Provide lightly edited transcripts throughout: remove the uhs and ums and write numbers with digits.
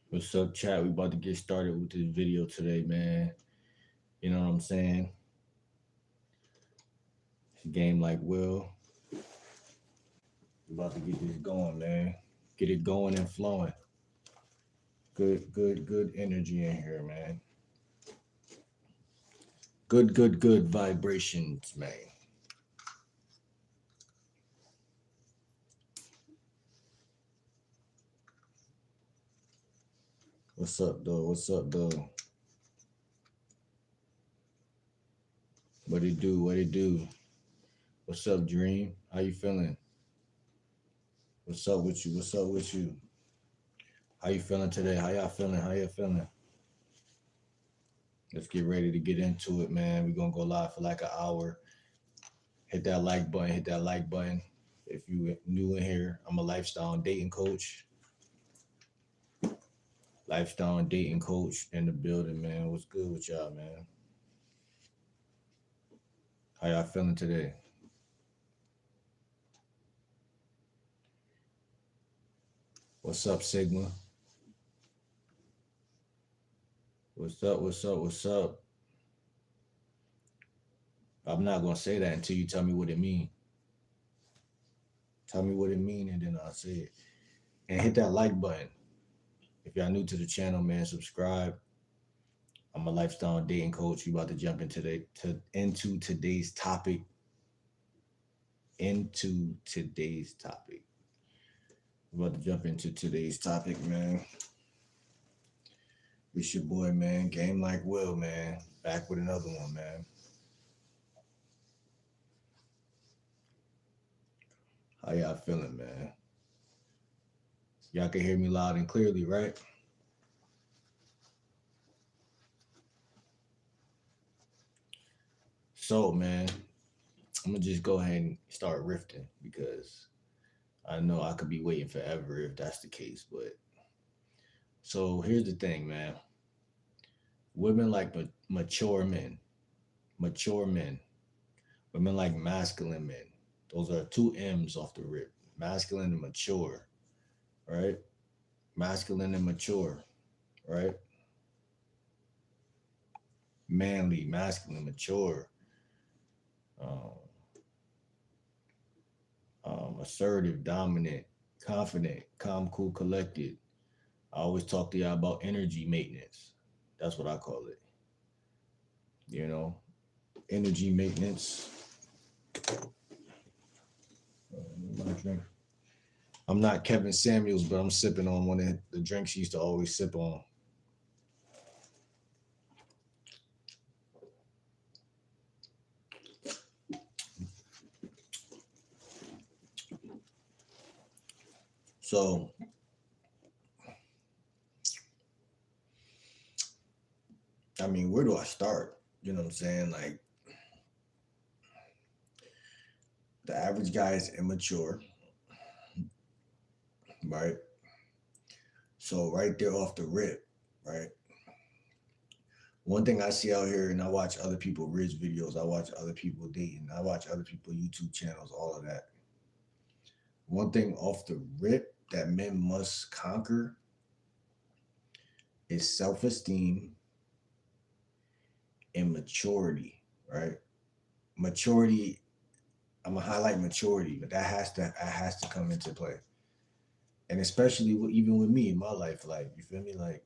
What's up, chat? We about to get started with this video today, man. You know what I'm saying? It's a game like Will. We about to get this going, man. Get it going and flowing. Good energy in here, man. Good vibrations, man. What's up, though? What's up, though? What it do? What it do? What's up, Dream? How you feeling? What's up with you? What's up with you? How you feeling today? How y'all feeling? How y'all feeling? Let's get ready to get into it, man. We're gonna go live for like an hour. Hit that like button, hit that like button. If you new in here, I'm a lifestyle and dating coach. Lifestyle and dating coach in the building, man. What's good with y'all, man? How y'all feeling today? What's up, Sigma? What's up? What's up? What's up? I'm not gonna say that until you tell me what it means. Tell me what it means, and then I'll say it. And hit that like button. If y'all new to the channel, man, subscribe. I'm a lifestyle and dating coach. We about to jump into today's topic. We're about to jump into today's topic, man. It's your boy, man. Game like Will, man. Back with another one, man. How y'all feeling, man? Y'all can hear me loud and clearly, right? So, man, I'm gonna just go ahead and start rifting because I know I could be waiting forever if that's the case. But so here's the thing, man. Women like mature men, mature men. Women like masculine men. Those are two M's off the rip. Masculine and mature, right? Masculine and mature, right? Manly, masculine, mature, um, assertive, dominant, confident, calm, cool, collected. I always talk to y'all about energy maintenance. That's what I call it. You know, energy maintenance. My drink. I'm not Kevin Samuels, but I'm sipping on one of the drinks he used to always sip on. So, I mean, where do I start? You know what I'm saying? Like, the average guy is immature, right? So, right there off the rip, right? One thing I see out here, and I watch other people Rizz videos, I watch other people dating, I watch other people YouTube channels, all of that. One thing off the rip that men must conquer is self-esteem and maturity, right? Maturity, I'm gonna highlight maturity, but that has to come into play. And especially even with me in my life, like you feel me, like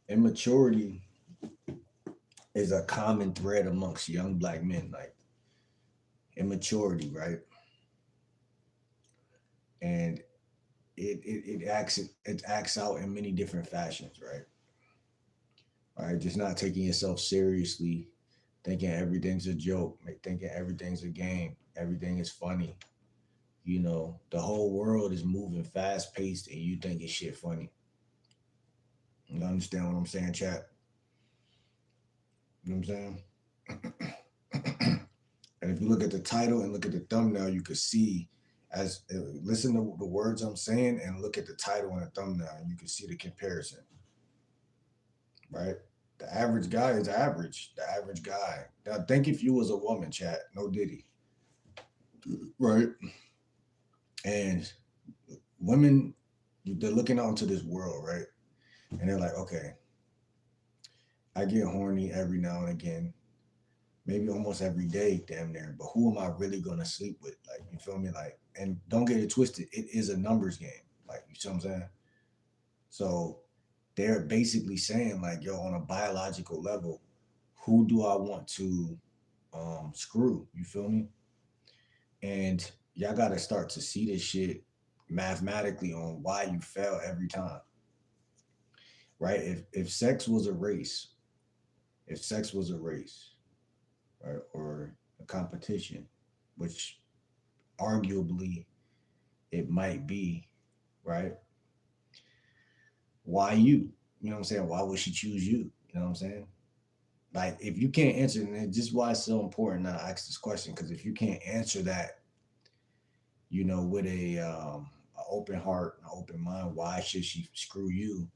immaturity is a common thread amongst young black men, like immaturity, right? And it acts out in many different fashions, right? All right, just not taking yourself seriously, thinking everything's a joke, thinking everything's a game, everything is funny. You know, the whole world is moving fast paced, and you think it's shit funny. You understand what I'm saying, chat? You know what I'm saying? And if you look at the title and look at the thumbnail, you could see as listen to the words I'm saying and look at the title and the thumbnail, and you can see the comparison, right? The average guy is average. The average guy. Now think if you was a woman, chat, no diddy, right? And women, they're looking out into this world, right? And they're like, okay, I get horny every now and again, maybe almost every day, damn near. But who am I really gonna sleep with? Like, you feel me? Like, and don't get it twisted. It is a numbers game. Like, you see what I'm saying? So they're basically saying, like, yo, on a biological level, who do I want to screw? You feel me? And y'all gotta start to see this shit mathematically on why you fail every time, right? If sex was a race, if sex was a race, right, or a competition, which arguably it might be, right? Why you? You know what I'm saying? Why would she choose you? You know what I'm saying? Like, if you can't answer, and it's just why it's so important that I ask this question, because if you can't answer that, with a open heart, an open mind, why should she screw you?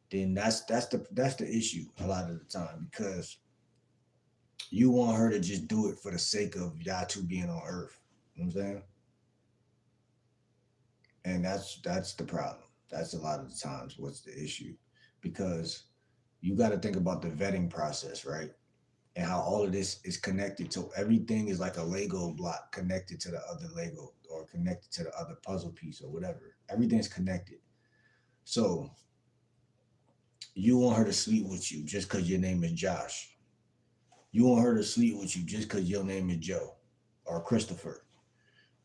Then that's the issue a lot of the time, because you want her to just do it for the sake of y'all two being on Earth. You know what I'm saying? And that's the problem. That's a lot of the times what's the issue, because you got to think about the vetting process, right? And how all of this is connected to everything is like a Lego block connected to the other Lego, or connected to the other puzzle piece, or whatever. Everything's connected. So you want her to sleep with you just because your name is Josh. You want her to sleep with you just because your name is Joe, or Christopher,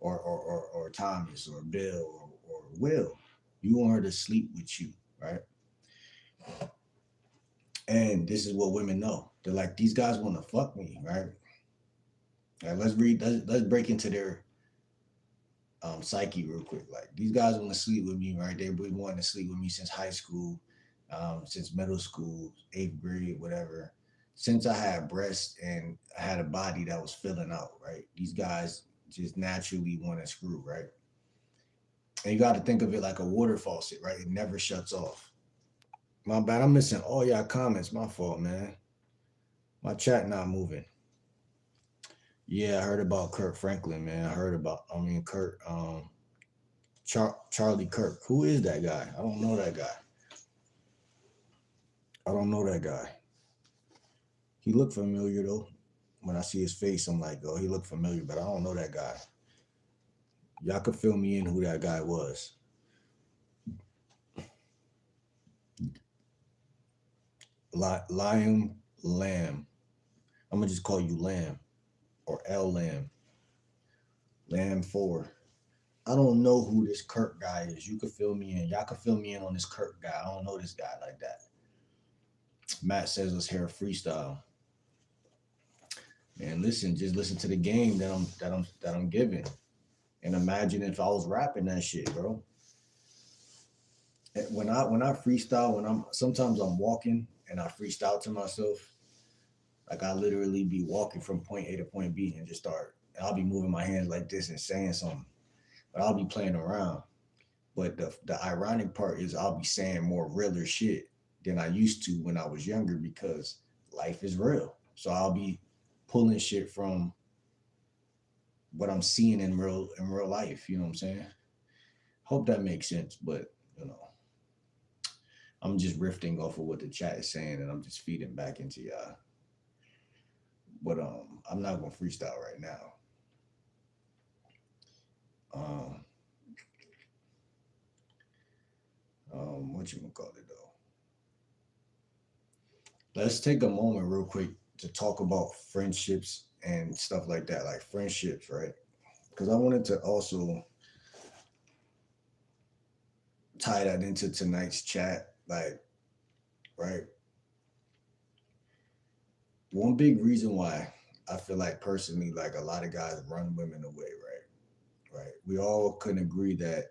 or Thomas, or Bill, or Will. You want her to sleep with you, right? And this is what women know. They're like, these guys want to fuck me, right? Like, let's break into their psyche real quick. Like, these guys want to sleep with me, right? They've been wanting to sleep with me since high school, since middle school, eighth grade, whatever. Since I had breasts and I had a body that was filling out, right? These guys just naturally want to screw, right? And you got to think of it like a water faucet, right? It never shuts off. My bad. I'm missing all y'all comments. My fault, man. My chat not moving. Yeah, I heard about Kurt Franklin, man. Kurt, Charlie Kirk. Who is that guy? I don't know that guy. I don't know that guy. He looked familiar though. When I see his face, I'm like, oh, he looked familiar, but I don't know that guy. Y'all could fill me in who that guy was. Liam Lamb. I'm gonna just call you Lamb, or L Lamb. Lamb 4. I don't know who this Kirk guy is. You could fill me in. Y'all could fill me in on this Kirk guy. I don't know this guy like that. Matt says let's hear a freestyle. Man, listen, just listen to the game that I'm giving. And imagine if I was rapping that shit, bro. When I freestyle, sometimes I'm walking and I freestyle to myself. Like, I literally be walking from point A to point B and just start. And I'll be moving my hands like this and saying something, but I'll be playing around. But the ironic part is I'll be saying more realer shit than I used to when I was younger, because life is real. So I'll be pulling shit from what I'm seeing in real life. You know what I'm saying? Hope that makes sense. But I'm just riffing off of what the chat is saying, and I'm just feeding back into y'all. But I'm not gonna freestyle right now. Um, what you gonna call it though? Let's take a moment real quick to talk about friendships and stuff like that, like friendships, right? Because I wanted to also tie that into tonight's chat, like, right? One big reason why I feel like personally, like, a lot of guys run women away, right? Right. We all can agree that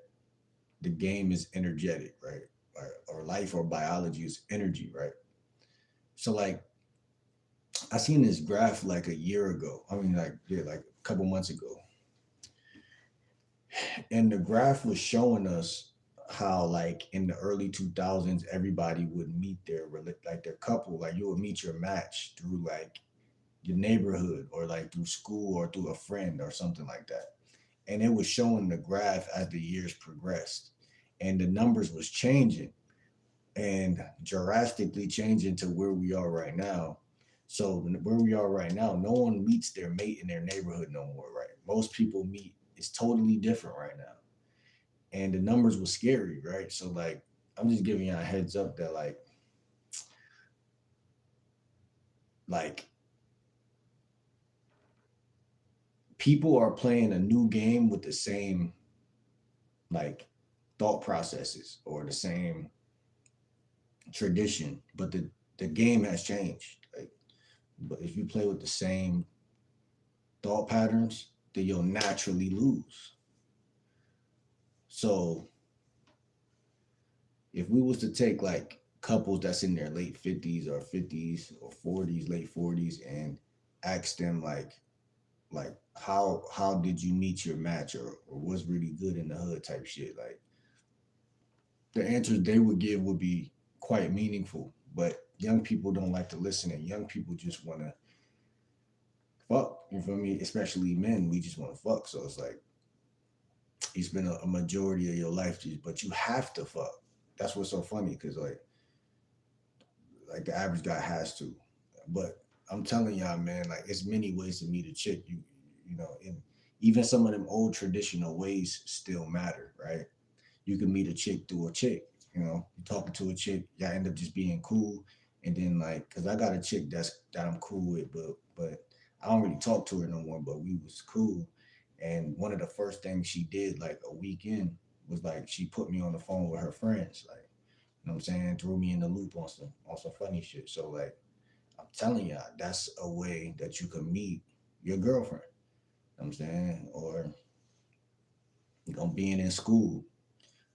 the game is energetic, right? Or life or biology is energy, right? So, like, I seen this graph like a year ago. I mean, like, yeah, like a couple months ago. And the graph was showing us how, like, in the early 2000s, everybody would meet their couple, like, you would meet your match through, like, your neighborhood, or like through school, or through a friend or something like that. And it was showing the graph as the years progressed, and the numbers was changing. and drastically changing to where we are right now. So where we are right now, no one meets their mate in their neighborhood no more, right? Most people meet, it's totally different right now. And the numbers were scary, right? So like I'm just giving you a heads up that like people are playing a new game with the same like thought processes or the same tradition, but the game has changed. Like, but if you play with the same thought patterns, then you'll naturally lose. So if we was to take like couples that's in their late 50s or 40s, late 40s, and ask them like how did you meet your match or what's really good in the hood type shit, like the answers they would give would be quite meaningful. But young people don't like to listen, and young people just want to fuck. You feel me? Especially men, we just want to fuck. So it's like you spend a majority of your life just, but you have to fuck. That's what's so funny because like the average guy has to, but I'm telling y'all, man, like it's many ways to meet a chick. You know, and even some of them old traditional ways still matter, right? You can meet a chick through a chick. You know, you talking to a chick, y'all end up just being cool, and then like, cause I got a chick that I'm cool with, but I don't really talk to her no more. But we was cool, and one of the first things she did like a weekend was like she put me on the phone with her friends, like you know what I'm saying, threw me in the loop on some funny shit. So like I'm telling y'all, that's a way that you can meet your girlfriend. You know what I'm saying, or you know, being in school,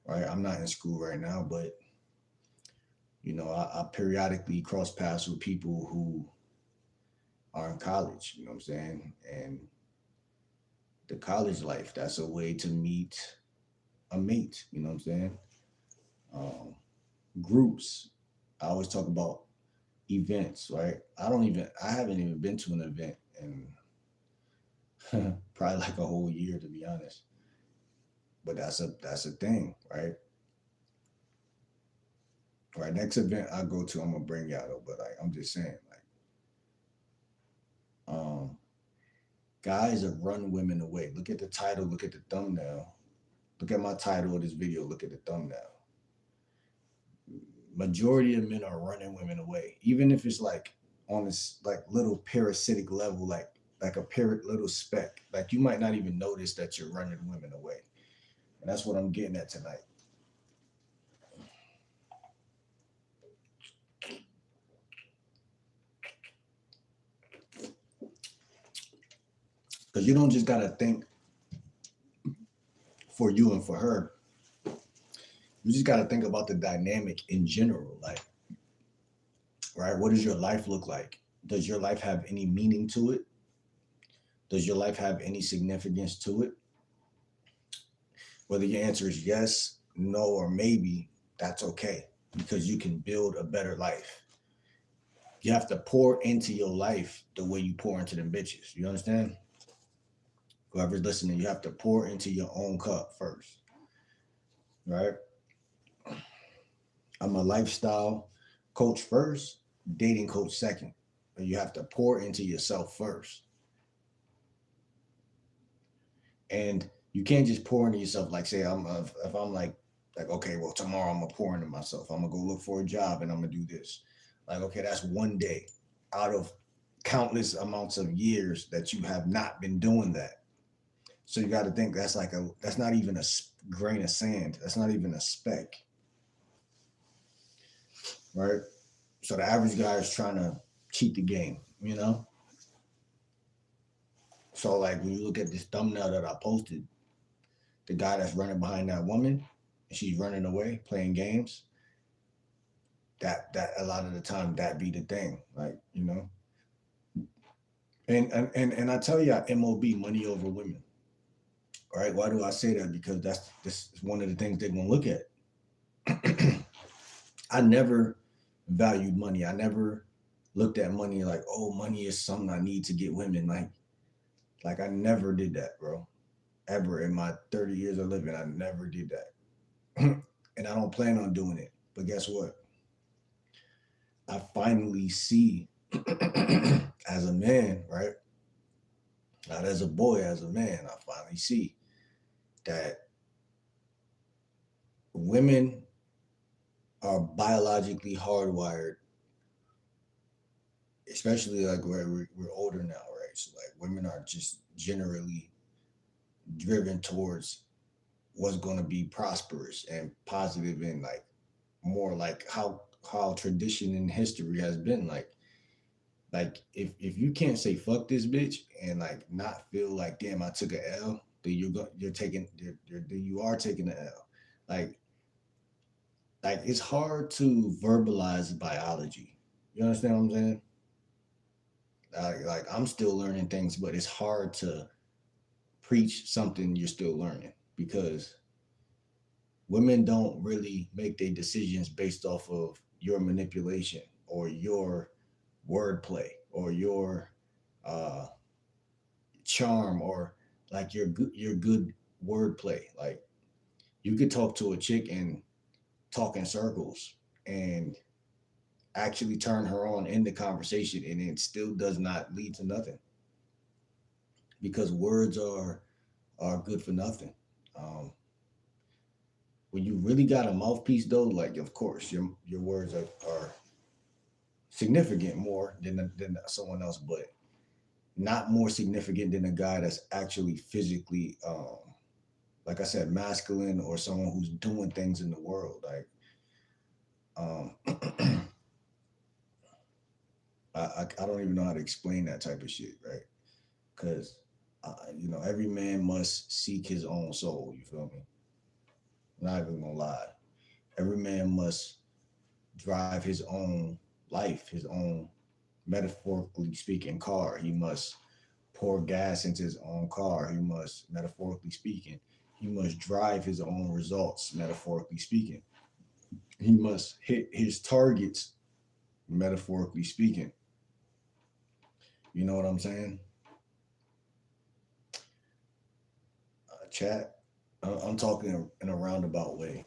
right? I'm not in school right now, but you know, I periodically cross paths with people who are in college, you know what I'm saying? And the college life, that's a way to meet a mate, you know what I'm saying? Um, Groups, I always talk about events, right? I haven't even been to an event in probably like a whole year, to be honest. But that's a thing, right? Right, next event I go to, I'm gonna bring y'all though, but like I'm just saying, um, guys have run women away. Look at the title, look at the thumbnail, look at my title of this video, look at the thumbnail. Majority of men are running women away, even if it's like on this like little parasitic level, like a parrot little speck. Like you might not even notice that you're running women away, and that's what I'm getting at tonight. Because you don't just gotta think for you and for her. You just gotta think about the dynamic in general. Like, right, what does your life look like? Does your life have any meaning to it? Does your life have any significance to it? Whether your answer is yes, no, or maybe, that's okay because you can build a better life. You have to pour into your life the way you pour into them bitches. You understand? Whoever's listening, you have to pour into your own cup first, right? I'm a lifestyle coach first, dating coach second. But you have to pour into yourself first. And you can't just pour into yourself like say if I'm like okay, well tomorrow I'm gonna pour into myself. I'm gonna go look for a job and I'm gonna do this. Like okay, that's one day out of countless amounts of years that you have not been doing that. So you got to think that's not even a grain of sand. That's not even a speck, right? So the average guy is trying to cheat the game, you know. So like when you look at this thumbnail that I posted, the guy that's running behind that woman, and she's running away playing games. That a lot of the time that be the thing, like you know. And I tell you, MOB, money over women. All right, why do I say that? Because this is one of the things they're gonna look at. I never valued money. I never looked at money like, oh, money is something I need to get women. Like I never did that, bro. Ever in my 30 years of living, I never did that. And I don't plan on doing it. But guess what? I finally see as a man, right? Not as a boy, as a man, I finally see that women are biologically hardwired, especially like where we're older now, right? So like women are just generally driven towards what's going to be prosperous and positive and like more like how tradition and history has been like if you can't say fuck this bitch and like not feel like damn I took a L, then you're taking you are taking the L. Like it's hard to verbalize biology. You understand what I'm saying? Like I'm still learning things, but it's hard to preach something you're still learning because women don't really make their decisions based off of your manipulation or your wordplay or your uh, charm or like your good wordplay. Like you could talk to a chick and talk in circles and actually turn her on in the conversation, and it still does not lead to nothing because words are good for nothing. Um, when you really got a mouthpiece, though, like of course your words are significant more than someone else, but not more significant than a guy that's actually physically, like I said, masculine or someone who's doing things in the world. Like, um, I don't even know how to explain that type of shit, right? Because every man must seek his own soul. You feel me? I'm not even gonna lie. Every man must drive his own life, his own metaphorically speaking car. He must pour gas into his own car. He must, metaphorically speaking, he must drive his own results, metaphorically speaking. He must hit his targets, metaphorically speaking. You know what I'm saying? Chat. I'm talking in a roundabout way.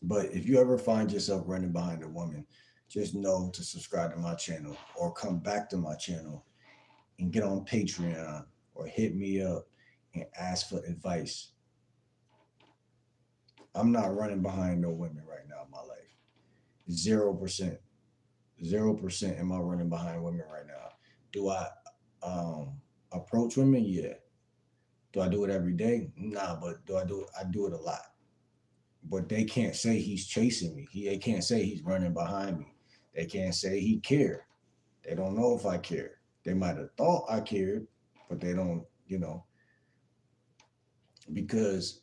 But if you ever find yourself running behind a woman, just know to subscribe to my channel or come back to my channel and get on Patreon or hit me up and ask for advice. I'm not running behind no women right now in my life. 0%. 0% am I running behind women right now. Do I um, approach women? Yeah. Do I do it every day? Nah, but do I do it? I do it a lot. But they can't say he's chasing me. They can't say he's running behind me. They can't say he cared. They don't know if I care. They might have thought I cared, but they don't, because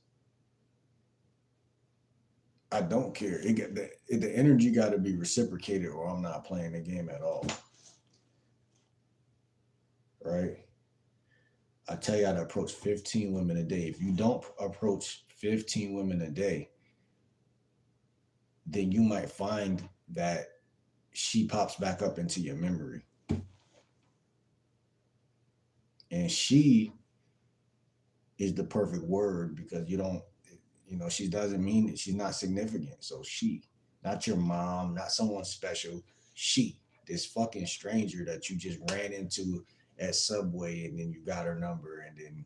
I don't care. The energy got to be reciprocated, or I'm not playing the game at all. Right? I tell you how to approach 15 women a day. If you don't approach 15 women a day, then you might find that she pops back up into your memory. And she is the perfect word because she doesn't mean that she's not significant. So she, not your mom, not someone special. She, this fucking stranger that you just ran into at Subway and then you got her number and then,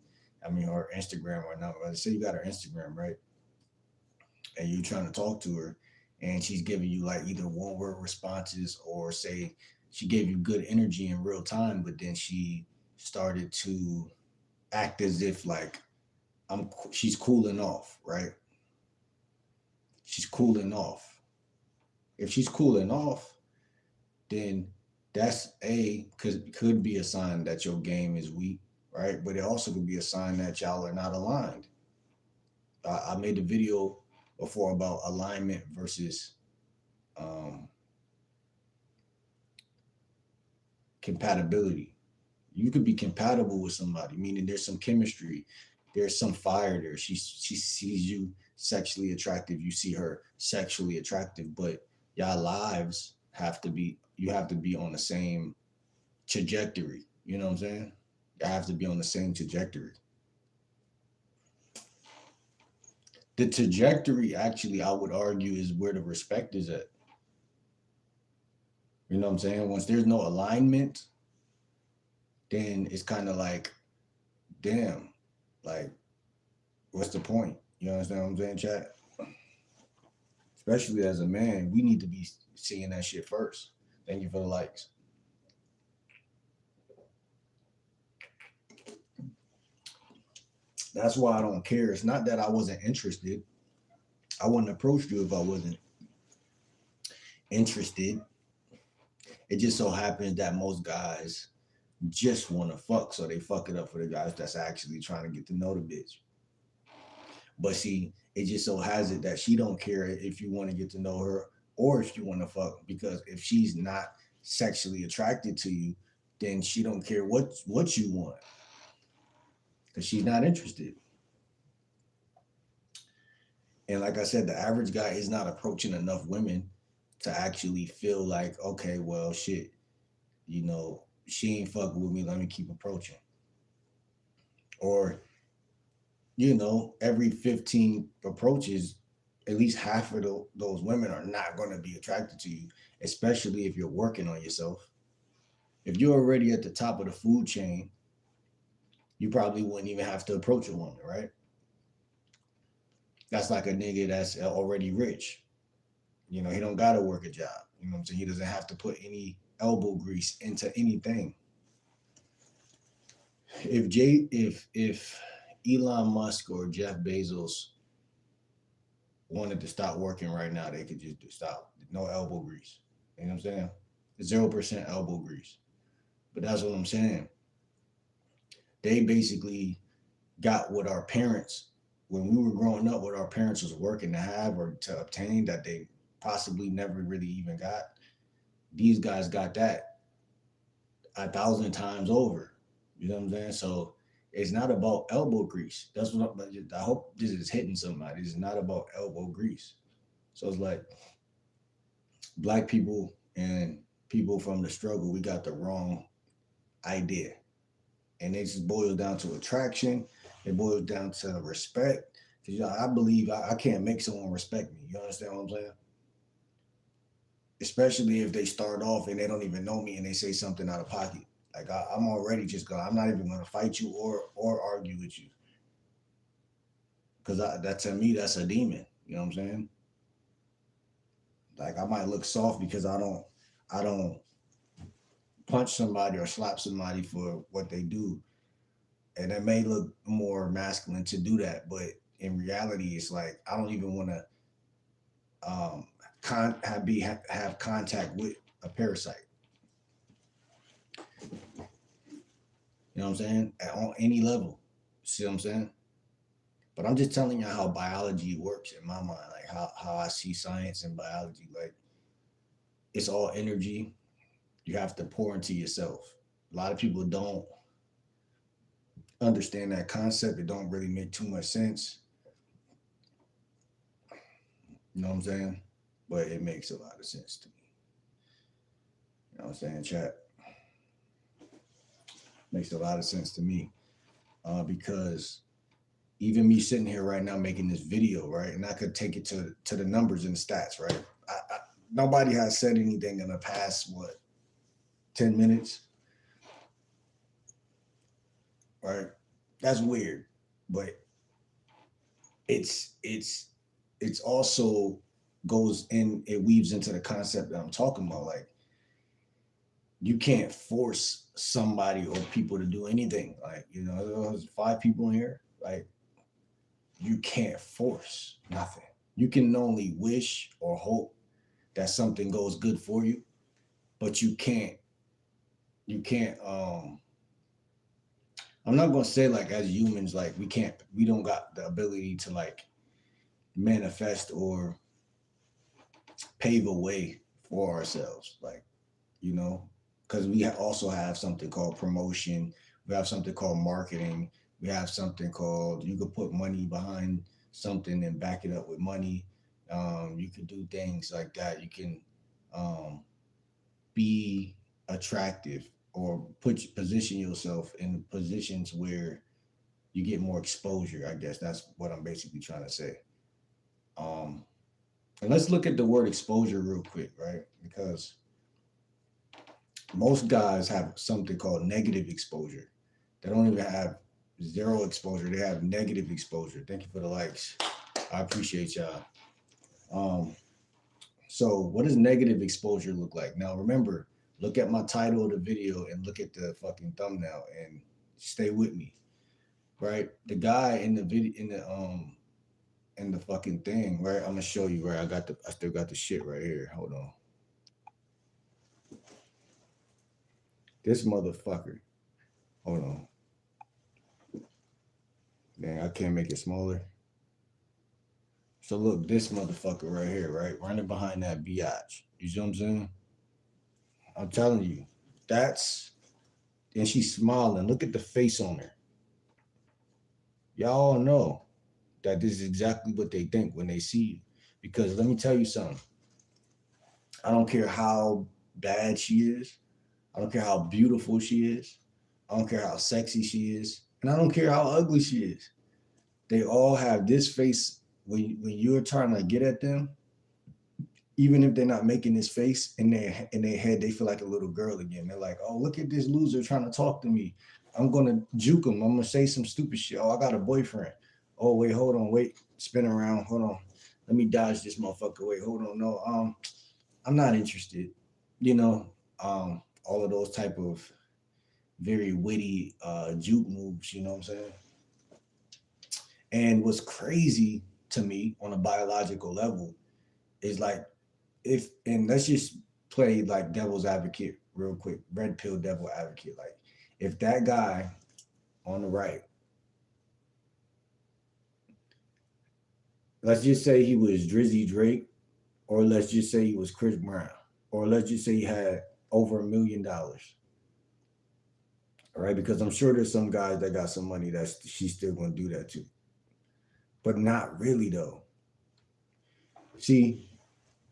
her Instagram or number. Let's say you got her Instagram, right? And you trying to talk to her and she's giving you like either one word responses or say she gave you good energy in real time, but then she started to act as if like she's cooling off, right? She's cooling off. If she's cooling off, then that's could be a sign that your game is weak, right? But it also could be a sign that y'all are not aligned. I made a video before about alignment versus um, compatibility. You could be compatible with somebody, meaning there's some chemistry, there's some fire there. She sees you sexually attractive, you see her sexually attractive, but y'all lives you have to be on the same trajectory. You know what I'm saying? You have to be on the same trajectory. The trajectory, actually, I would argue, is where the respect is at. You know what I'm saying? Once there's no alignment, then it's kind of like, damn, like, what's the point? You understand what I'm saying, chat? Especially as a man, we need to be seeing that shit first. Thank you for the likes. That's why I don't care. It's not that I wasn't interested. I wouldn't approach you if I wasn't interested. It just so happens that most guys just want to fuck, so they fuck it up for the guys that's actually trying to get to know the bitch. But see, it just so has it that she don't care if you want to get to know her or if you want to fuck, because if she's not sexually attracted to you, then she don't care what you want, because she's not interested. And like I said, the average guy is not approaching enough women to actually feel like, okay, well, shit, she ain't fucking with me. Let me keep approaching. Or, every 15 approaches, at least half of those women are not going to be attracted to you, especially if you're working on yourself. If you're already at the top of the food chain, you probably wouldn't even have to approach a woman, right? That's like a nigga that's already rich. He don't gotta work a job. You know what I'm saying? He doesn't have to put any elbow grease into anything. If Elon Musk or Jeff Bezos wanted to stop working right now, they could just stop. No elbow grease. You know what I'm saying? 0% elbow grease. But that's what I'm saying. They basically got what our parents, when we were growing up, what our parents was working to have or to obtain that they possibly never really even got. These guys got that 1,000 times over. You know what I'm saying? So it's not about elbow grease. That's what I hope this is hitting somebody. It's not about elbow grease. So it's like black people and people from the struggle, we got the wrong idea. And it just boils down to attraction. It boils down to respect. Because I believe I can't make someone respect me. You understand what I'm saying? Especially if they start off and they don't even know me and they say something out of pocket. Like I'm already just going. I'm not even going to fight you or argue with you, because that to me that's a demon. You know what I'm saying? Like I might look soft because I don't punch somebody or slap somebody for what they do, and it may look more masculine to do that, but in reality, it's like I don't even want to have contact with a parasite. You know what I'm saying? On any level. See what I'm saying? But I'm just telling you how biology works in my mind, like how I see science and biology. Like it's all energy. You have to pour into yourself. A lot of people don't understand that concept. It don't really make too much sense. You know what I'm saying? But it makes a lot of sense to me. You know what I'm saying, chat? Makes a lot of sense to me. Because even me sitting here right now making this video, right? And I could take it to the numbers and the stats, right? Nobody has said anything in the past, 10 minutes, right? That's weird. But it's also goes in, it weaves into the concept that I'm talking about. Like you can't force somebody or people to do anything. Like, there's 5 people in here. Like you can't force nothing. You can only wish or hope that something goes good for you, but you can't I'm not gonna say like as humans, like we don't got the ability to like manifest or pave a way for ourselves, like, because we also have something called promotion, we have something called marketing, we have something called, you could put money behind something and back it up with money. You can do things like that. You can um, be attractive or position yourself in positions where you get more exposure. I guess that's what I'm basically trying to say. Um, and let's look at the word exposure real quick, right? Because Most guys have something called negative exposure. They don't even have zero exposure. They have negative exposure. Thank you for the likes. I appreciate y'all. Um, so what does negative exposure look like? Now remember, look at my title of the video and look at the fucking thumbnail and stay with me. Right? The guy in the video in the fucking thing, right? I'm gonna show you, right? I still got the shit right here. Hold on. This motherfucker. Hold on. Man, I can't make it smaller. So look, this motherfucker right here, right? Running behind that biatch. You see what I'm saying? I'm telling you. That's and she's smiling. Look at the face on her. Y'all know that this is exactly what they think when they see you. Because let me tell you something. I don't care how bad she is. I don't care how beautiful she is. I don't care how sexy she is. And I don't care how ugly she is. They all have this face when you're trying to get at them, even if they're not making this face in their head, they feel like a little girl again. They're like, oh, look at this loser trying to talk to me. I'm gonna juke him. I'm gonna say some stupid shit. Oh, I got a boyfriend. Oh, wait, hold on, wait, spin around, hold on. Let me dodge this motherfucker. Wait, hold on. No, I'm not interested. You know, all of those type of very witty juke moves, you know what I'm saying? And what's crazy to me on a biological level is like if and let's just play like devil's advocate real quick, red pill devil advocate. Like if that guy on the right, let's just say he was Drizzy Drake, or let's just say he was Chris Brown, or let's just say he had over $1 million. All right, because I'm sure there's some guys that got some money that she's still gonna do that to. But not really though. See,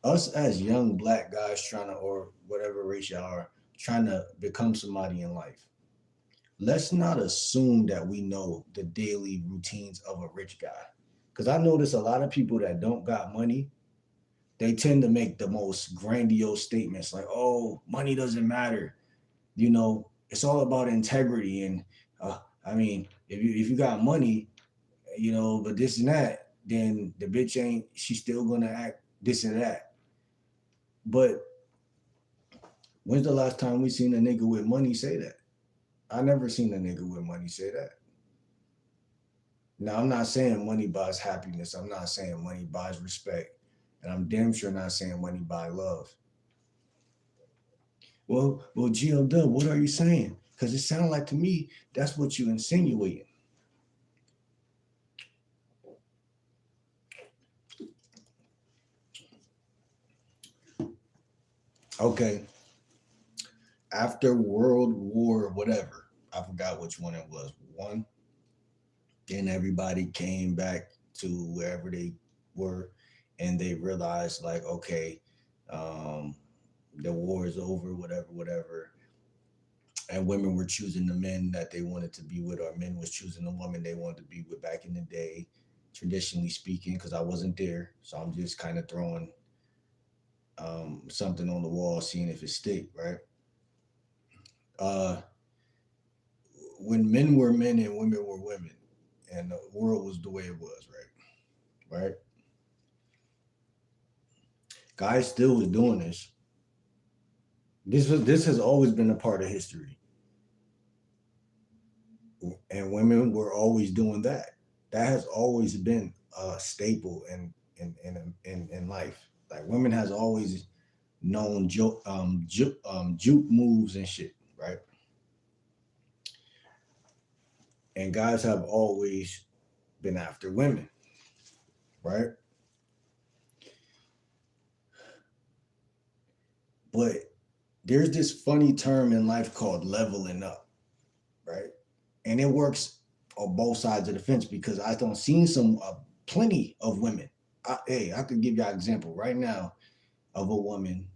us as young black guys trying to, or whatever race y'all are, trying to become somebody in life, let's not assume that we know the daily routines of a rich guy. Because I notice a lot of people that don't got money, they tend to make the most grandiose statements like, oh, money doesn't matter. You know, it's all about integrity. And I mean, if you got money, you know, but this and that, then the bitch ain't, she's still gonna act this and that. But when's the last time we seen a nigga with money say that? I never seen a nigga with money say that. Now I'm not saying money buys happiness. I'm not saying money buys respect. And I'm damn sure not saying money buys love. Well, GL Dub, what are you saying? Because it sounds like to me that's what you insinuating. Okay. After World War, whatever, I forgot which one it was. One, then everybody came back to wherever they were, and they realized like, okay, um, the war is over, whatever, whatever. And women were choosing the men that they wanted to be with, or men was choosing the woman they wanted to be with back in the day, traditionally speaking. Because I wasn't there, so I'm just kind of throwing something on the wall, seeing if it stick, right? Uh, when men were men and women were women, and the world was the way it was, right? Right? Guys still was doing this. This has always been a part of history, and women were always doing that. That has always been a staple in life. Like women has always known juke moves and shit, right? And guys have always been after women, right? But there's this funny term in life called leveling up, right? And it works on both sides of the fence because I don't seen some plenty of women. I could give you an example right now of a woman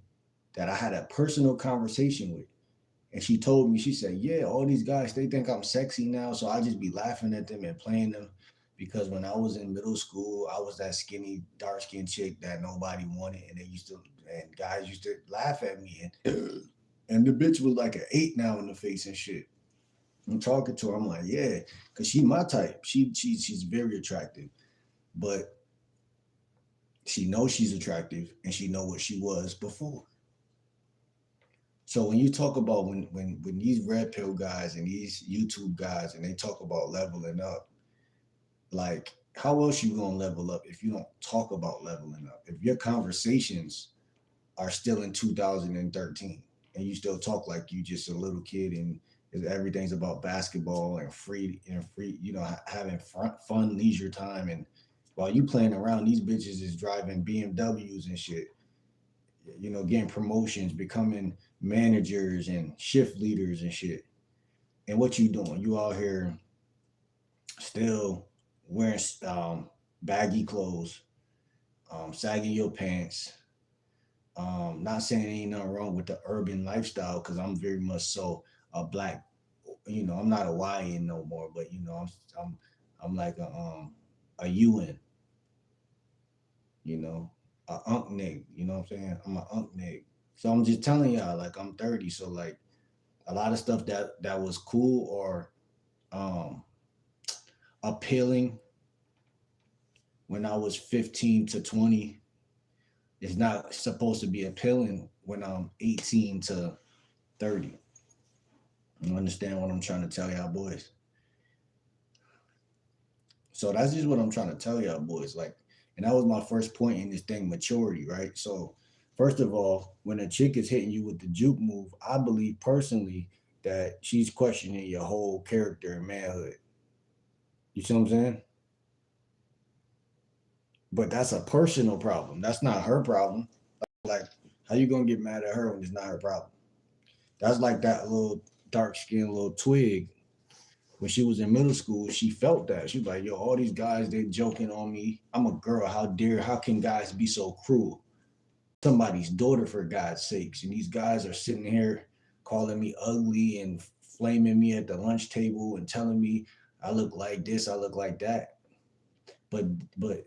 that I had a personal conversation with. And she told me, she said, yeah, all these guys, they think I'm sexy now. So I just be laughing at them and playing them because when I was in middle school, I was that skinny, dark skinned chick that nobody wanted. And they used to, and guys used to laugh at me. And the bitch was like an 8 now in the face and shit. I'm talking to her. I'm like, yeah, because she my type. She's very attractive, but she knows she's attractive and she know what she was before. So when you talk about when these red pill guys and these YouTube guys and they talk about leveling up, like how else you gonna level up if you don't talk about leveling up? If your conversations are still in 2013 and you still talk like you just a little kid and everything's about basketball and free, having fun leisure time, and while you playing around, these bitches is driving BMWs and shit, getting promotions, becoming managers and shift leaders and shit. And what you doing? You out here still wearing baggy clothes, sagging your pants. Not saying ain't nothing wrong with the urban lifestyle because I'm very much so a black. I'm not a YN no more, but I'm I'm like a UN. You know, a unk nig. You know what I'm saying? I'm a unk nig. So I'm just telling y'all, like I'm 30, so like a lot of stuff that was cool or um appealing when I was 15 to 20 is not supposed to be appealing when I'm 18 to 30. You understand what I'm trying to tell y'all boys? So that's just what I'm trying to tell y'all boys. Like, and that was my first point in this thing, maturity, right? So first of all, when a chick is hitting you with the juke move, I believe personally that she's questioning your whole character and manhood. You see what I'm saying? But that's a personal problem. That's not her problem. Like, how you gonna get mad at her when it's not her problem? That's like that little dark skinned little twig. When she was in middle school, she felt that. She was like, yo, all these guys, they joking on me. I'm a girl. How can guys be so cruel? Somebody's daughter, for God's sakes. And these guys are sitting here calling me ugly and flaming me at the lunch table and telling me I look like this, I look like that. But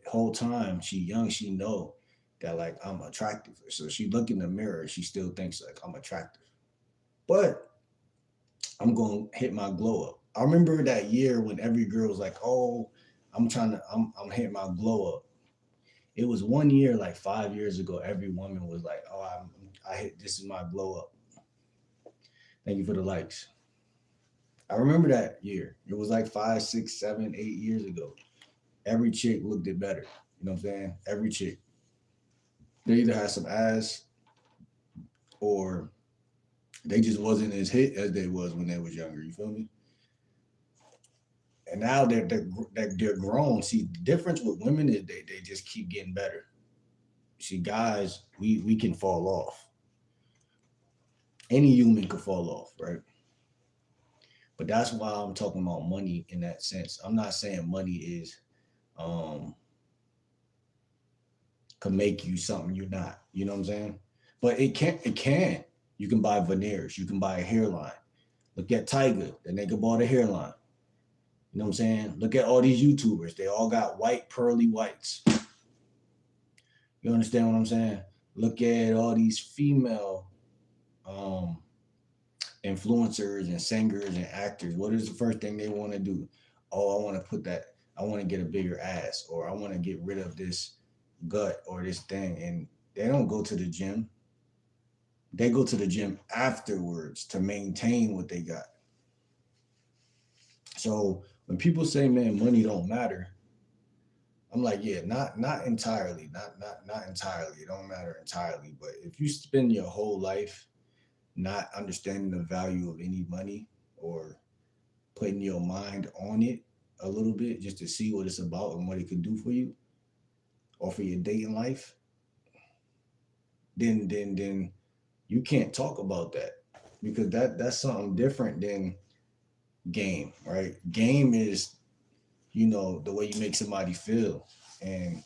whole time she young, she know that like I'm attractive. So she look in the mirror, she still thinks like I'm attractive. But I'm gonna hit my glow up. I remember that year when every girl was like, "Oh, I'm hitting my glow up." It was one year, like 5 years ago. Every woman was like, "Oh, I hit. This is my glow up." Thank you for the likes. I remember that year. It was like 5, 6, 7, 8 years ago. Every chick looked it better. You know what I'm saying? Every chick. They either had some ass or they just wasn't as hit as they was when they was younger. You feel me? And now they're grown. See, the difference with women is they just keep getting better. See, guys, we can fall off. Any human could fall off, right? But that's why I'm talking about money in that sense. I'm not saying money is um can make you something you're not. You know what I'm saying? But it can. You can buy veneers, you can buy a hairline. Look at Tiger, the nigga bought a hairline. You know what I'm saying? Look at all these YouTubers. They all got white, pearly whites. You understand what I'm saying? Look at all these female um, influencers and singers and actors. What is the first thing they want to do? Oh, I want to put that, I want to get a bigger ass, or I want to get rid of this gut or this thing. And they don't go to the gym. They go to the gym afterwards to maintain what they got. So when people say, man, money don't matter, I'm like, yeah, not entirely, not entirely. It don't matter entirely. But if you spend your whole life not understanding the value of any money or putting your mind on it a little bit just to see what it's about and what it can do for you or for your dating life, then you can't talk about that because that's something different than game, right? Game is the way you make somebody feel, and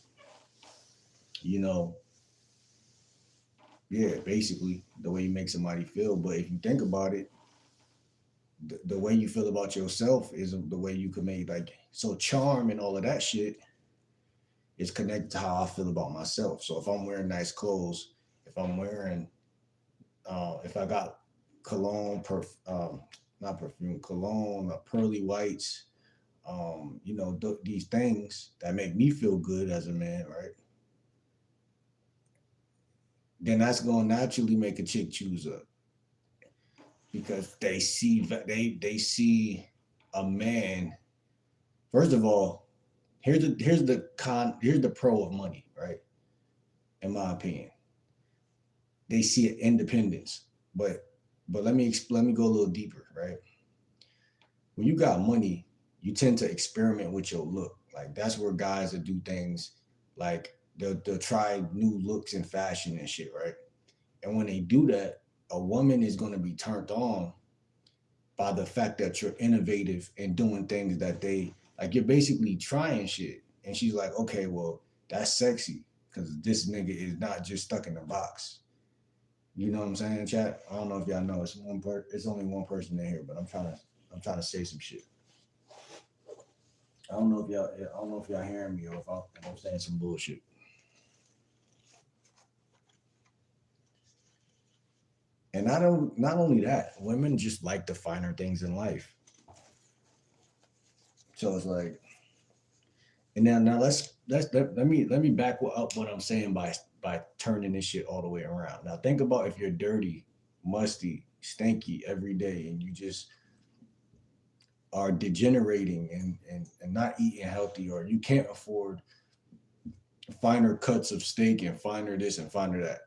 you know yeah, basically the way you make somebody feel. But if you think about it, the way you feel about yourself is the way you can make, like, so charm and all of that shit is connected to how I feel about myself. So if I'm wearing nice clothes, if I'm wearing if I got cologne, not perfume, cologne, pearly whites, these things that make me feel good as a man, right? Then that's gonna naturally make a chick choose up because they see a man. First of all, here's the pro of money, right? In my opinion, they see it independence, but let me go a little deeper, right? When you got money, you tend to experiment with your look. Like that's where guys that do things like they'll try new looks in fashion and shit, right? And when they do that, a woman is going to be turned on by the fact that you're innovative and doing things that they like. You're basically trying shit, and she's like, okay, well, that's sexy because this nigga is not just stuck in the box. You know what I'm saying, chat? I don't know if y'all know. It's only one person in here, but I'm trying to say some shit. I don't know if y'all hearing me or if I'm saying some bullshit. And not only that, women just like the finer things in life. So it's like, and now let me back up what I'm saying by turning this shit all the way around. Now think about if you're dirty, musty, stinky every day, and you just are degenerating and not eating healthy, or you can't afford finer cuts of steak and finer this and finer that.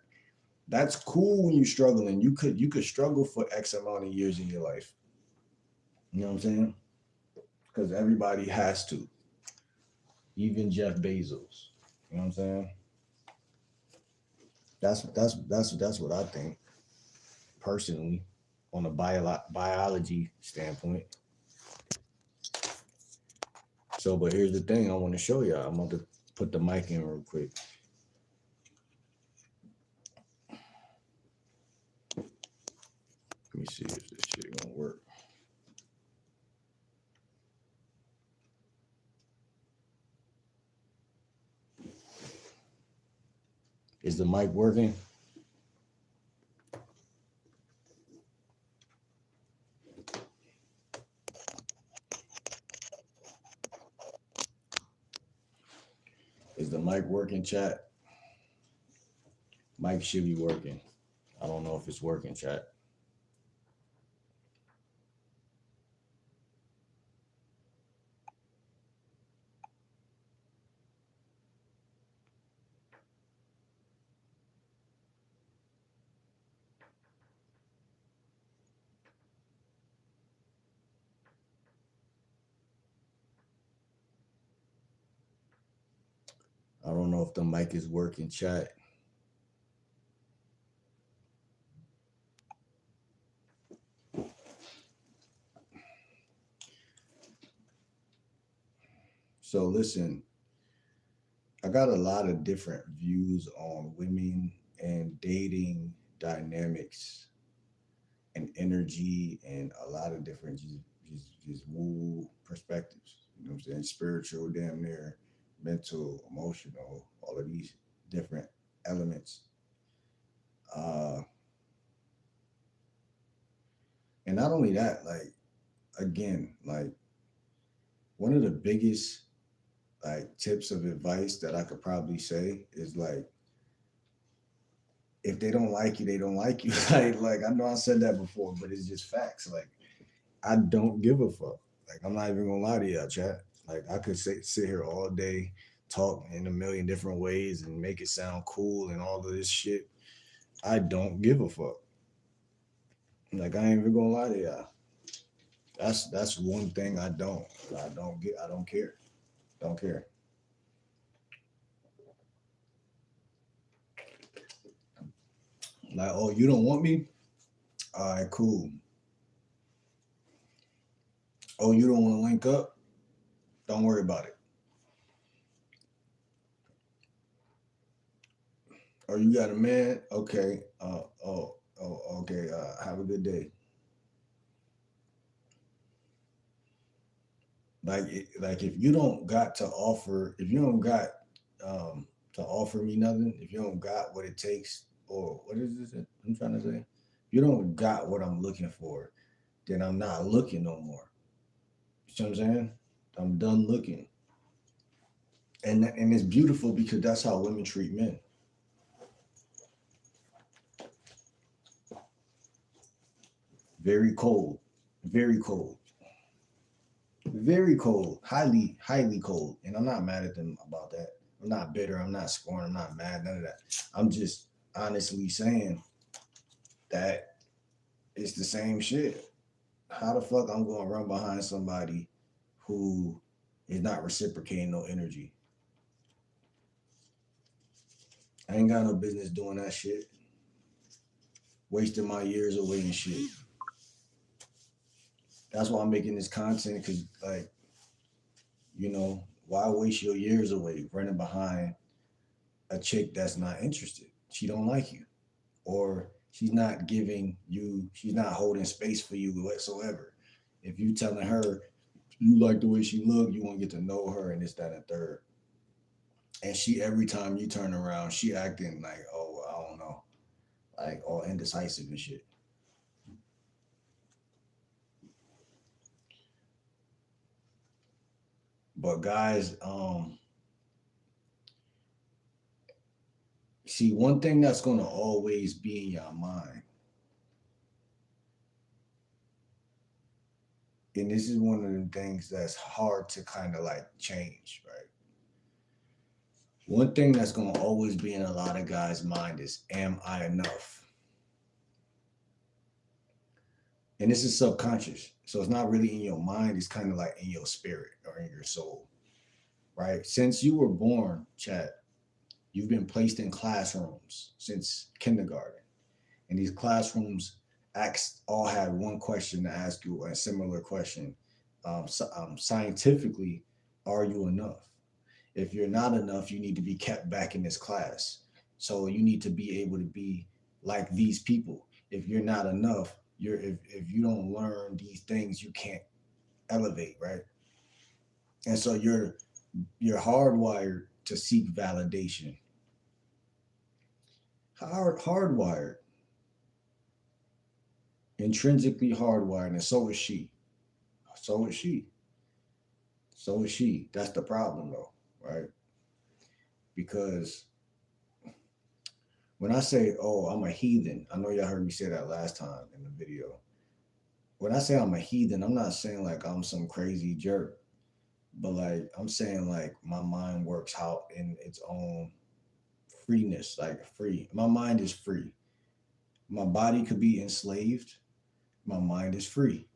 That's cool when you're struggling. You could struggle for X amount of years in your life. You know what I'm saying? Because everybody has to, even Jeff Bezos. You know what I'm saying? That's what I think personally, on a biology standpoint. So, but here's the thing I want to show y'all. I'm going to put the mic in real quick. Let me see if this shit gonna work. Is the mic working? Is the mic working, chat? Mic should be working. I don't know if it's working, chat. I don't know if the mic is working, chat. So listen, I got a lot of different views on women and dating dynamics and energy and a lot of different just woo perspectives. You know what I'm saying? Spiritual, damn near, mental, emotional, all of these different elements. Uh, and not only that, like again, like one of the biggest like tips of advice that I could probably say is like if they don't like you, they don't like you. Like I know I said that before, but it's just facts. Like I don't give a fuck. Like I'm not even gonna lie to y'all, chat. Like I could sit here all day, talk in a million different ways and make it sound cool and all of this shit. I don't give a fuck. Like I ain't even gonna lie to y'all. That's one thing I don't. I don't care. Don't care. Like, oh, you don't want me? All right, cool. Oh, you don't want to link up? Don't worry about it. Or you got a man? Okay. Okay. Have a good day. Like if you don't got to offer, if you don't got to offer me nothing, if you don't got what it takes, or what is this I'm trying to say? you don't got what I'm looking for, then I'm not looking no more. You see what I'm saying? I'm done looking. And it's beautiful because that's how women treat men. Very cold, very cold, very cold, highly cold. And I'm not mad at them about that. I'm not bitter. I'm not scorned. I'm not mad. None of that. I'm just honestly saying that it's the same shit. How the fuck I'm going to run behind somebody who is not reciprocating no energy? I ain't got no business doing that shit. Wasting my years away and shit. That's why I'm making this content, because, like, why waste your years away running behind a chick that's not interested? She don't like you, or she's not holding space for you whatsoever. If you telling her you like the way she look, you want to get to know her, and it's that and third. And she, every time you turn around, she acting like, oh, I don't know, like all indecisive and shit. But guys, see, one thing that's gonna always be in your mind, and this is one of the things that's hard to kind of like change, right? One thing that's gonna always be in a lot of guys' mind is, am I enough? And this is subconscious. So it's not really in your mind, it's kind of like in your spirit or in your soul, right? Since you were born, Chad, you've been placed in classrooms since kindergarten. And these classrooms all had one question to ask you, a similar question. Scientifically, are you enough? If you're not enough, you need to be kept back in this class. So you need to be able to be like these people. If you're not enough, if you don't learn these things, you can't elevate, right? And so you're hardwired to seek validation. Hardwired, intrinsically hardwired, and so is she. So is she. So is she. That's the problem, though, right? Because when I say, oh, I'm a heathen, I know y'all heard me say that last time in the video. When I say I'm a heathen, I'm not saying like I'm some crazy jerk, but like I'm saying like my mind works out in its own freeness, like free. My mind is free. My body could be enslaved. My mind is free.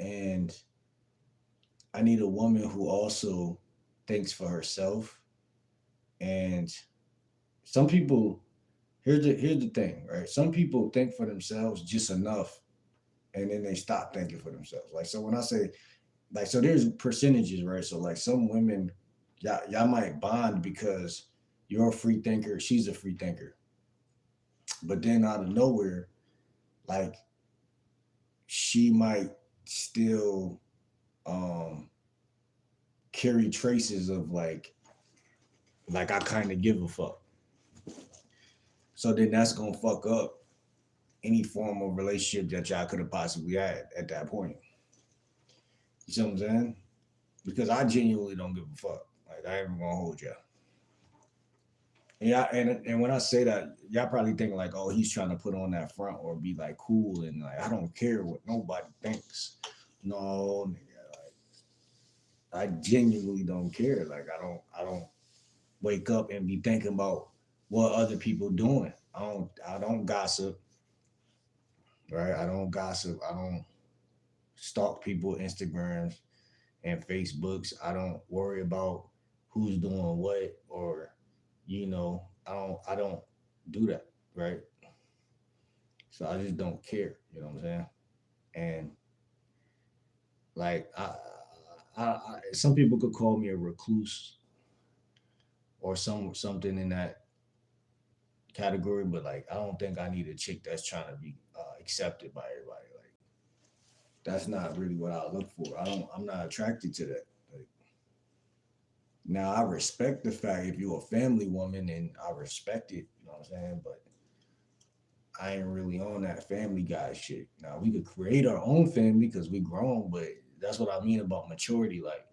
And I need a woman who also thinks for herself. And some people, here's the thing, right? Some people think for themselves just enough, and then they stop thinking for themselves. Like, so when I say, like, so there's percentages, right? So like some women, y'all might bond because you're a free thinker, she's a free thinker. But then out of nowhere, like, she might still um carry traces of like I kind of give a fuck. So then that's gonna fuck up any form of relationship that y'all could have possibly had at that point. You see what I'm saying? Because I genuinely don't give a fuck. Like, I ain't gonna hold y'all. Yeah, and when I say that, y'all probably think like, oh, he's trying to put on that front or be like cool and like I don't care what nobody thinks. No, nigga, like I genuinely don't care. Like I don't wake up and be thinking about what other people doing. I don't gossip, right? I don't gossip. I don't stalk people Instagrams and Facebooks. I don't worry about who's doing what, or I don't do that, right? So I just don't care, you know what I'm saying? And like some people could call me a recluse or something in that category, but like I don't think I need a chick that's trying to be accepted by everybody. Like, that's not really what I look for. I'm not attracted to that. Like, now I respect the fact if you're a family woman, and I respect it, you know what I'm saying? But I ain't really on that family guy shit. Now we could create our own family because we grown, but that's what I mean about maturity. Like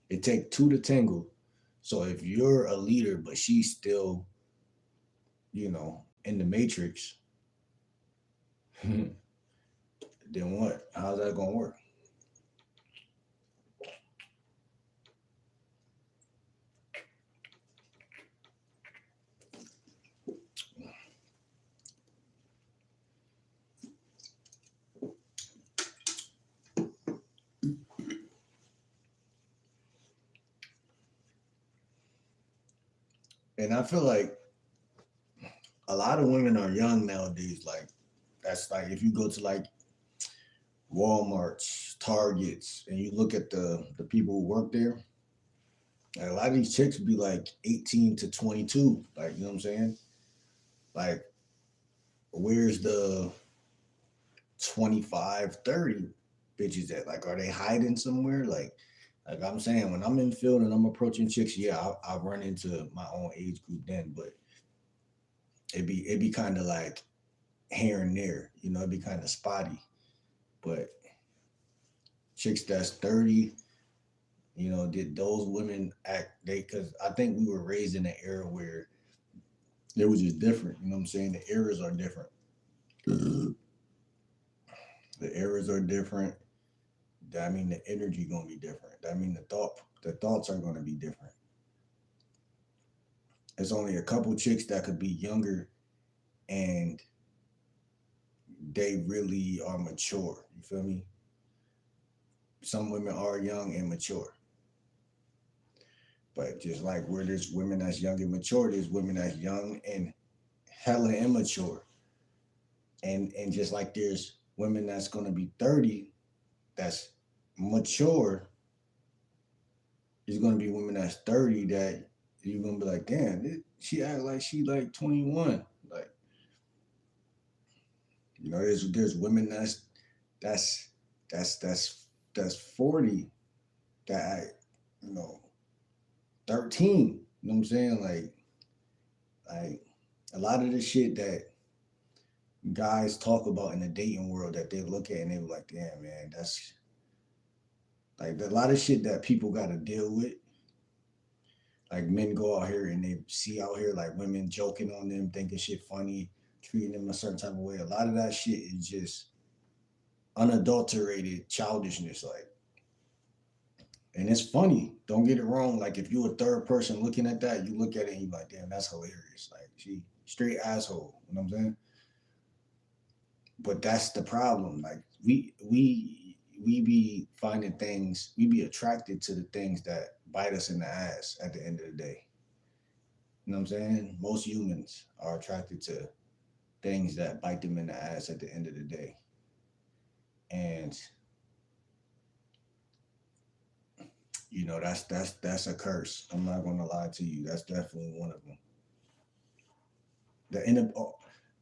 it take two to tangle. So if you're a leader, but she's still, in the matrix, then what? How's that gonna work? And I feel like a lot of women are young nowadays. Like that's like if you go to like Walmart's, Targets, and you look at the people who work there, like, a lot of these chicks be like 18 to 22. Like, you know what I'm saying? Like, where's the 25, 30 bitches at? Like, are they hiding somewhere? Like I'm saying, when I'm in the field and I'm approaching chicks, yeah, I'll run into my own age group then, but it'd be kind of like here and there, it'd be kind of spotty. But chicks that's 30, did those women act they because I think we were raised in an era where it was just different, you know what I'm saying? The eras are different. The eras are different. That mean the energy gonna be different. That mean the thoughts are gonna be different. There's only a couple chicks that could be younger and they really are mature. You feel me? Some women are young and mature. But just like where there's women that's young and mature, there's women that's young and hella immature. And just like there's women that's gonna be 30 that's mature, there's gonna be women that's 30 that you're gonna be like, damn, she act like she like 21. Like, there's women that's that's 40 that act, 13. You know what I'm saying? Like a lot of the shit that guys talk about in the dating world that they look at and they be like, damn man, that's like a lot of shit that people gotta deal with. Like men go out here and they see out here like women joking on them, thinking shit funny, treating them a certain type of way. A lot of that shit is just unadulterated childishness. Like, and it's funny. Don't get it wrong. Like if you a third person looking at that, you look at it and you like, damn, that's hilarious. Like she straight asshole. You know what I'm saying? But that's the problem. Like we be finding things, we be attracted to the things that bite us in the ass at the end of the day. You know what I'm saying? Most humans are attracted to things that bite them in the ass at the end of the day. And that's a curse. I'm not gonna lie to you. That's definitely one of them.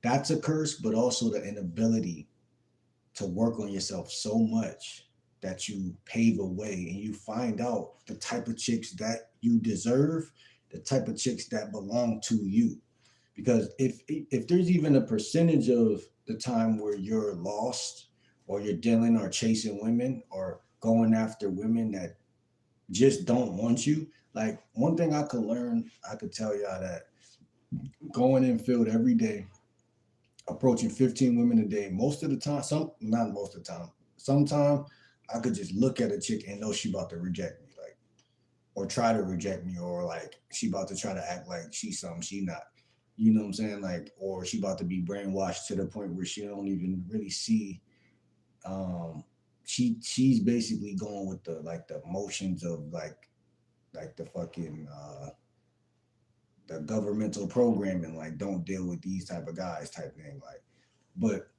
That's a curse, but also the inability to work on yourself so much that you pave a way and you find out the type of chicks that you deserve, the type of chicks that belong to you. Because if there's even a percentage of the time where you're lost or you're dealing or chasing women or going after women that just don't want you, like one thing I could tell y'all that going in field every day, approaching 15 women a day, most of the time, not most of the time, sometimes I could just look at a chick and know she about to reject me, like, or try to reject me, or like she about to try to act like she's something she not. You know what I'm saying? Like, or she about to be brainwashed to the point where she don't even really see. Um, she's basically going with the motions of like the fucking the governmental programming, like don't deal with these type of guys type thing. Like, but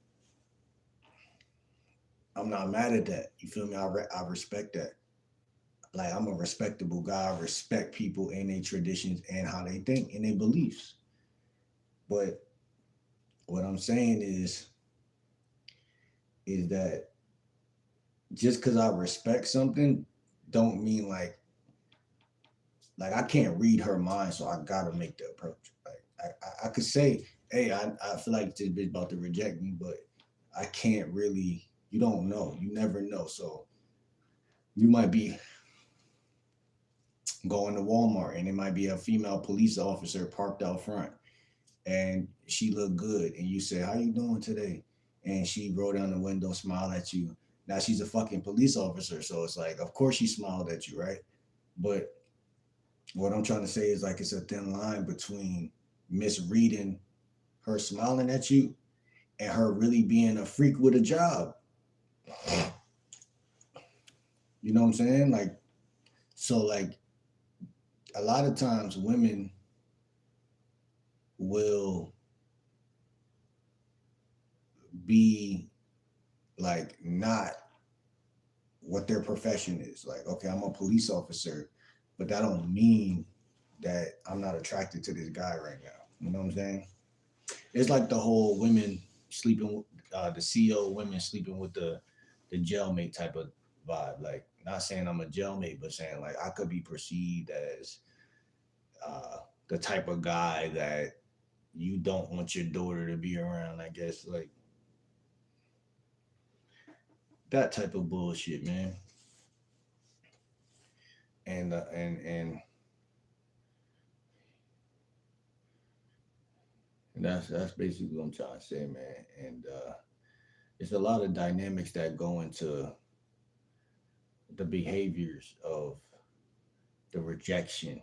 I'm not mad at that. You feel me? I respect that. Like I'm a respectable guy. I respect people and their traditions and how they think and their beliefs. But what I'm saying is that just because I respect something, don't mean like I can't read her mind, so I gotta make the approach. Like I could say hey, I feel like this bitch about to reject me, but I can't really, you don't know. You never know. So you might be going to Walmart and it might be a female police officer parked out front and she looked good and you say, how you doing today? And she rolled down the window, smiled at you. Now she's a fucking police officer. So it's like, of course she smiled at you, right? But what I'm trying to say is like it's a thin line between misreading her smiling at you and her really being a freak with a job. You know what I'm saying? Like, so like a lot of times women will be like not what their profession is. Like, okay, I'm a police officer, but that don't mean that I'm not attracted to this guy right now. You know what I'm saying? It's like the whole women sleeping with the CEO women sleeping with the jailmate type of vibe. Like, not saying I'm a jailmate, but saying like I could be perceived as the type of guy that you don't want your daughter to be around. I guess like that type of bullshit, man. And that's basically what I'm trying to say, man. And it's a lot of dynamics that go into the behaviors of the rejection,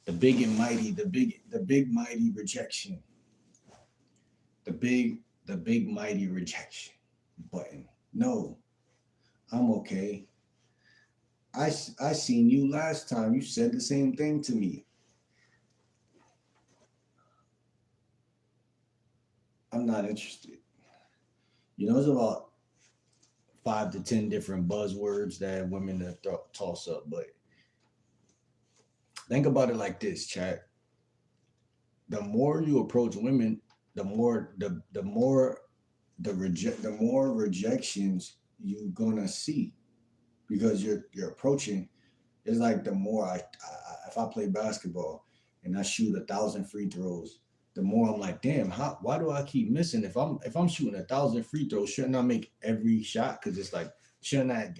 the big and mighty, the big mighty rejection, the big mighty rejection button. No, I'm okay. I seen you last time. You said the same thing to me. I'm not interested. You know, it's about 5 to 10 different buzzwords that women toss up, but think about it like this, chat. The more you approach women, the more rejections you're gonna see because you're approaching. It's like the more if I play basketball and I shoot 1,000 free throws, the more I'm like, damn, why do I keep missing? If I'm shooting 1,000 free throws, shouldn't I make every shot? Because it's like, shouldn't I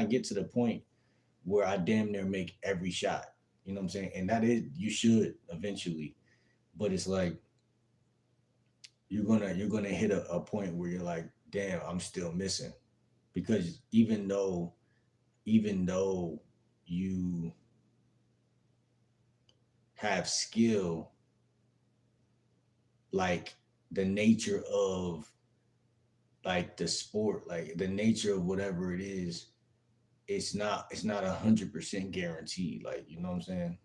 get to the point where I damn near make every shot? You know what I'm saying? And that is, you should eventually, but it's like you're gonna hit a point where you're like, damn, I'm still missing. Because even though you have skill, like the nature of like the sport, like the nature of whatever it is, it's not 100% guaranteed. Like, you know what I'm saying?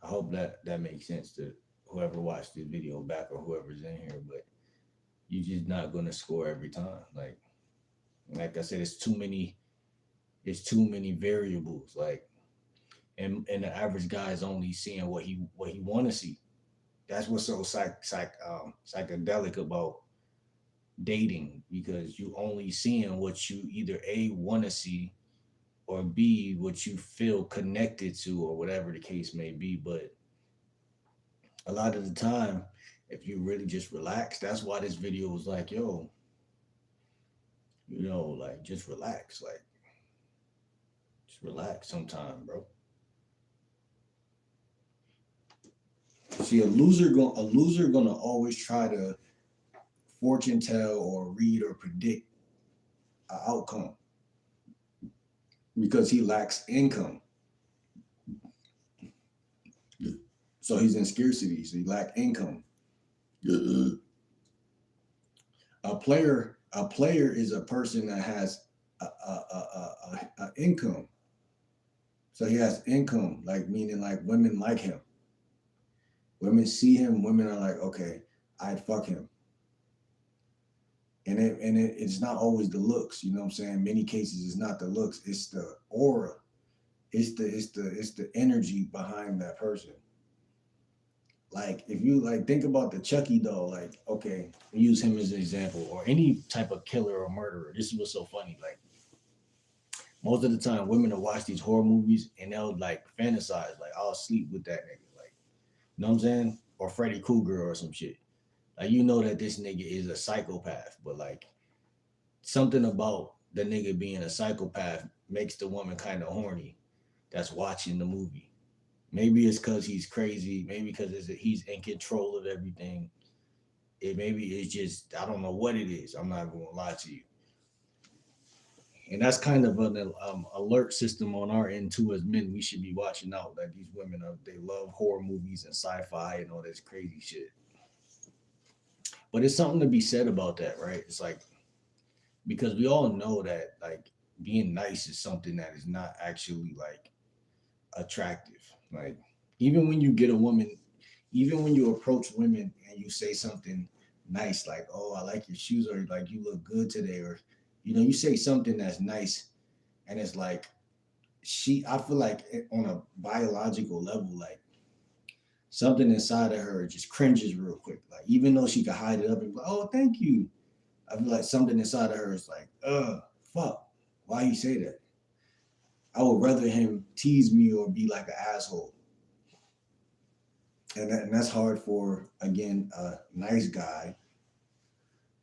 I hope that makes sense to whoever watched this video back or whoever's in here, but you're just not gonna score every time. Like I said, it's too many variables. Like, and the average guy is only seeing what he want to see. That's what's so psychedelic about dating, because you only seeing what you either A want to see, or B what you feel connected to, or whatever the case may be. But a lot of the time, if you really just relax, that's why this video was like, yo, like just relax, like just relax sometime, bro. See, a loser gonna always try to fortune tell or read or predict an outcome because he lacks income. So he's in scarcity. So he lacks income. A player is a person that has a income. So he has income, like meaning like women like him. Women see him. Women are like, okay, I'd fuck him. And it's not always the looks. You know what I'm saying? In many cases, it's not the looks. It's the aura. It's the energy behind that person. Like, if you like think about the Chucky doll, like, okay, use him as an example, or any type of killer or murderer. This is what's so funny. Like, most of the time women will watch these horror movies and they'll like fantasize, like, I'll sleep with that nigga. Like, you know what I'm saying? or Freddy Krueger or some shit. Like you know that this nigga is a psychopath, but like something about the nigga being a psychopath makes the woman kind of horny that's watching the movie. Maybe it's because he's crazy. Maybe because he's in control of everything. It maybe it's just I don't know what it is. I'm not gonna lie to you. And that's kind of an alert system on our end too. As men, we should be watching out. Like these women, they love horror movies and sci-fi and all this crazy shit. But it's something to be said about that, right? It's like because we all know that like being nice is something that is not actually like attractive. Like even when you get a woman, even when you approach women and you say something nice, like "Oh, I like your shoes," or like "You look good today," or you say something that's nice, and it's like I feel like on a biological level, like something inside of her just cringes real quick. Like even though she could hide it up and be like, "Oh, thank you," I feel like something inside of her is like, fuck, why you say that? I would rather him tease me or be like an asshole. And that's hard for, again, a nice guy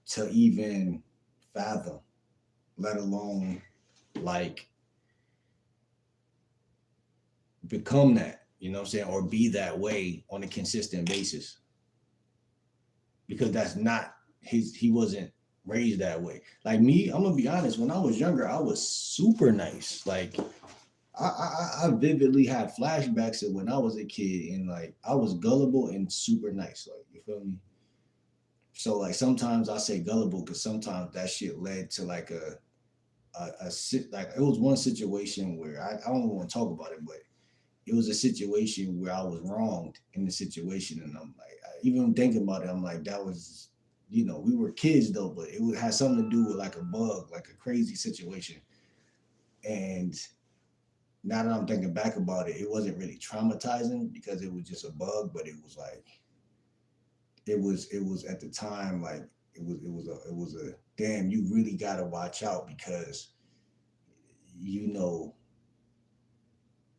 to even fathom, let alone like become that, you know what I'm saying? Or be that way on a consistent basis. Because that's not he wasn't raised that way. Like me, I'm gonna be honest, when I was younger, I was super nice. Like I vividly had flashbacks of when I was a kid and like I was gullible and super nice. Like you feel me? So like sometimes I say gullible because sometimes that shit led to like like it was one situation where I don't want to talk about it, but it was a situation where I was wronged in the situation, and I'm like, even thinking about it, I'm like, that was, we were kids though, but had something to do with like a bug, like a crazy situation, and now that I'm thinking back about it, it wasn't really traumatizing because it was just a bug, but it was like it was at the time like it was a damn, you really gotta watch out because you know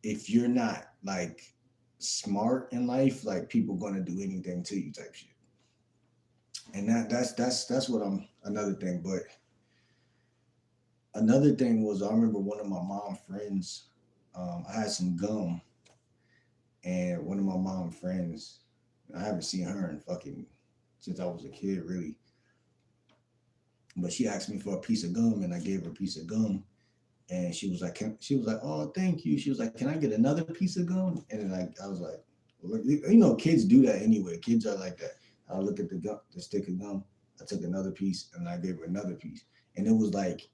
if you're not like smart in life, like people gonna do anything to you type shit. And that's what I'm another thing. But another thing was I remember one of my mom friends, I had some gum and one of my mom friends, I haven't seen her in fucking since I was a kid really. But she asked me for a piece of gum and I gave her a piece of gum. And she was like, "Oh, thank you." She was like, "Can I get another piece of gum?" And then I was like, well, kids do that anyway. Kids are like that. I look at the stick of gum. I took another piece and I gave her another piece. And it was like,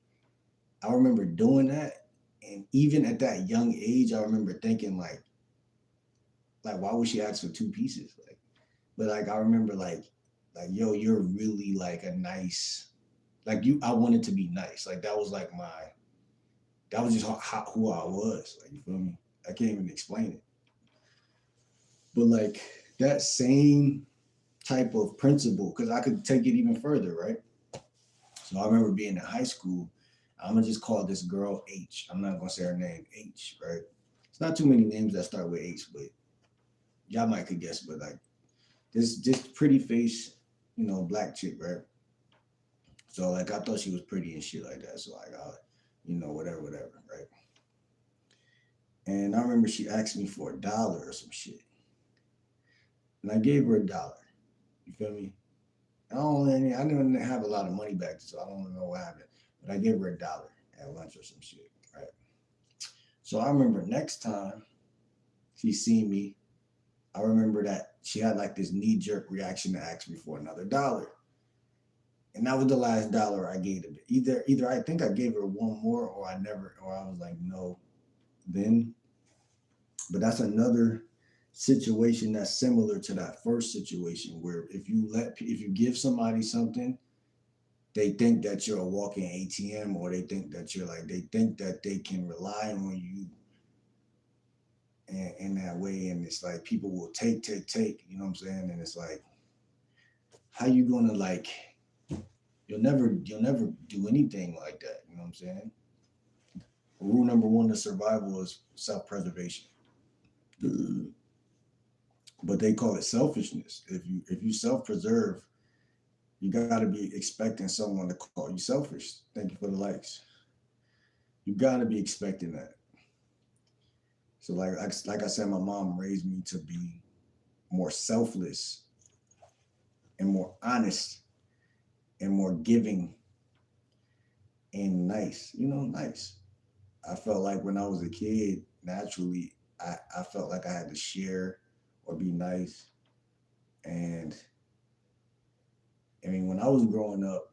I remember doing that. And even at that young age, I remember thinking like why would she ask for two pieces? But like I remember yo, you're really like a nice, like I wanted to be nice. Like that was just who I was. Like you feel me? I can't even explain it. But like that same type of principle, because I could take it even further, right? So I remember being in high school. I'm gonna just call this girl H. I'm not gonna say her name H, right? It's not too many names that start with H, but y'all might could guess. But like this pretty face, black chick, right? So like I thought she was pretty and shit like that. So like whatever, right? And I remember she asked me for $1 or some shit. And I gave her $1. You feel me? I didn't have a lot of money back, so I don't know what happened. But I gave her $1 at lunch or some shit, right? So I remember next time she seen me, I remember that she had like this knee jerk reaction to ask me for another $1. And that was the last $1 I gave her. Either I think I gave her one more or I never, or I was like, no, then. But that's another situation that's similar to that first situation where if you give somebody something, they think that you're a walking ATM, or they think that they can rely on you in that way. And it's like people will take, you know what I'm saying? And it's like, how you gonna like you'll never do anything like that, you know what I'm saying? Rule number one of survival is self-preservation. but they call it selfishness. If you self-preserve, you got to be expecting someone to call you selfish. Thank you for the likes. You got to be expecting that. So like I said, my mom raised me to be more selfless and more honest and more giving and nice. Nice. I felt like when I was a kid, naturally, I felt like I had to share or be nice. And I mean, when I was growing up,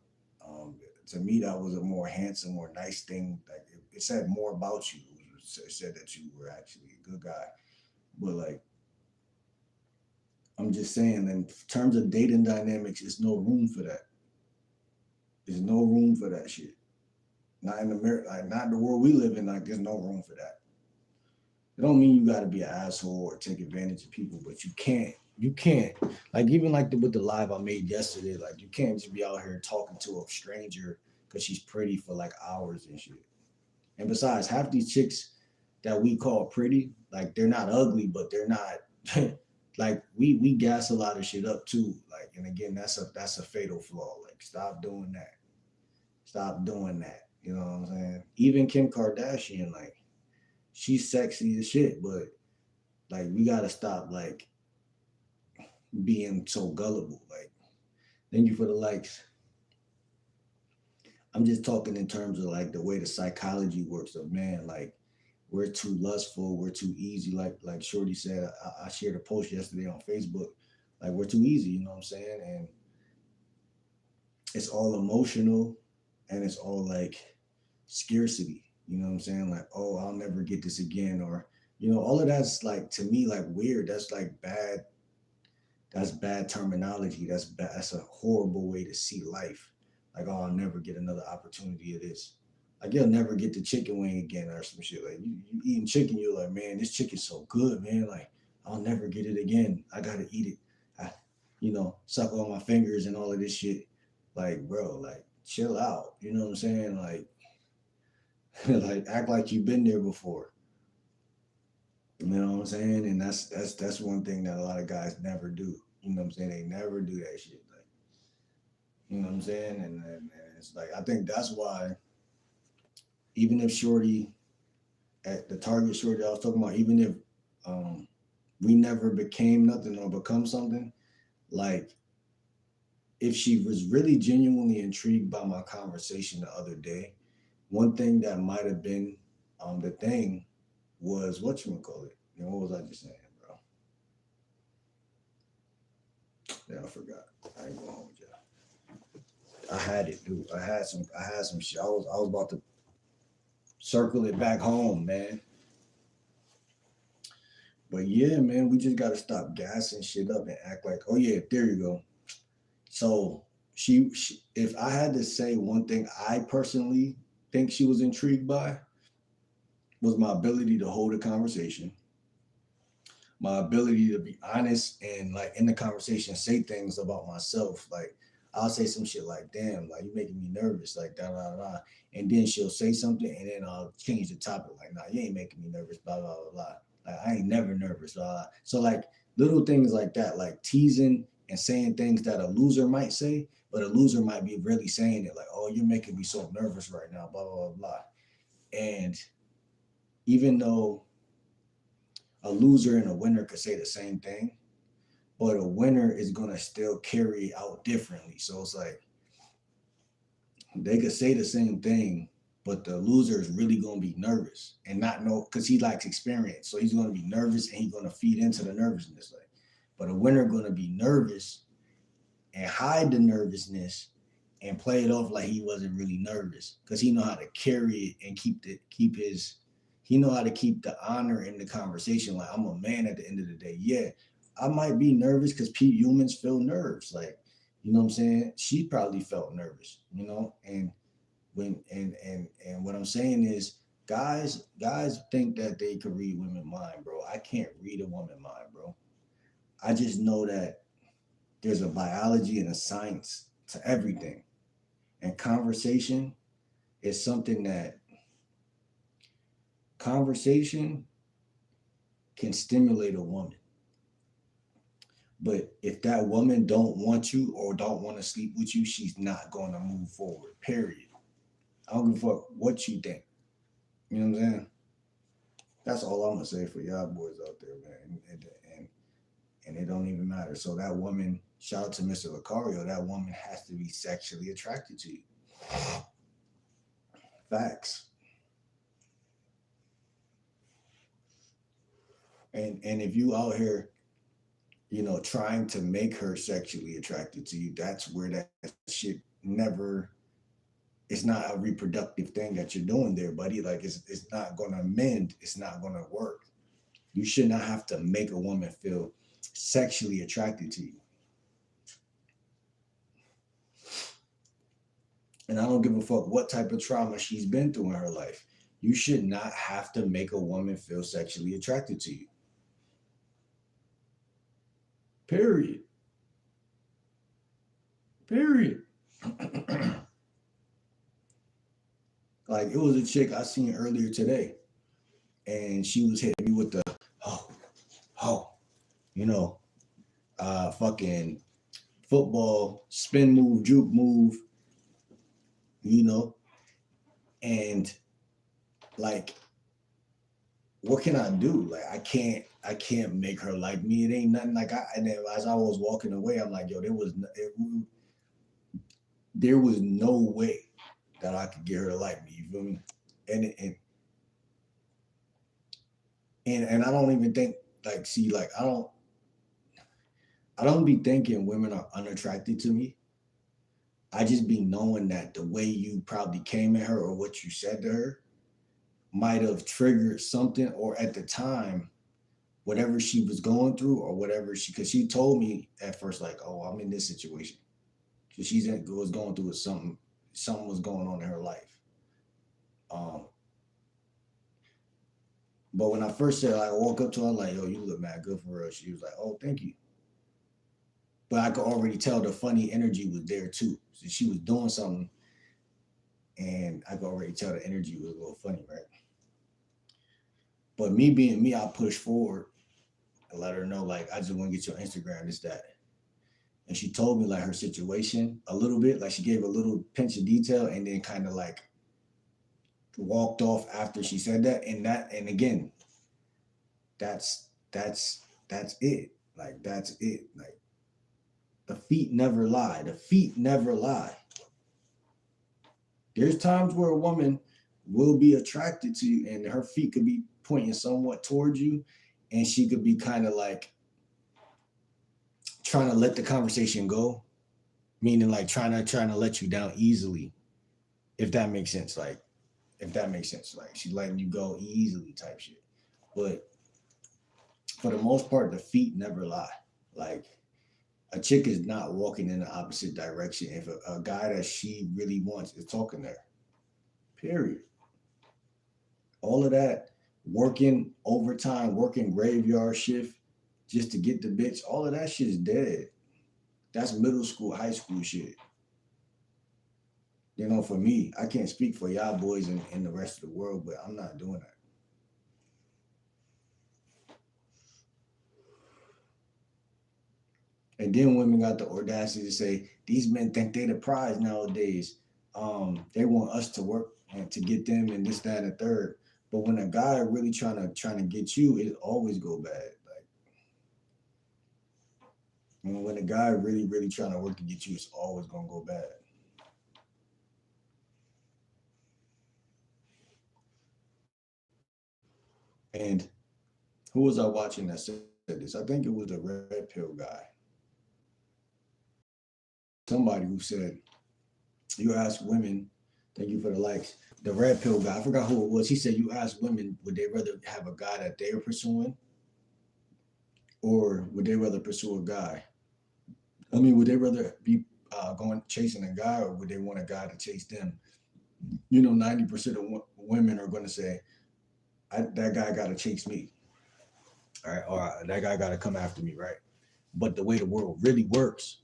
to me, that was a more handsome, more nice thing. Like it said more about you. It said that you were actually a good guy. But like, I'm just saying, in terms of dating dynamics, there's no room for that. There's no room for that shit. Not in America, like not in the world we live in. Like, there's no room for that. It don't mean you got to be an asshole or take advantage of people, but you can't. You can't. Like even like with the live I made yesterday, like you can't just be out here talking to a stranger because she's pretty for like hours and shit. And besides, half these chicks that we call pretty, like they're not ugly, but they're not like we gas a lot of shit up too. Like, and again, that's a fatal flaw. Like stop doing that. Stop doing that. You know what I'm saying? Even Kim Kardashian, like she's sexy as shit, but like we gotta stop like being so gullible. Like, thank you for the likes. I'm just talking in terms of like the way the psychology works of man. Like, we're too lustful, we're too easy. Like Shorty said, I shared a post yesterday on Facebook. Like we're too easy, you know what I'm saying? And it's all emotional, and it's all like scarcity. You know what I'm saying? Like, oh, I'll never get this again, or all of that's like to me like weird. That's like bad. That's bad terminology. That's bad. That's a horrible way to see life. Like, oh, I'll never get another opportunity of this. Like, you'll never get the chicken wing again or some shit. Like, you eating chicken, you're like, man, this chicken's so good, man. Like, I'll never get it again. I gotta eat it. I, suck on my fingers and all of this shit. Like, bro, like, chill out. You know what I'm saying? Like, like, act like you've been there before. You know what I'm saying? And that's one thing that a lot of guys never do. You know what I'm saying? They never do that shit. Like, you know what I'm saying? And it's like I think that's why even if Shorty at the Target Shorty I was talking about, even if um we never became nothing or become something, like if she was really genuinely intrigued by my conversation the other day, one thing that might have been the thing was what you call it. What was I just saying, bro? Yeah, I forgot. I ain't going home with y'all. I had it, dude. I had some shit. I was about to circle it back home, man. But yeah, man, we just gotta stop gassing shit up and act like, oh yeah, there you go. So she if I had to say one thing I personally think she was intrigued by was my ability to hold a conversation, my ability to be honest and like in the conversation say things about myself. Like I'll say some shit like, damn, like you making me nervous, like da da da. And then she'll say something and then I'll change the topic, like, nah, you ain't making me nervous, blah blah blah blah. Like I ain't never nervous, blah, blah. So like little things like that, like teasing and saying things that a loser might say, but a loser might be really saying it like, oh, you're making me so nervous right now, blah blah blah blah. And even though a loser and a winner could say the same thing, but a winner is gonna still carry out differently. So it's like they could say the same thing, but the loser is really gonna be nervous and not know because he lacks experience. So he's gonna be nervous and he's gonna feed into the nervousness. Like, but a winner gonna be nervous and hide the nervousness and play it off like he wasn't really nervous because he know how to carry it and keep his he know how to keep the honor in the conversation. Like I'm a man at the end of the day. Yeah, I might be nervous because humans feel nerves. Like you know what I'm saying. She probably felt nervous. And and what I'm saying is guys think that they could read women mind, bro. I can't read a woman mind, bro. I just know that there's a biology and a science to everything. And conversation is something that conversation can stimulate a woman. But if that woman don't want you or don't want to sleep with you, she's not going to move forward. Period. I don't give a fuck what you think. You know what I'm saying? That's all I'm gonna say for y'all boys out there, man. And it don't even matter. So that woman, shout out to Mr. Lucario, that woman has to be sexually attracted to you. Facts. And if you out here, trying to make her sexually attracted to you, that's where that shit never, it's not a reproductive thing that you're doing there, buddy. Like it's not gonna mend, it's not gonna work. You should not have to make a woman feel sexually attracted to you. And I don't give a fuck what type of trauma she's been through in her life. You should not have to make a woman feel sexually attracted to you. Period. Period. Like it was a chick I seen earlier today, and she was hitting me with the oh, oh, you know, fucking football spin move, juke move, you know, and like, what can I do? Like, I can't make her like me. It ain't nothing like And then as I was walking away, I'm like, yo, there was no way that I could get her to like me. You feel me? And and and I don't even think like, see, like I don't be thinking women are unattracted to me. I just be knowing that the way you probably came at her or what you said to her might have triggered something, or at the time, whatever she was going through, or whatever because she told me at first, like, oh, I'm in this situation. Because was going through something was going on in her life. Um, but when I first said, like, I woke up to her, like, yo, you look mad good for her. She was like, oh, thank you. But I could already tell the funny energy was there too. So she was doing something, and I could already tell the energy was a little funny, right? But me being me, I pushed forward and let her know, like, I just want to get your Instagram, this, that. And she told me like her situation a little bit, like she gave a little pinch of detail and then kind of like walked off after she said that. And again, that's it. Like that's it. Like the feet never lie. The feet never lie. There's times where a woman will be attracted to you and her feet could be pointing somewhat towards you, and she could be kind of like trying to let the conversation go, meaning like trying to let you down easily, if that makes sense. Like she's letting you go easily type shit. But for the most part, the feet never lie. Like a chick is not walking in the opposite direction if a guy that she really wants is talking to her. Period. All of that working overtime, working graveyard shift just to get the bitch, all of that shit is dead. That's middle school, high school shit. For me, I can't speak for y'all boys in the rest of the world, but I'm not doing that. And then women got the audacity to say, these men think they the prize nowadays. They want us to work and to get them and this, that, and the third. But when a guy really trying to get you, it always go bad. Like when a guy really, really trying to work to get you, it's always gonna go bad. And who was I watching that said this? I think it was the red pill guy. Somebody who said, you ask women, thank you for the likes. The red pill guy, I forgot who it was. He said, you ask women, would they rather have a guy that they're pursuing, or would they rather pursue a guy? I mean, would they rather be going chasing a guy, or would they want a guy to chase them? 90% of women are going to say, that guy got to chase me. All right. Or that guy got to come after me. Right. But the way the world really works,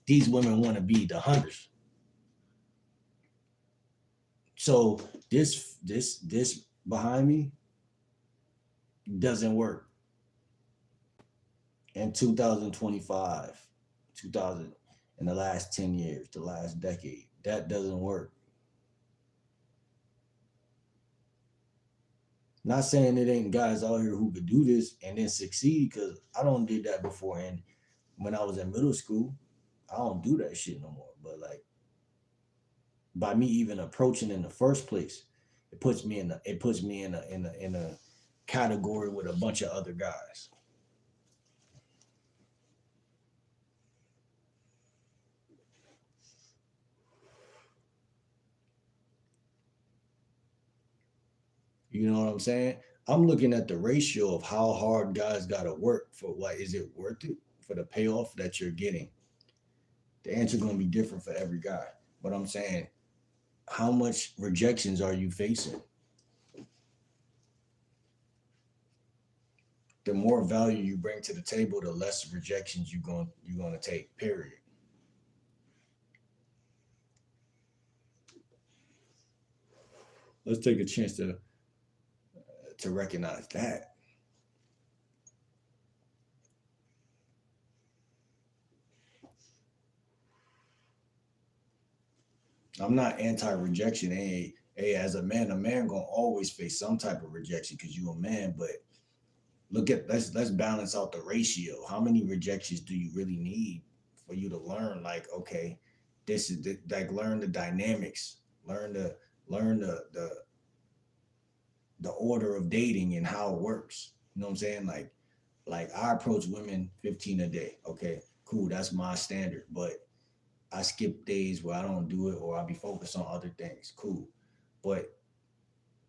these women want to be the hunters. So this behind me doesn't work. in 2025, 2000, in the last 10 years, the last decade. That doesn't work. Not saying it ain't guys out here who could do this and then succeed, because I don't did that before. And when I was in middle school, I don't do that shit no more. But like by me even approaching in the first place, it puts me in a category with a bunch of other guys. You know what I'm saying? I'm looking at the ratio of how hard guys gotta work for what is it worth it for the payoff that you're getting. The answer gonna be different for every guy. But I'm saying, how much rejections are you facing? The more value you bring to the table, the less rejections you're gonna take. Period. Let's take a chance to recognize that. I'm not anti-rejection. Hey, as a man gonna always face some type of rejection because you a man. But let's balance out the ratio. How many rejections do you really need for you to learn? Like, okay, like learn the dynamics, learn the order of dating and how it works. You know what I'm saying? Like I approach women 15 a day. Okay, cool, that's my standard. But I skip days where I don't do it or I'll be focused on other things. Cool. But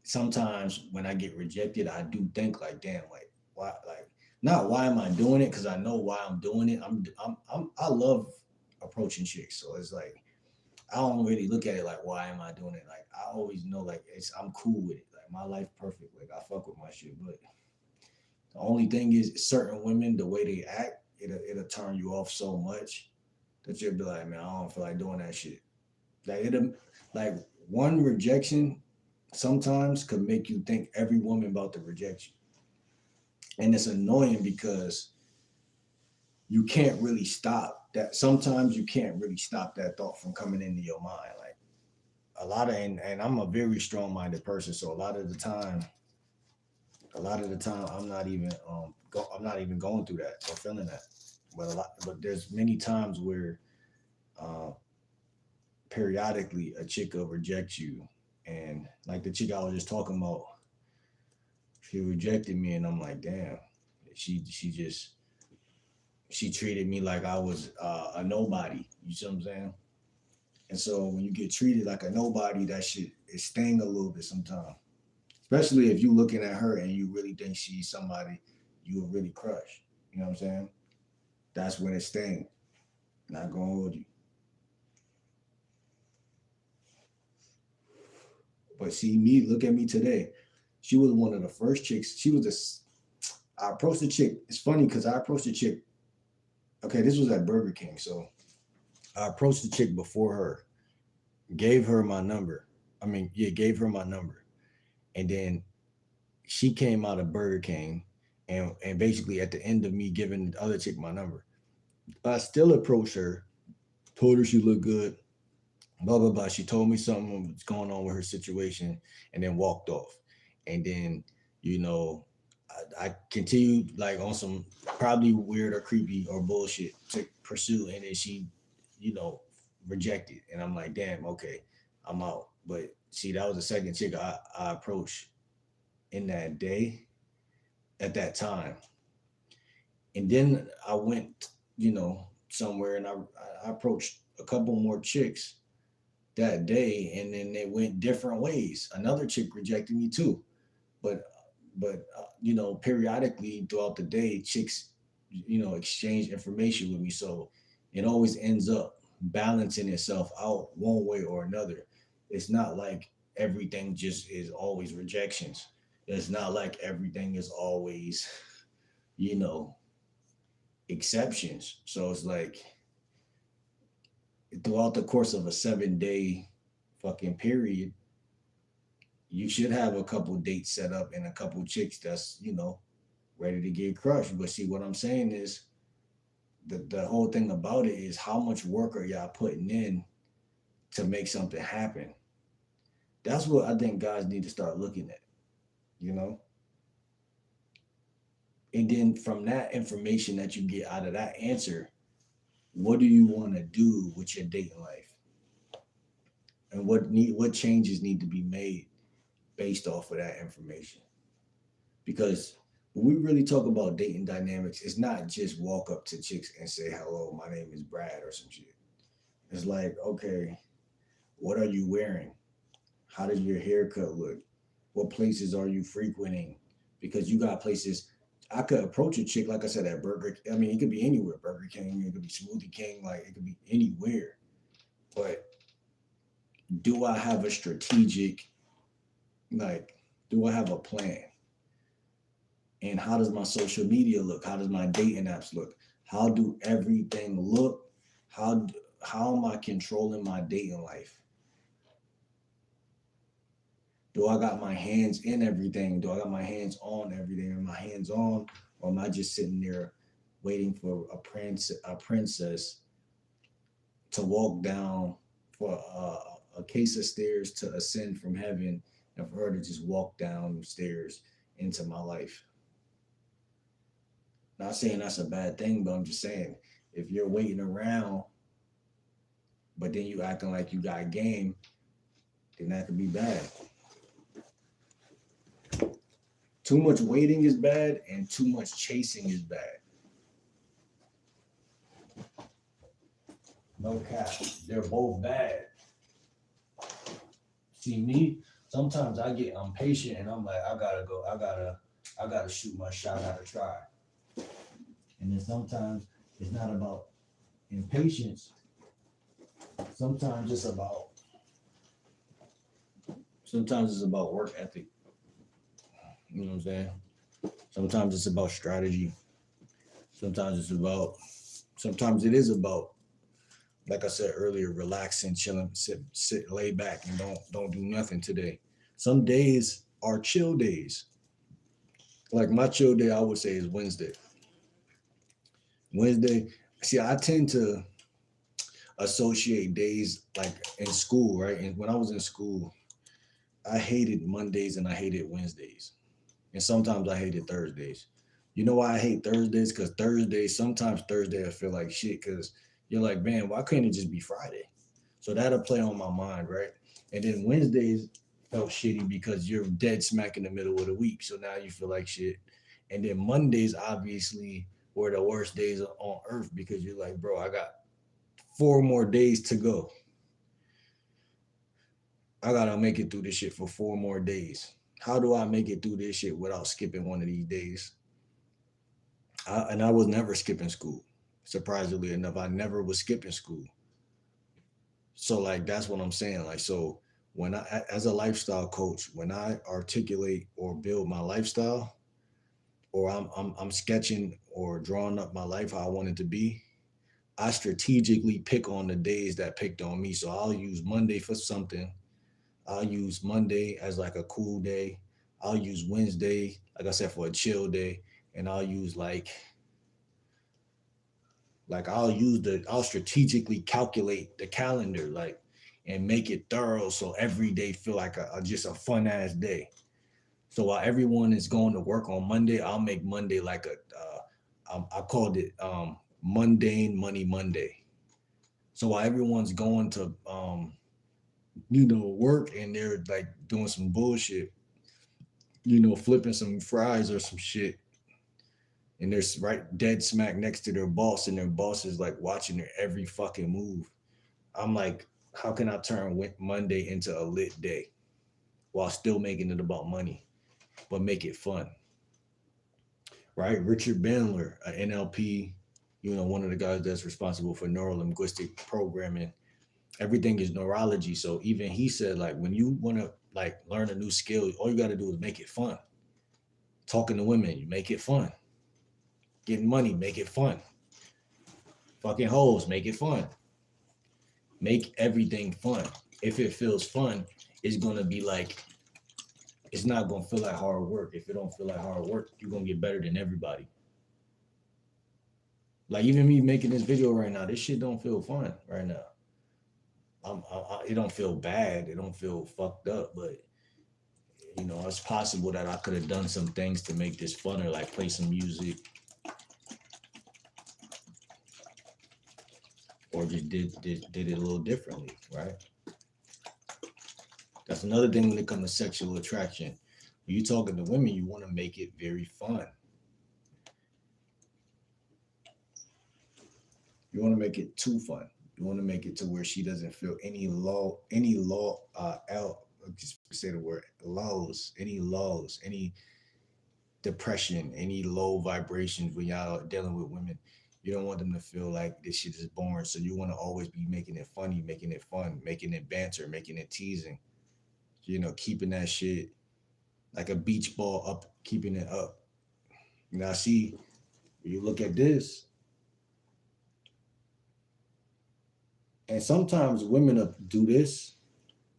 sometimes when I get rejected, I do think like, damn, like why, like not why am I doing it? Because I know why I'm doing it. I love approaching chicks, so it's like I don't really look at it like why am I doing it. Like I always know like I'm cool with it. Like my life perfect. Like I fuck with my shit. But the only thing is certain women, the way they act, it'll turn you off so much that you'll be like, man, I don't feel like doing that shit. Like it'll like one rejection sometimes could make you think every woman about to reject you. And it's annoying because you can't really stop that. Sometimes you can't really stop that thought from coming into your mind. Like and I'm a very strong-minded person, so a lot of the time I'm not even going through that or feeling that. But there's many times where uh, periodically a chick will reject you, and like the chick I was just talking about, she rejected me, and I'm like, damn, she she treated me like I was a nobody. You see what I'm saying? And so when you get treated like a nobody, that shit is sting a little bit sometimes. Especially if you looking at her and you really think she's somebody you would really crush. You know what I'm saying? That's when it stings. Not gonna hold you. But see me, look at me today. She was one of the first chicks. She was I approached the chick. It's funny because I approached the chick. Okay, this was at Burger King. So I approached the chick before her, gave her my number. I mean, yeah, gave her my number. And then she came out of Burger King and basically at the end of me giving the other chick my number, I still approached her, told her she looked good, blah blah blah. She told me something was going on with her situation, and then walked off. And then, you know, I continued like on some probably weird or creepy or bullshit to pursue, and then she, you know, rejected. And I'm like, damn, okay, I'm out. But see, that was the second chick I approached in that day at that time. And then I went, somewhere and I approached a couple more chicks that day, and then they went different ways. Another chick rejected me too, but periodically throughout the day, chicks, exchange information with me, so it always ends up balancing itself out one way or another. It's not like everything just is always rejections. It's not like everything is always, you know, exceptions. So it's like throughout the course of a 7 day fucking period, you should have a couple dates set up and a couple chicks that's, ready to get crushed. But see, what I'm saying is the whole thing about it is how much work are y'all putting in to make something happen. That's what I think guys need to start looking at, you know? And then from that information that you get out of that answer, what do you want to do with your dating life? And what changes need to be made based off of that information? Because when we really talk about dating dynamics, it's not just walk up to chicks and say, hello, my name is Brad or some shit. It's like, okay, what are you wearing? How does your haircut look? What places are you frequenting? Because you got places. I could approach a chick, like I said, at Burger. I mean, it could be anywhere. Burger King, it could be Smoothie King, like it could be anywhere. But do I have a strategic, like, do I have a plan? And how does my social media look? How does my dating apps look? How do everything look? How how am I controlling my dating life? Do I got my hands in everything? Do I got my hands on everything? Am I hands on, or am I just sitting there waiting for a princess to walk down, for a case of stairs to ascend from heaven, and for her to just walk down the stairs into my life? Not saying that's a bad thing, but I'm just saying if you're waiting around, but then you acting like you got game, then that could be bad. Too much waiting is bad, and too much chasing is bad. No cap. They're both bad. See me, sometimes I get impatient and I'm like, I gotta go, I gotta shoot my shot, I gotta try. And then sometimes it's not about impatience. Sometimes it's about sometimes it's about work ethic. You know what I'm saying? Sometimes it's about strategy. Sometimes it's about sometimes it is about, like I said earlier, relaxing, chilling, sit lay back and don't do nothing today. Some days are chill days. Like my chill day I would say is Wednesday. Wednesday, see, I tend to associate days like in school, right? And when I was in school, I hated Mondays and I hated Wednesdays. And sometimes I hated Thursdays. You know why I hate Thursdays? Because sometimes Thursday I feel like shit because you're like, man, why couldn't it just be Friday? So that'll play on my mind, right? And then Wednesdays felt shitty because you're dead smack in the middle of the week. So now you feel like shit. And then Mondays obviously were the worst days on earth because you're like, bro, I got 4 more days to go. I gotta make it through this shit for 4 more days. How do I make it through this shit without skipping one of these days? And I was never skipping school. Surprisingly enough, I never was skipping school. So like that's what I'm saying. Like so when as a lifestyle coach, when I articulate or build my lifestyle, or I'm sketching or drawing up my life how I want it to be, I strategically pick on the days that picked on me. So I'll use Monday for something. I'll use Monday as like a cool day. I'll use Wednesday, like I said, for a chill day. And I'll strategically calculate the calendar, like, and make it thorough so every day feel like just a fun ass day. So while everyone is going to work on Monday, I'll make Monday like I called it mundane money Monday. So while everyone's going to work and they're like doing some bullshit, flipping some fries or some shit, and they're right dead smack next to their boss, and their boss is like watching their every fucking move. I'm like, how can I turn Monday into a lit day while still making it about money, but make it fun? Right? Richard Bandler, an NLP, one of the guys that's responsible for neuro linguistic programming. Everything is neurology. So even he said, like, when you want to like learn a new skill, all you got to do is make it fun. Talking to women, you make it fun. Getting money, make it fun. Fucking hoes, make it fun. Make everything fun. If it feels fun, it's gonna be like, it's not gonna feel like hard work. If it don't feel like hard work, you're gonna get better than everybody. Like even me making this video right now, this shit don't feel fun right now. It don't feel bad. It don't feel fucked up, but it's possible that I could have done some things to make this funner, like play some music or just did it a little differently, right? That's another thing when it comes to sexual attraction. When you're talking to women, you want to make it very fun. You want to make it too fun. You want to make it to where she doesn't feel just say the word lows, any depression, any low vibrations when y'all are dealing with women. You don't want them to feel like this shit is boring. So you want to always be making it funny, making it fun, making it banter, making it teasing. Keeping that shit like a beach ball up, keeping it up. Now, see, when you look at this, and sometimes women will do this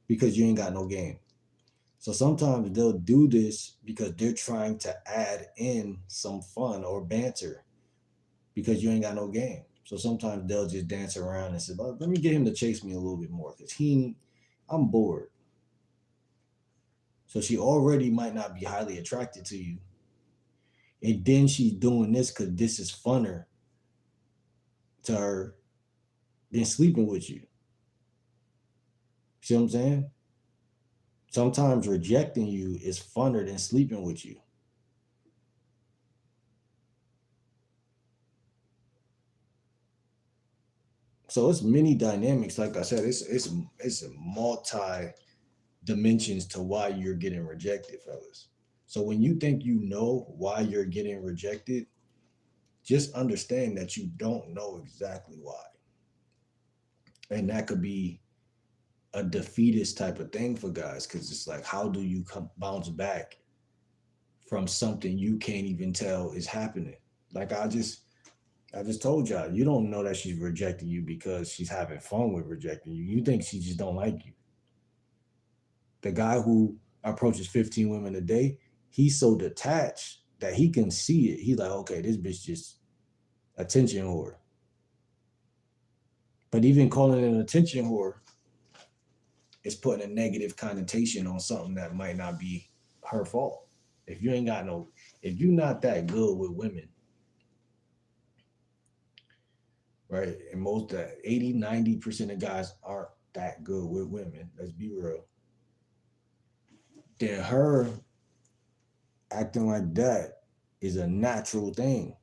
because you ain't got no game. So sometimes they'll do this because they're trying to add in some fun or banter because you ain't got no game. So sometimes they'll just dance around and say, "Let me get him to chase me a little bit more because I'm bored." So she already might not be highly attracted to you. And then she's doing this because this is funner to her than sleeping with you. See what I'm saying? Sometimes rejecting you is funner than sleeping with you. So it's many dynamics. Like I said, it's a multi dimensions to why you're getting rejected, fellas. So when you think you know why you're getting rejected, just understand that you don't know exactly why. And that could be a defeatist type of thing for guys because it's like, how do you bounce back from something you can't even tell is happening? Like I just told y'all, you don't know that she's rejecting you because she's having fun with rejecting you. You think she just don't like you. The guy who approaches 15 women a day, he's so detached that he can see it. He's like, okay, this bitch just attention whore. But even calling it an attention whore is putting a negative connotation on something that might not be her fault. If you're not that good with women, right? And most 80, 90% of guys aren't that good with women. Let's be real. Then her acting like that is a natural thing.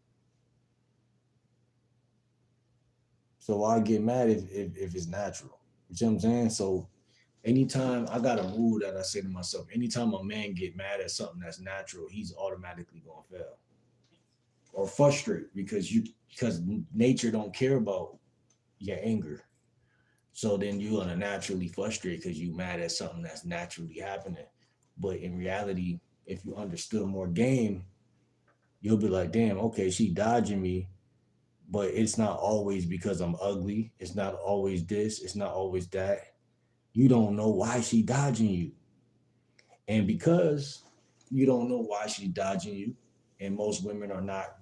So why get mad if it's natural? You see what I'm saying? So anytime I got a rule that I say to myself, anytime a man get mad at something that's natural, he's automatically gonna fail. Or frustrate because nature don't care about your anger. So then you're gonna naturally frustrate because you mad at something that's naturally happening. But in reality, if you understood more game, you'll be like, damn, okay, she dodging me, but it's not always because I'm ugly. It's not always this. It's not always that. You don't know why she dodging you. And because you don't know why she's dodging you, and most women are not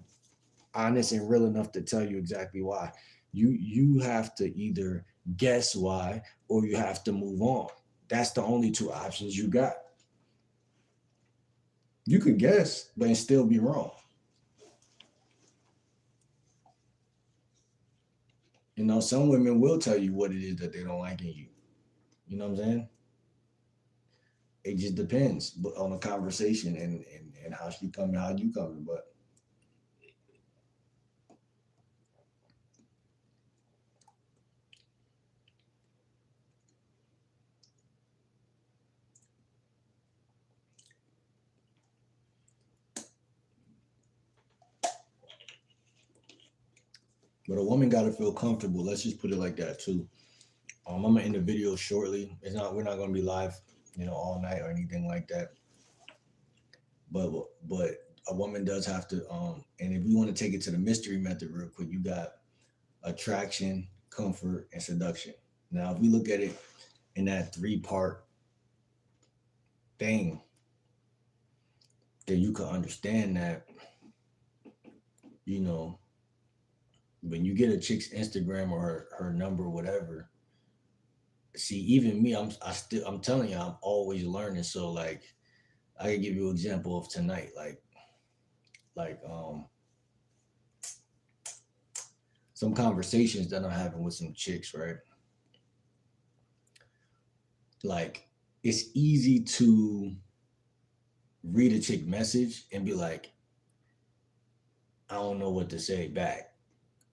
honest and real enough to tell you exactly why, you have to either guess why or you have to move on. That's the only two options you got. You could guess, but still be wrong. Some women will tell you what it is that they don't like in you. You know what I'm saying? It just depends on the conversation and how she coming, how you coming. But a woman got to feel comfortable. Let's just put it like that too. I'm gonna end the video shortly. We're not gonna be live, all night or anything like that. But a woman does have to. And if we want to take it to the mystery method real quick, you got attraction, comfort, and seduction. Now, if we look at it in that 3-part thing, then you can understand that, when you get a chick's Instagram or her number or whatever, see, even me, I'm telling you, I'm always learning. So like I can give you an example of tonight. Like some conversations that I'm having with some chicks, right? Like it's easy to read a chick message and be like, I don't know what to say back.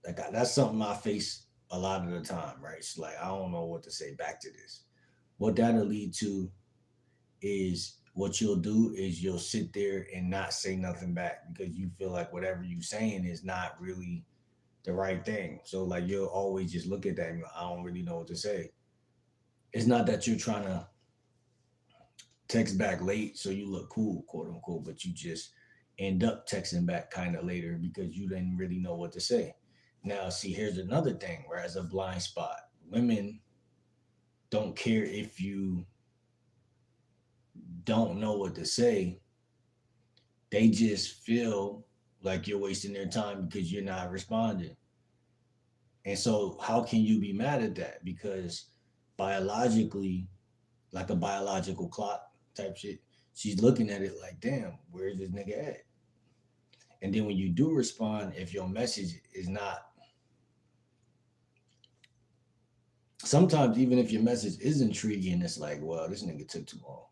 Like that's something I face a lot of the time, right? It's like I don't know what to say back to this. What that'll lead to is what you'll do is you'll sit there and not say nothing back because you feel like whatever you saying is not really the right thing. So like you'll always just look at that and go, I don't really know what to say. It's not that you're trying to text back late so you look cool, quote unquote, but you just end up texting back kind of later because you didn't really know what to say. Now, see, here's another thing where as a blind spot, women don't care if you don't know what to say. They just feel like you're wasting their time because you're not responding. And so, how can you be mad at that? Because biologically, like a biological clock type shit, she's looking at it like, damn, where's this nigga at? And then when you do respond, if your message is not, sometimes even if your message is intriguing, it's like, well, this nigga took too long.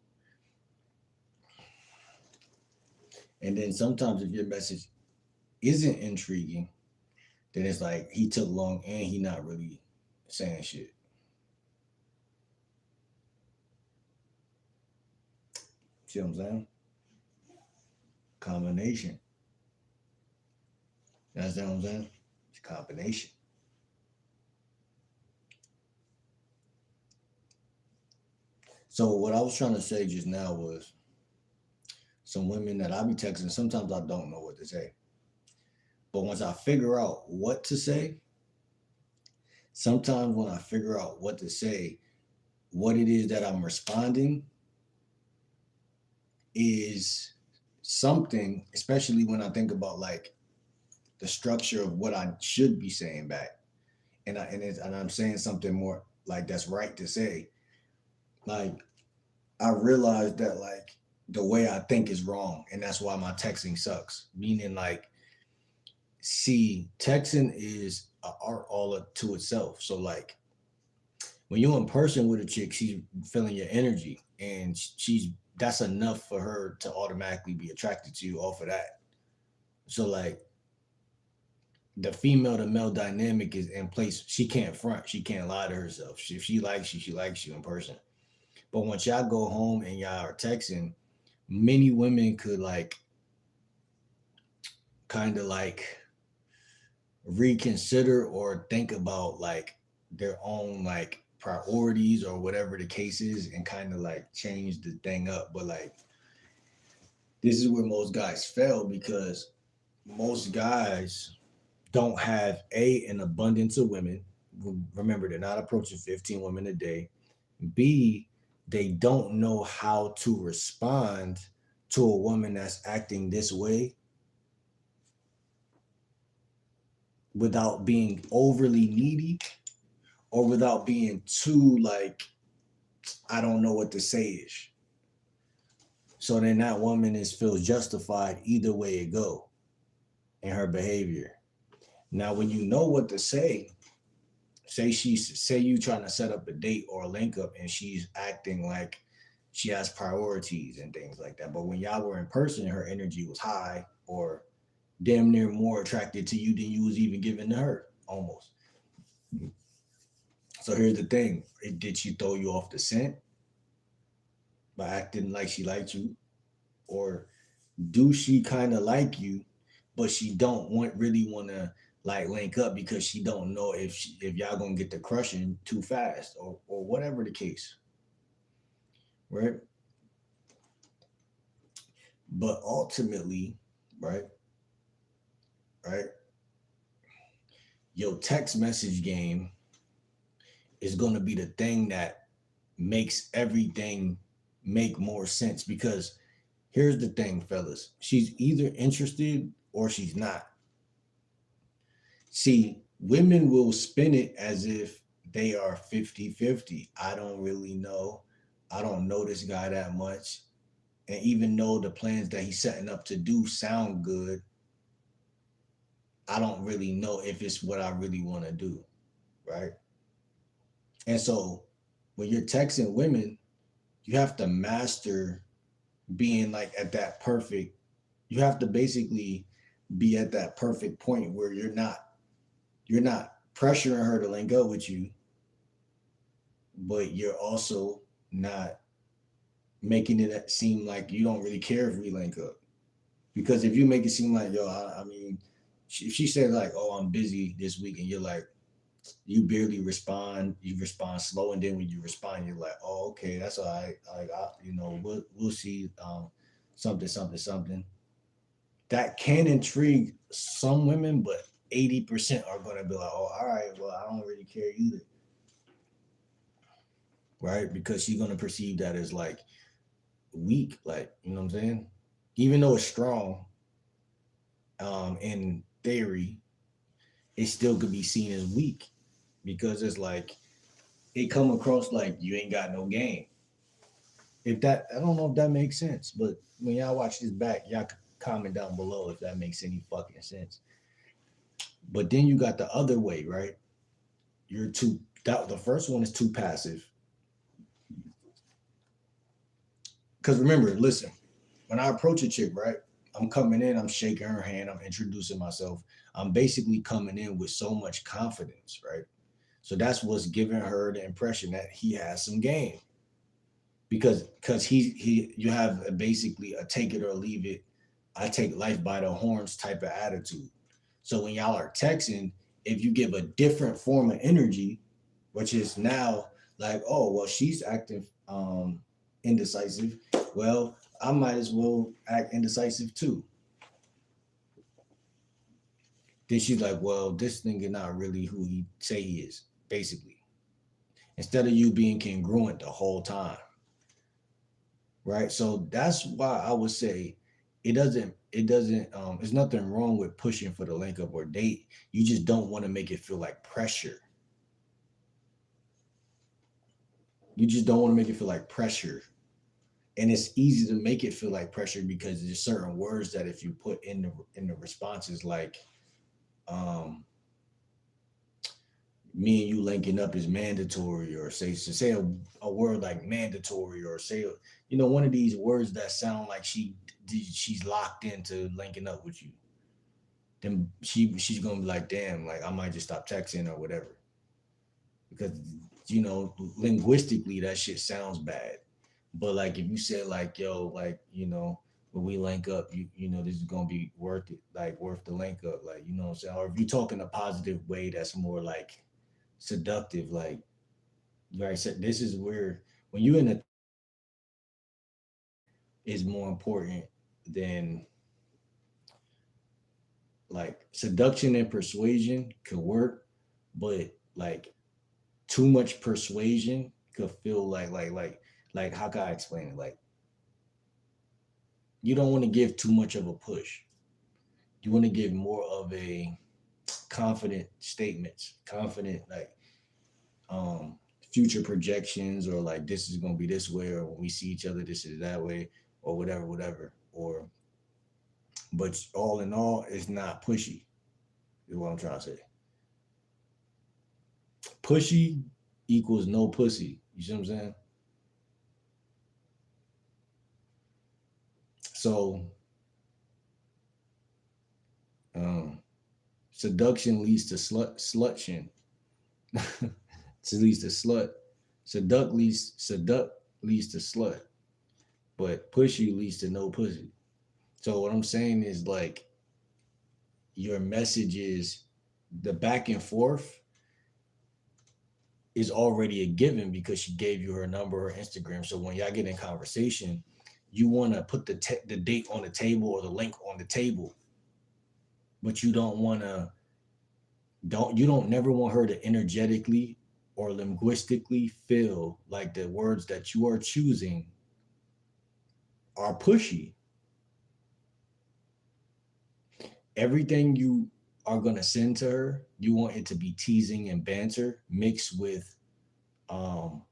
And then sometimes if your message isn't intriguing, then it's like he took long and he not really saying shit. See what I'm saying? Combination. You understand what I'm saying? It's a combination. So what I was trying to say just now was some women that I be texting, sometimes I don't know what to say. But once I figure out what to say, sometimes when I figure out what to say, what it is that I'm responding is something, especially when I think about like the structure of what I should be saying back. And I'm saying something more like that's right to say. Like I realized that like the way I think is wrong, and that's why my texting sucks. Meaning like, see, texting is an art all to itself. So like when you're in person with a chick, she's feeling your energy, and she's that's enough for her to automatically be attracted to you off of that. So like the female to male dynamic is in place. She can't front. She can't lie to herself. If she likes you, she likes you in person. But once y'all go home and y'all are texting, many women could like kind of like reconsider or think about like their own like priorities or whatever the case is and kind of like change the thing up. But like this is where most guys fail because most guys don't have an abundance of women. Remember, they're not approaching 15 women a day. B, they don't know how to respond to a woman that's acting this way without being overly needy or without being too like, I don't know what to say ish. So then that woman is feels justified either way it go in her behavior. Now, when you know what to say you trying to set up a date or a link up and she's acting like she has priorities and things like that. But when y'all were in person, her energy was high or damn near more attracted to you than you was even giving to her, almost. So here's the thing: did she throw you off the scent by acting like she liked you, or do she kind of like you, but she don't really want to like link up because she don't know if y'all gonna get the crushing too fast or whatever the case, right? But ultimately, right, right, your text message game is gonna be the thing that makes everything make more sense because here's the thing, fellas, she's either interested or she's not. See, Women will spin it as if they are 50-50. I don't really know. I don't know this guy that much. And even though the plans that he's setting up to do sound good, I don't really know if it's what I really want to do. Right. And so when you're texting women, you have to master being like at that perfect, you have to basically be at that perfect point where you're not pressuring her to link up with you, but you're also not making it seem like you don't really care if we link up. Because if you make it seem like, yo, I mean, if she said like, oh, I'm busy this week, and you're like, you barely respond, you respond slow, and then when you respond, you're like, oh, okay, that's all right. Like, we'll see, something, something, something. That can intrigue some women, but 80% are gonna be like, oh, all right, well, I don't really care either, right? Because she's gonna perceive that as like weak, like, you know what I'm saying? Even though it's strong, in theory, it still could be seen as weak because it's like it come across like you ain't got no game. If that, I don't know if that makes sense, but when y'all watch this back, y'all can comment down below if that makes any fucking sense. But then you got the other way, right? You're too that the first one is too passive. Because remember, listen, when I approach a chick, right? I'm coming in, I'm shaking her hand, I'm introducing myself. I'm basically coming in with so much confidence, right? So that's what's giving her the impression that he has some game. Because he you have basically a take it or leave it, I take life by the horns type of attitude. So when y'all are texting, if you give a different form of energy, which is now like, oh well, she's acting indecisive. Well, I might as well act indecisive too. Then she's like, well, this nigga not really who he say he is, basically. Instead of you being congruent the whole time, right? So that's why I would say it doesn't there's nothing wrong with pushing for the link up or date. You just don't want to make it feel like pressure. You just don't want to make it feel like pressure. And it's easy to make it feel like pressure because there's certain words that if you put in the responses, like um me and you linking up is mandatory, or say a word like mandatory, or say, one of these words that sound like she's locked into linking up with you. Then she's gonna be like, damn, like I might just stop texting or whatever, because linguistically that shit sounds bad. But like if you say like, yo, like, when we link up, this is gonna be worth it, like worth the link up, like, what I'm saying. Or if you talk in a positive way that's more like seductive, like, right, so this is where when you in a is more important than, like, seduction and persuasion could work, but like too much persuasion could feel like how can I explain it? Like, you don't want to give too much of a push. You want to give more of a confident statements, confident, like, um future projections, or like this is gonna be this way, or when we see each other this is that way, or whatever, whatever. Or but all in all, it's not pushy, is what I'm trying to say. Pushy equals no pussy. You see what I'm saying? So um seduction leads to sluttion. It leads to slut. Seduct leads to slut. But pushy leads to no pussy. So what I'm saying is, like, your messages, the back and forth is already a given because she gave you her number, her Instagram. So when y'all get in conversation, you want to put the date on the table or the link on the table, but you don't never want her to energetically or linguistically feel like the words that you are choosing are pushy. Everything are gonna send to her, you want it to be teasing and banter mixed with um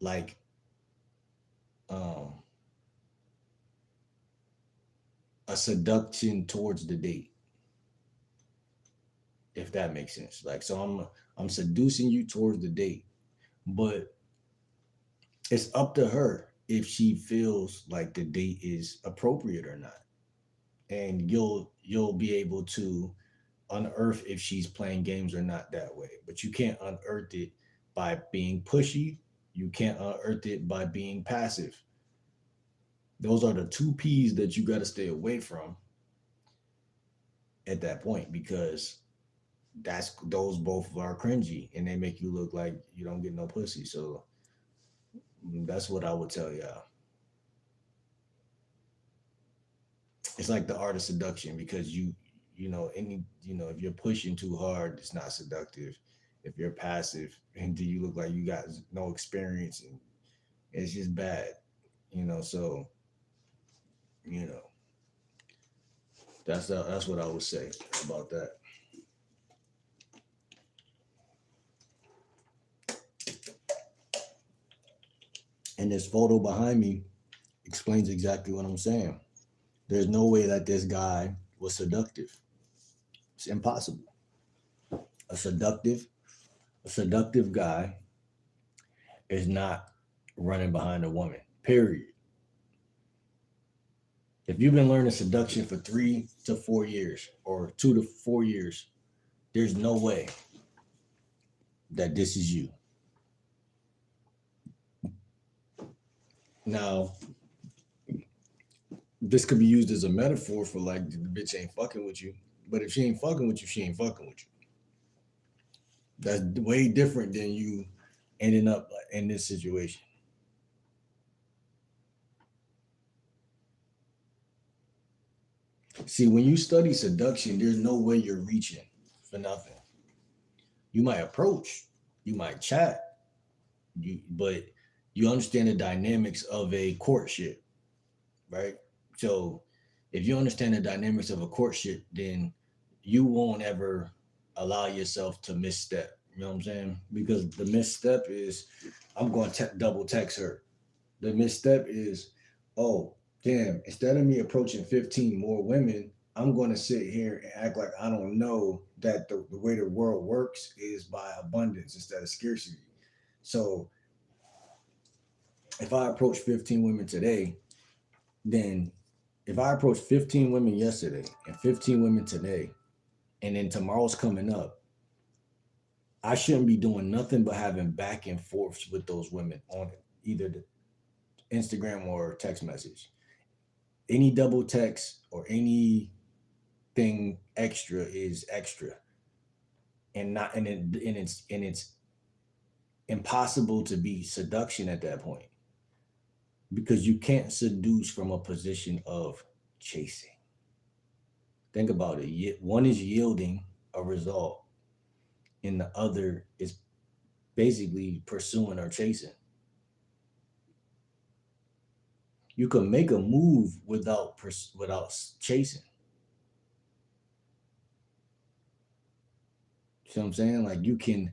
like um a seduction towards the date, if that makes sense. Like, so I'm seducing you towards the date, but it's up to her if she feels like the date is appropriate or not. And you'll be able to unearth if she's playing games or not that way. But you can't unearth it by being pushy. You can't unearth it by being passive. Those are the two P's that you got to stay away from at that point, because those both are cringy and they make you look like you don't get no pussy. So that's what I would tell y'all. It's like the art of seduction, because if you're pushing too hard, it's not seductive. If you're passive and do you look like you got no experience, and it's just bad. So you know that's what I would say about that. And this photo behind me explains exactly what I'm saying. There's no way that this guy was seductive. It's impossible. A seductive, a seductive guy is not running behind a woman. Period. If you've been learning seduction for 3 to 4 years or 2 to 4 years, there's no way that this is you. Now, this could be used as a metaphor for like the bitch ain't fucking with you. But if she ain't fucking with you, she ain't fucking with you. That's way different than you ending up in this situation. See, when you study seduction, there's no way you're reaching for nothing. You might approach, you might chat, but you understand the dynamics of a courtship, right? So if you understand the dynamics of a courtship, then you won't ever allow yourself to misstep. You know what I'm saying? Because the misstep is, I'm going to double text her. The misstep is, oh, damn, instead of me approaching 15 more women, I'm going to sit here and act like I don't know that the way the world works is by abundance instead of scarcity. So if I approach 15 women today, then if I approach 15 women yesterday and 15 women today, and then tomorrow's coming up, I shouldn't be doing nothing but having back and forths with those women on either the Instagram or text message. Any double text or anything extra is extra, and not and it's impossible to be seduction at that point, because you can't seduce from a position of chasing. Think about it. One is yielding a result, and the other is basically pursuing or chasing. You can make a move without chasing. See what I'm saying? Like you can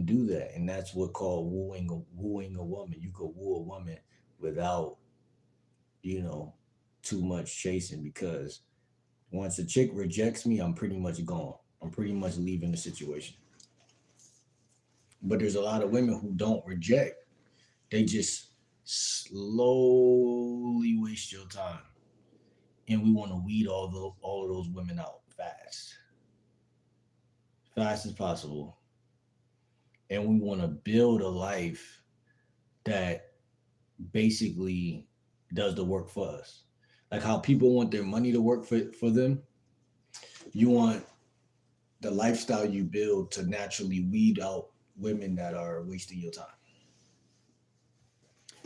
do that, and that's what called wooing a woman. You could woo a woman without you know too much chasing, because once a chick rejects me, I'm pretty much gone. I'm pretty much leaving the situation. But there's a lot of women who don't reject. They just slowly waste your time, and we want to weed all of those women out fast as possible, and we want to build a life that basically does the work for us. Like how people want their money to work for them, you want the lifestyle you build to naturally weed out women that are wasting your time.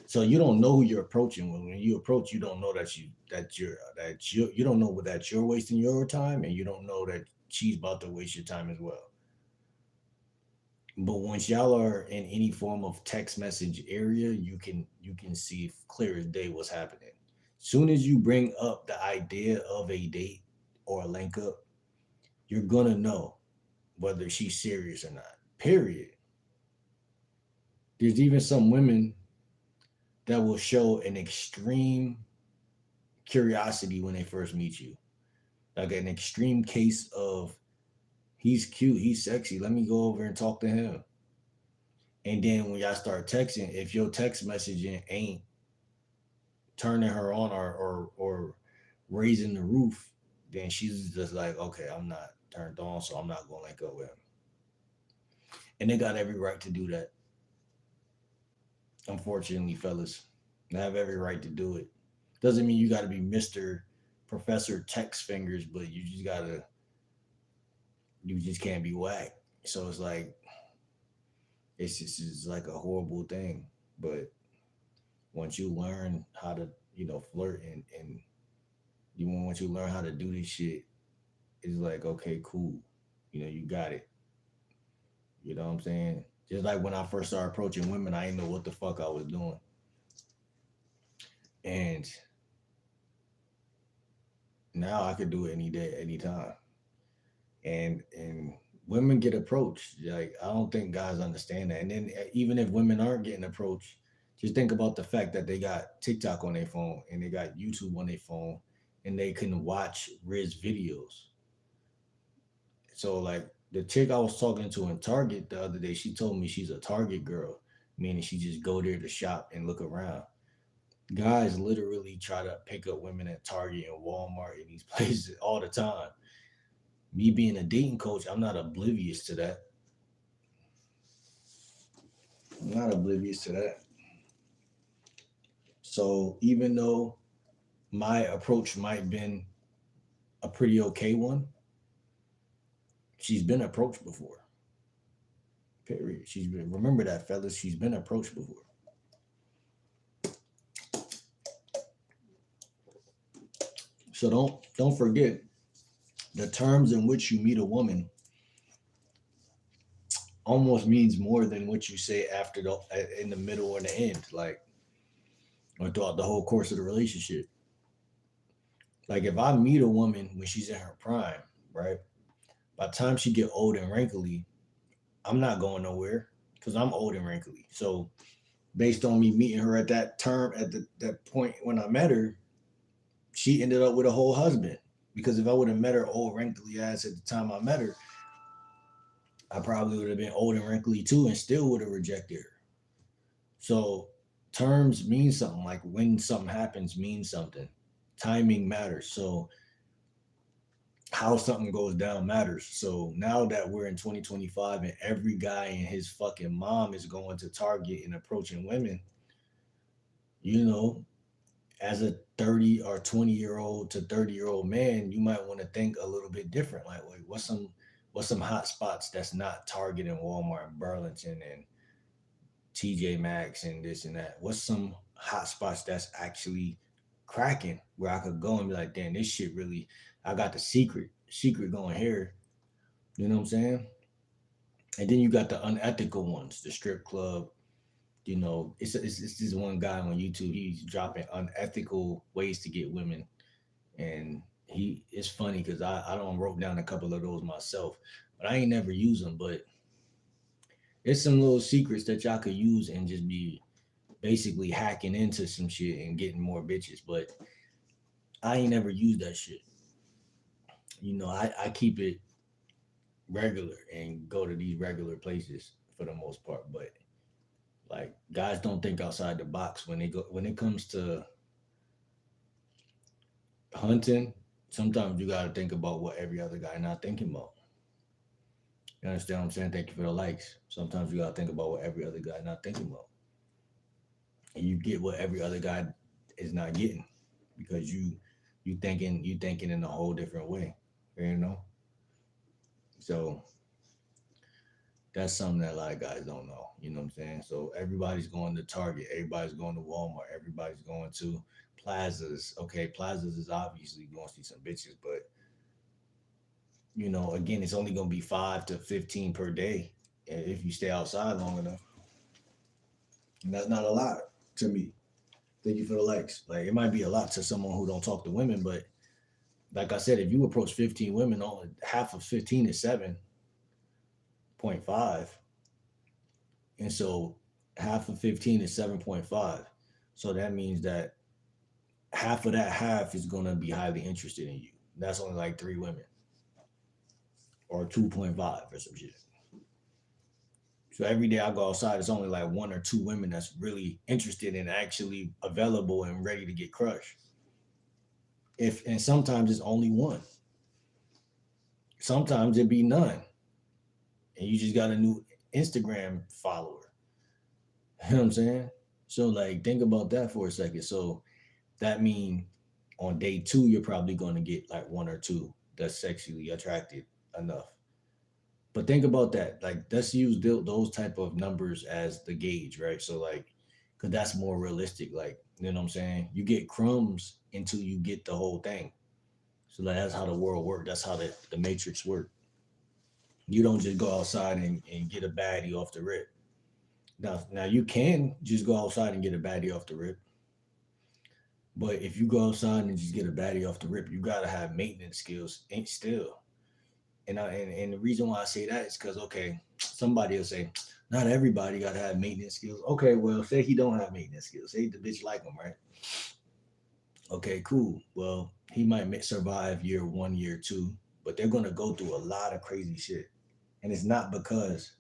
So you don't know who you're approaching. When you approach, you don't know that you don't know that you're wasting your time, and you don't know that she's about to waste your time as well. But once y'all are in any form of text message area, you can see clear as day what's happening. Soon as you bring up the idea of a date or a link up, you're gonna know whether she's serious or not. Period. There's even some women that will show an extreme curiosity when they first meet you. Like an extreme case of he's cute, he's sexy, let me go over and talk to him. And then when y'all start texting, if your text messaging ain't turning her on or raising the roof, then she's just like, okay, I'm not turned on, so I'm not gonna link up with him. And they got every right to do that. Unfortunately, fellas, they have every right to do it. Doesn't mean you got to be Mister Professor Text Fingers, but you just can't be whack. So it's like it's like a horrible thing. But once you learn how to flirt and you once you learn how to do this shit, it's like okay, cool. You got it. You know what I'm saying? Just like when I first started approaching women, I didn't know what the fuck I was doing. And now I could do it any day, anytime. And women get approached. Like I don't think guys understand that. And then even if women aren't getting approached, just think about the fact that they got TikTok on their phone and they got YouTube on their phone and they can watch Rizz videos. So like the chick I was talking to in Target the other day, she told me she's a Target girl, meaning she just go there to shop and look around. Guys literally try to pick up women at Target and Walmart and these places all the time. Me being a dating coach, I'm not oblivious to that. I'm not oblivious to that. So even though my approach might have been a pretty okay one, she's been approached before. Period. She's been remember that, fellas. She's been approached before. So don't forget the terms in which you meet a woman almost means more than what you say after the in the middle or the end, like or throughout the whole course of the relationship. Like if I meet a woman when she's in her prime, right? By the time she get old and wrinkly, I'm not going nowhere because I'm old and wrinkly. So based on me meeting her at that term, at that point when I met her, she ended up with a whole husband. Because if I would have met her old wrinkly ass at the time I met her, I probably would have been old and wrinkly too and still would have rejected her. So terms mean something. Like when something happens means something. Timing matters. So how something goes down matters. So now that we're in 2025 and every guy and his fucking mom is going to Target and approaching women, you know, as a 30 or 20-year-old to 30-year-old man, you might want to think a little bit different. Like, wait, what's some hot spots that's not Target and Walmart and Burlington and TJ Maxx and this and that? What's some hot spots that's actually cracking where I could go and be like, damn, this shit really, I got the secret going here. You know what I'm saying? And then you got the unethical ones, the strip club. It's this one guy on YouTube. He's dropping unethical ways to get women, and it's funny because I don't wrote down a couple of those myself, but I ain't never use them. But it's some little secrets that y'all could use and just be basically hacking into some shit and getting more bitches. But I ain't never used that shit. I keep it regular and go to these regular places for the most part. But like guys don't think outside the box when it comes to hunting. Sometimes you gotta think about what every other guy not thinking about. You understand what I'm saying? Thank you for the likes. Sometimes you gotta think about what every other guy not thinking about, and you get what every other guy is not getting because you thinking in a whole different way. You know. So that's something that a lot of guys don't know. You know what I'm saying? So everybody's going to Target, everybody's going to Walmart, everybody's going to plazas. Okay, plazas is obviously going to see some bitches, but again, it's only going to be 5 to 15 per day if you stay outside long enough. And that's not a lot to me. Thank you for the likes. Like it might be a lot to someone who don't talk to women, but like I said, if you approach 15 women, only half of 15 is 7.5. And so half of 15 is 7.5. So that means that half of that half is gonna be highly interested in you. That's only like 3 women or 2.5 or some shit. So every day I go outside, it's only like 1 or 2 women that's really interested and actually available and ready to get crushed. If and sometimes it's only one. Sometimes it be none. And you just got a new Instagram follower. You know what I'm saying? So like think about that for a second. So that mean on day 2, you're probably gonna get like 1 or 2 that's sexually attracted enough. But think about that. Like let's use those type of numbers as the gauge, right? So like, cause that's more realistic. Like you know what I'm saying? You get crumbs until you get the whole thing. So like that's how the world works. That's how the matrix work. You don't just go outside and get a baddie off the rip. Now you can just go outside and get a baddie off the rip. But if you go outside and just get a baddie off the rip, you gotta have maintenance skills. Ain't still. And the reason why I say that is because okay, somebody will say, not everybody gotta have maintenance skills. Okay, well, say he don't have maintenance skills. Say the bitch like him, right? Okay, cool. Well, he might survive year 1, year 2, but they're gonna go through a lot of crazy shit. And it's not because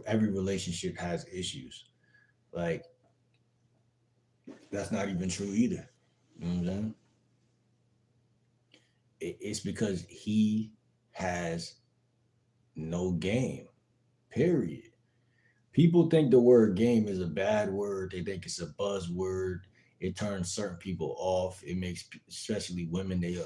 every relationship has issues. Like that's not even true either. You know what I'm saying? It's because he has no game. Period. People think the word game is a bad word. They think it's a buzzword. It turns certain people off. It makes, especially women, they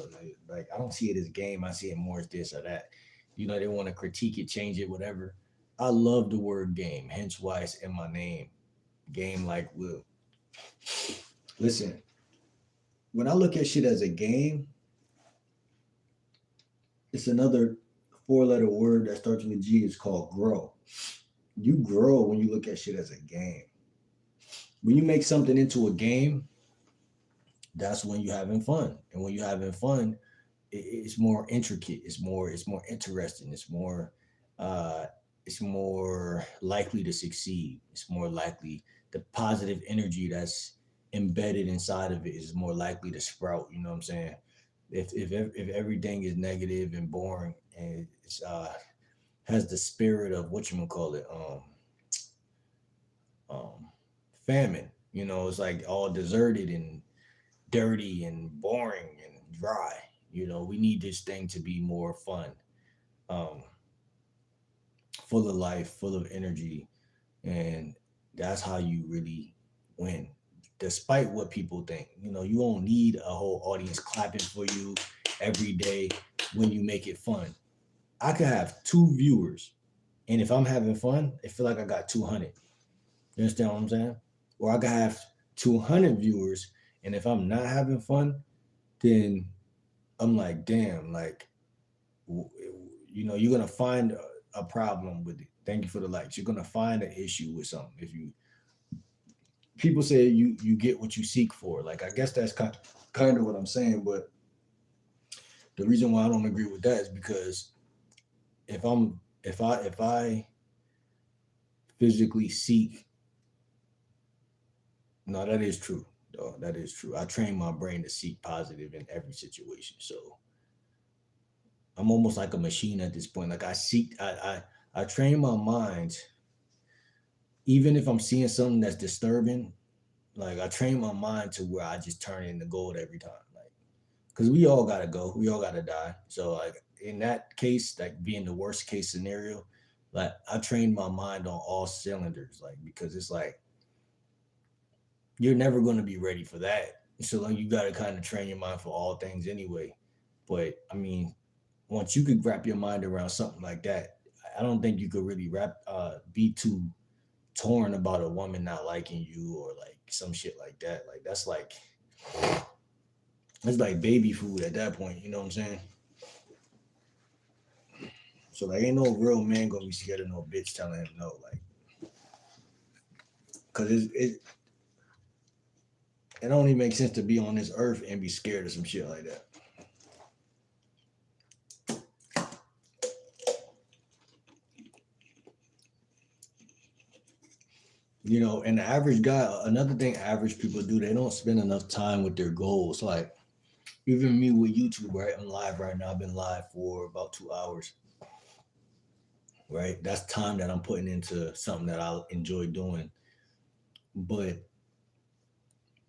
like, I don't see it as game. I see it more as this or that. You know, they want to critique it, change it, whatever. I love the word game, hence why it's in my name. Game like Will. Listen, when I look at shit as a game, it's another 4-letter word that starts with a G. It's called grow. You grow when you look at shit as a game. When you make something into a game, that's when you're having fun. And when you're having fun, it's more intricate. It's more interesting. Uh, it's more likely to succeed. It's more likely the positive energy that's embedded inside of it is more likely to sprout. You know what I'm saying? If everything is negative and boring and it's has the spirit of what you gonna call it um famine. You know, it's like all deserted and dirty and boring and dry. You know, we need this thing to be more fun, um, full of life, full of energy, and that's how you really win. Despite what people think, you know, you don't need a whole audience clapping for you every day when you make it fun. I could have 2 viewers, and if I'm having fun, I feel like I got 200. You understand what I'm saying? Or I could have 200 viewers, and if I'm not having fun, then I'm like, damn, like, you know, you're gonna find a problem with it. Thank you for the likes. You're gonna find an issue with something. If you people say you get what you seek for, like I guess that's kind of what I'm saying. But the reason why I don't agree with that is because if I physically seek, no, that is true. Though that is true. I train my brain to seek positive in every situation. So I'm almost like a machine at this point. Like I train my mind, even if I'm seeing something that's disturbing, like I train my mind to where I just turn it into gold every time. Like, cause we all gotta go, we all gotta die. So like in that case, like being the worst case scenario, like I trained my mind on all cylinders, like because it's like you're never gonna be ready for that. So like you gotta kind of train your mind for all things anyway. But I mean, once you could wrap your mind around something like that, I don't think you could really be too torn about a woman not liking you or like some shit like that. Like that's like baby food at that point, you know what I'm saying? So like ain't no real man gonna be scared of no bitch telling him no. Like Cause it only makes sense to be on this earth and be scared of some shit like that. You know, and the average guy, another thing average people do, they don't spend enough time with their goals. Like even me with YouTube, right? I'm live right now. I've been live for about 2 hours, right? That's time that I'm putting into something that I enjoy doing. But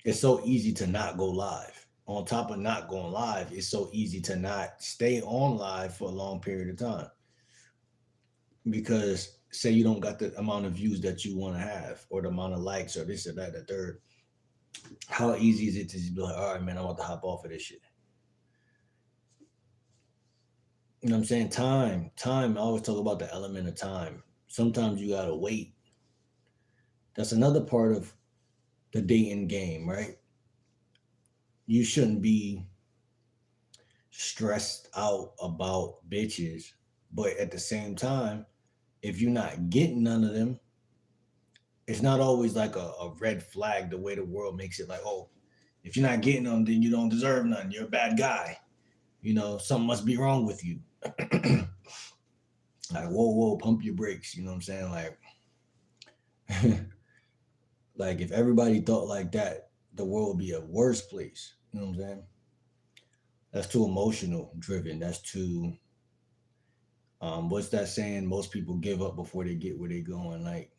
it's so easy to not go live. On top of not going live, it's so easy to not stay on live for a long period of time. Because say you don't got the amount of views that you want to have, or the amount of likes, or this or that, the third. How easy is it to just be like, all right, man, I want to hop off of this shit? You know what I'm saying? Time. I always talk about the element of time. Sometimes you gotta wait. That's another part of the dating game, right? You shouldn't be stressed out about bitches, but at the same time, if you're not getting none of them, it's not always like a red flag the way the world makes it like, oh, if you're not getting them, then you don't deserve none. You're a bad guy. You know, something must be wrong with you. Like, whoa, pump your brakes. You know what I'm saying? Like, like if everybody thought like that, the world would be a worse place. You know what I'm saying? That's too emotional driven. That's too what's that saying? Most people give up before they get where they're going. Like,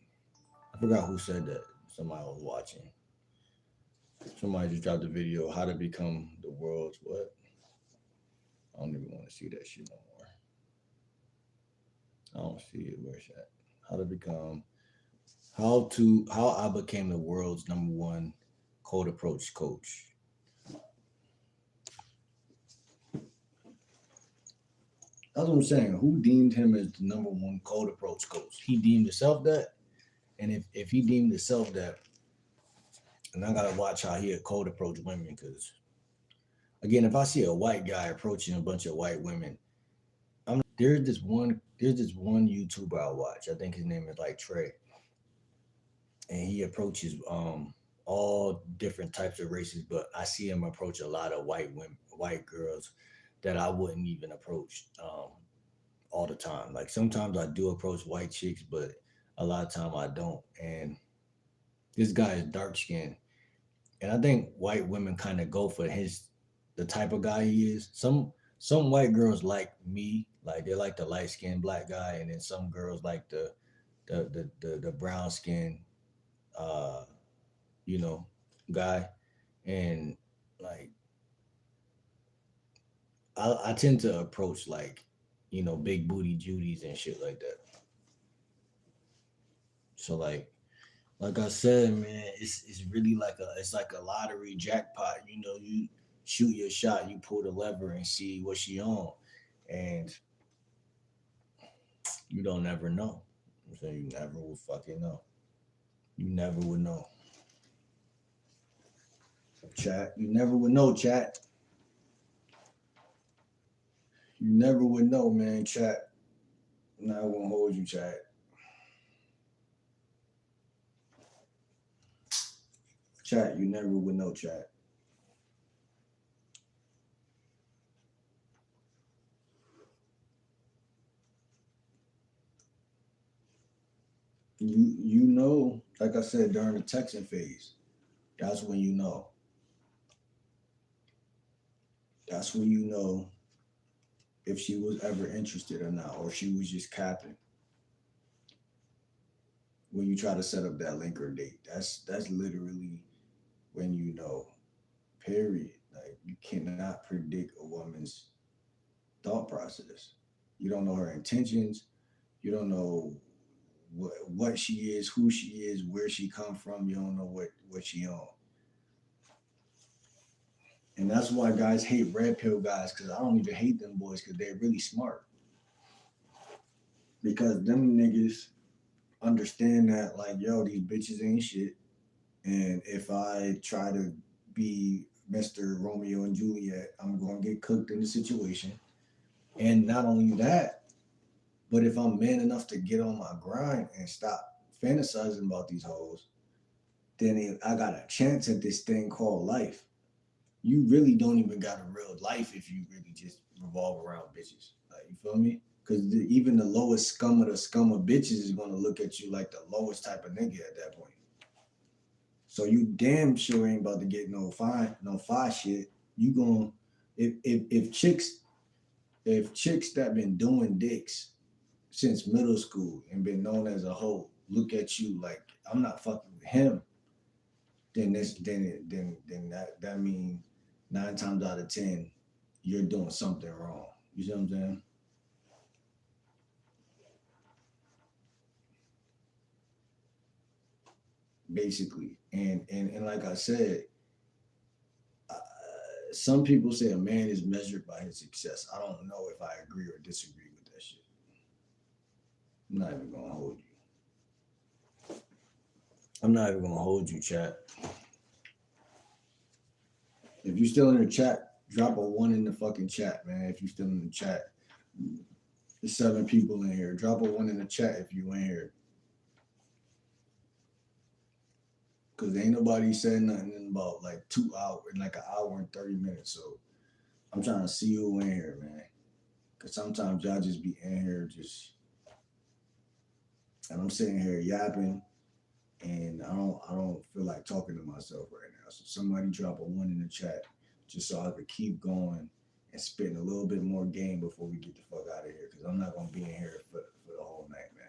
I forgot who said that. Somebody I was watching. Somebody just dropped a video how to become the world's what? I don't even want to see that shit no more. I don't see it. Where's that? How to become how I became the world's number one cold approach coach. That's what I'm saying. Who deemed him as the number one cold approach coach? He deemed himself that. And if he deemed himself that, and I gotta watch how he cold approach women, because again, if I see a white guy approaching a bunch of white women, there's this one YouTuber I watch. I think his name is like Trey, and he approaches all different types of races, but I see him approach a lot of white women, white girls that I wouldn't even approach all the time. Like sometimes I do approach white chicks, but a lot of time I don't. And this guy is dark skinned, and I think white women kind of go for the type of guy he is. Some white girls like me, like they like the light skinned black guy, and then some girls like the brown skin, uh, you know, guy. And like I tend to approach like, big booty Judies and shit like that. So like I said, man, it's really like a lottery jackpot. You shoot your shot, you pull the lever and see what she on, and you don't ever know. So you never will fucking know. You never would know. Chat. You never would know, chat. You never would know, man, chat. Now I won't hold you, chat. Chat, you never would know, chat. You know, like I said, during the texting phase, that's when you know. That's when you know if she was ever interested or not, or she was just capping. When you try to set up that link or date, that's literally when you know. Period. Like you cannot predict a woman's thought process. You don't know her intentions. You don't know what she is, who she is, where she come from. You don't know what she on. And that's why guys hate red pill guys, because I don't even hate them boys because they're really smart. Because them niggas understand that like, yo, these bitches ain't shit. And if I try to be Mr. Romeo and Juliet, I'm gonna get cooked in the situation. And not only that, but if I'm man enough to get on my grind and stop fantasizing about these hoes, then I got a chance at this thing called life. You really don't even got a real life if you really just revolve around bitches. Like, you feel me? Because even the lowest scum of the scum of bitches is gonna look at you like the lowest type of nigga at that point. So you damn sure ain't about to get no fine shit. You gonna if chicks that been doing dicks since middle school and been known as a hoe look at you like I'm not fucking with him, then that means 9 times out of 10 you're doing something wrong. You see what I'm saying? Basically, and like I said, uh, some people say a man is measured by his success. I don't know if I agree or disagree with that shit. I'm not even gonna hold you. I'm not even gonna hold you, chat. If you still in the chat, drop a 1 in the fucking chat, man. If you still in the chat, there's 7 people in here. Drop a 1 in the chat if you in here. Cause ain't nobody said nothing in about like 2 hours, in like an hour and 30 minutes. So I'm trying to see who in here, man. Cause sometimes y'all just be in here and I'm sitting here yapping, and I don't feel like talking to myself right now. So somebody drop a 1 in the chat just so I could keep going and spitting a little bit more game before we get the fuck out of here. Cause I'm not gonna be in here for the whole night, man.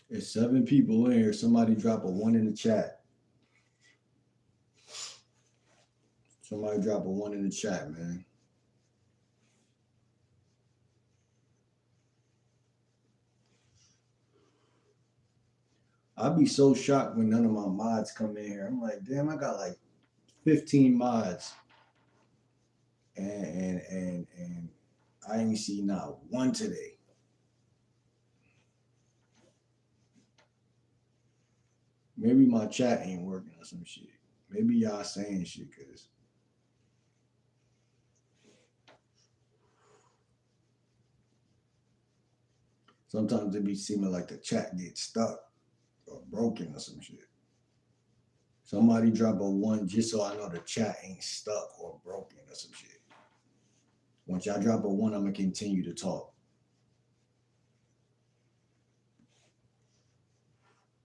There's 7 people in here. Somebody drop a 1 in the chat. Somebody drop a 1 in the chat, man. I'd be so shocked when none of my mods come in here. I'm like, damn, I got like 15 mods, and I ain't see not one today. Maybe my chat ain't working or some shit. Maybe y'all saying shit because sometimes it be seeming like the chat gets stuck or broken or some shit. Somebody drop a 1 just so I know the chat ain't stuck or broken or some shit. Once y'all drop a 1, I'm gonna continue to talk.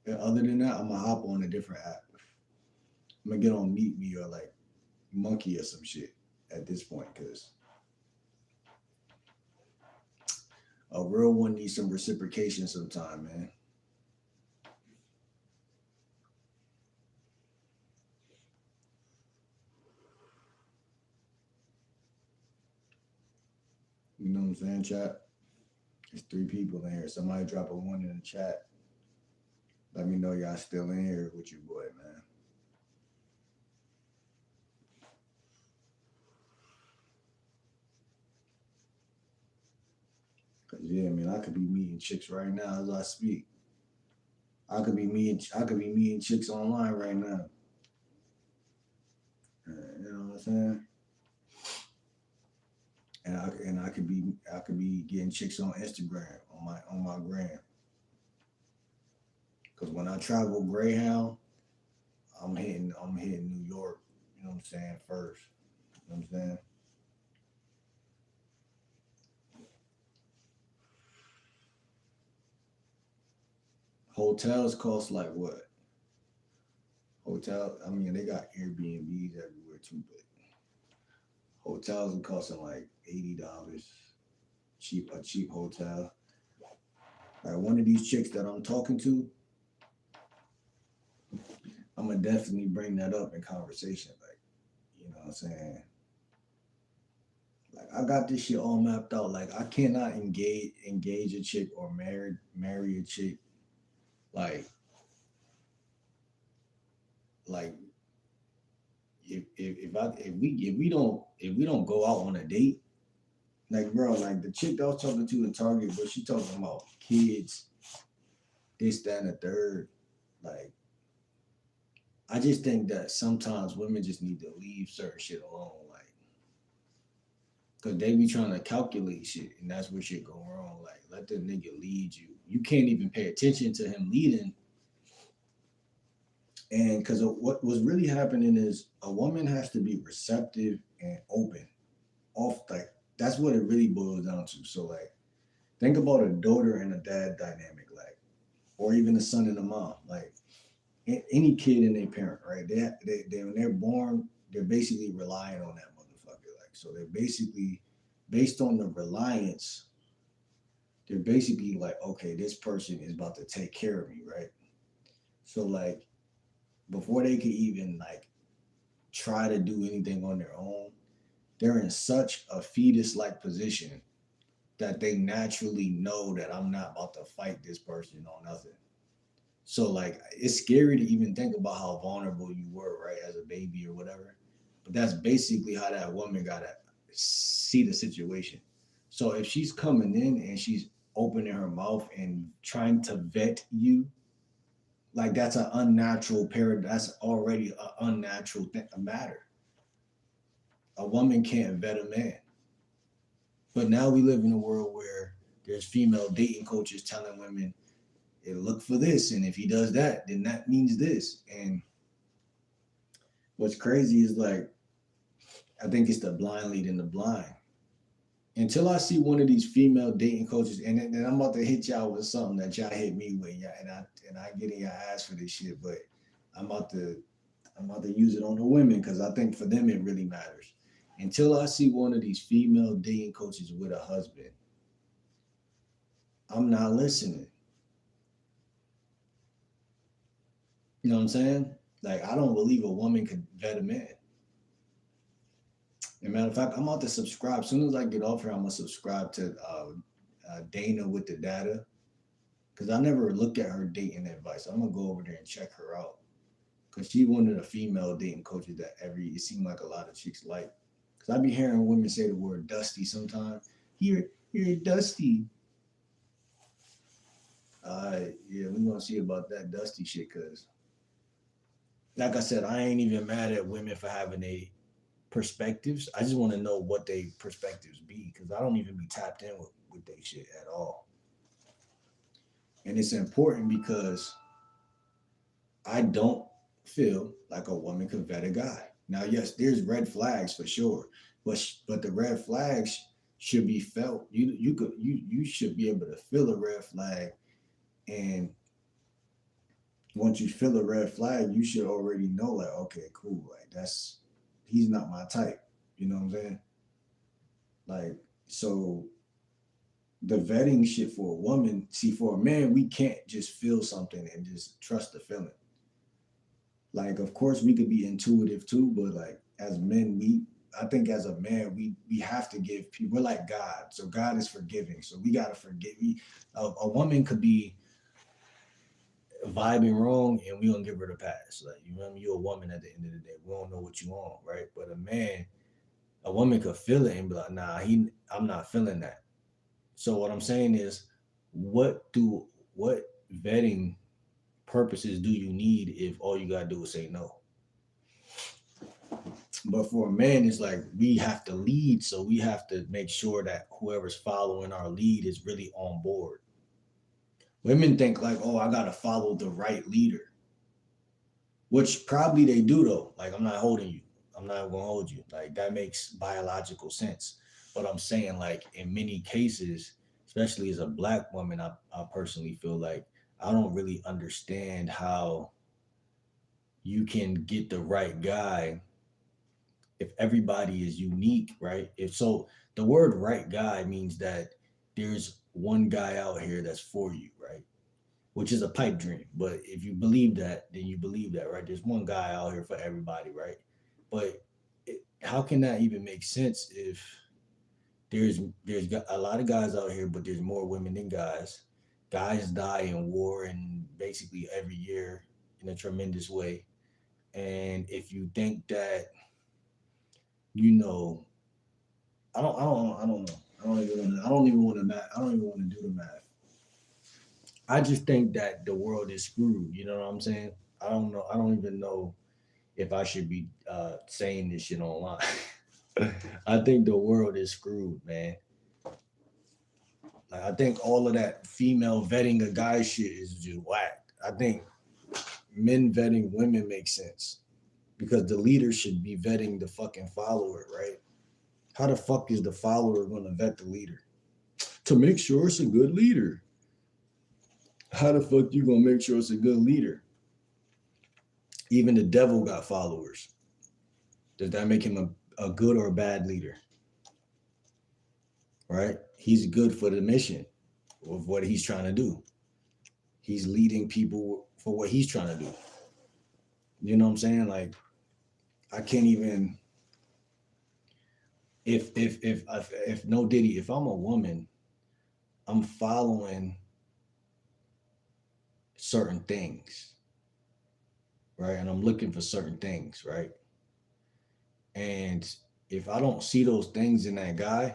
And other than that, I'm gonna hop on a different app. I'm gonna get on Meet Me or like Monkey or some shit at this point, because a real one needs some reciprocation sometime, man. You know what I'm saying, chat? There's 3 people in here. Somebody drop a 1 in the chat. Let me know y'all still in here with your boy, man. Cause yeah, man, I could be meeting chicks right now as I speak. I could be meeting chicks online right now. You know what I'm saying? And I could be getting chicks on Instagram on my gram. Cause when I travel Greyhound, I'm hitting New York. You know what I'm saying first. You know what I'm saying? Hotels cost like what? I mean, they got Airbnbs everywhere too, but hotels are costing like $80. A cheap hotel. Like one of these chicks that I'm talking to, I'm gonna definitely bring that up in conversation. Like, you know what I'm saying? Like I got this shit all mapped out. Like I cannot engage a chick or marry a chick. Like like if we don't go out on a date, like bro, like the chick I was talking to in Target, but she talking about kids, this, that, and the third. Like I just think that sometimes women just need to leave certain shit alone. Like, Cause they be trying to calculate shit, and that's where shit go wrong. Like, let the nigga lead you. You can't even pay attention to him leading. And because what was really happening is a woman has to be receptive and open. Off like that's what it really boils down to. So like, think about a daughter and a dad dynamic, like, or even a son and a mom. Like any kid and their parent, right? They when they're born, they're basically relying on that motherfucker. Like, so they're basically based on the reliance. They're basically like, okay, this person is about to take care of me, right? So like before they could even like try to do anything on their own, they're in such a fetus like position that they naturally know that I'm not about to fight this person on nothing. So like it's scary to even think about how vulnerable you were, right, as a baby or whatever. But that's basically how that woman gotta see the situation. So if she's coming in and she's opening her mouth and trying to vet you, like that's an unnatural paradigm. That's already an unnatural thing, a matter. A woman can't vet a man. But now we live in a world where there's female dating coaches telling women, hey, look for this, and if he does that, then that means this. And what's crazy is like, I think it's the blind leading the blind. Until I see one of these female dating coaches, and then I'm about to hit y'all with something that y'all hit me with, yeah, and I get in your ass for this shit, but I'm about to I'm about to use it on the women because I think for them it really matters. Until I see one of these female dating coaches with a husband, I'm not listening. You know what I'm saying? Like I don't believe a woman could vet a man. As a matter of fact, I'm about to subscribe. As soon as I get off here, I'm gonna subscribe to Dana with the data because I never look at her dating advice. I'm gonna go over there and check her out because she one of the female dating coaches that it seemed like a lot of chicks like. Because I be hearing women say the word dusty sometimes. Here, dusty. Yeah, we gonna see about that dusty shit. Cause, like I said, I ain't even mad at women for having a perspectives. I just want to know what they perspectives be. Cause I don't even be tapped in with they shit at all. And it's important because I don't feel like a woman could vet a guy. Now, yes, there's red flags for sure, but the red flags should be felt. You should be able to feel a red flag, and once you feel a red flag, you should already know like, okay, cool, like that's he's not my type. You know what I'm saying? Like so, the vetting shit for a woman. See, for a man, we can't just feel something and just trust the feeling. Like of course we could be intuitive too, but like as men we I think as a man we have to give people, we're like God, so God is forgiving, so we got to forgive. A woman could be vibing wrong and we gonna give her the pass. Like you remember, you're a woman at the end of the day, we don't know what you want, right? But a woman could feel it and be like, nah, I'm not feeling that. So what I'm saying is, what vetting purposes do you need if all you gotta do is say no? But for a man, it's like we have to lead, so we have to make sure that whoever's following our lead is really on board. Women think like, oh, I gotta follow the right leader, which probably they do though. Like, I'm not holding you. I'm not gonna hold you. Like that makes biological sense. But I'm saying like in many cases, especially as a black woman, I personally feel like I don't really understand how you can get the right guy if everybody is unique, right? If so, the word right guy means that there's one guy out here that's for you, right? Which is a pipe dream. But if you believe that, then you believe that, right? There's one guy out here for everybody, right? But how can that even make sense if there's a lot of guys out here, but there's more women than guys. Guys die in war and basically every year in a tremendous way. And if you think that, you know, I don't know. I don't even want to math. I don't even want to do the math. I just think that the world is screwed. You know what I'm saying? I don't know. I don't even know if I should be saying this shit online. I think the world is screwed, man. Like, I think all of that female vetting a guy shit is just whack. I think men vetting women makes sense because the leader should be vetting the fucking follower, right? How the fuck is the follower gonna vet the leader to make sure it's a good leader? How the fuck you gonna make sure it's a good leader? Even the devil got followers. Does that make him a good or a bad leader? Right? He's good for the mission of what he's trying to do. He's leading people for what he's trying to do. You know what I'm saying? Like, I can't even if no Diddy, if I'm a woman, I'm following certain things, right? And I'm looking for certain things, right? And if I don't see those things in that guy,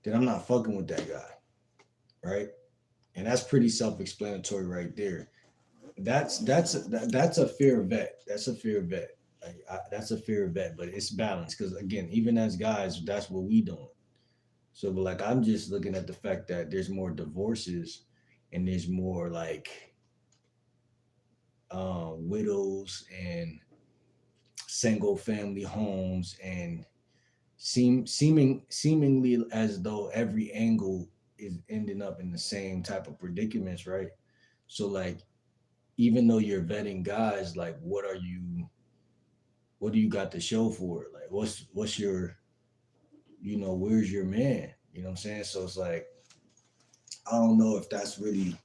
then I'm not fucking with that guy, right? And that's pretty self-explanatory right there. That's a fair vet. That's a fair vet. That's a fair vet, but it's balanced because again, even as guys, that's what we doing. So, but like, I'm just looking at the fact that there's more divorces and there's more like widows and single family homes and seemingly as though every angle is ending up in the same type of predicaments, right? So like, even though you're vetting guys, like, what do you got to show for it? Like, what's your, where's your man? You know what I'm saying? So it's like, I don't know if that's really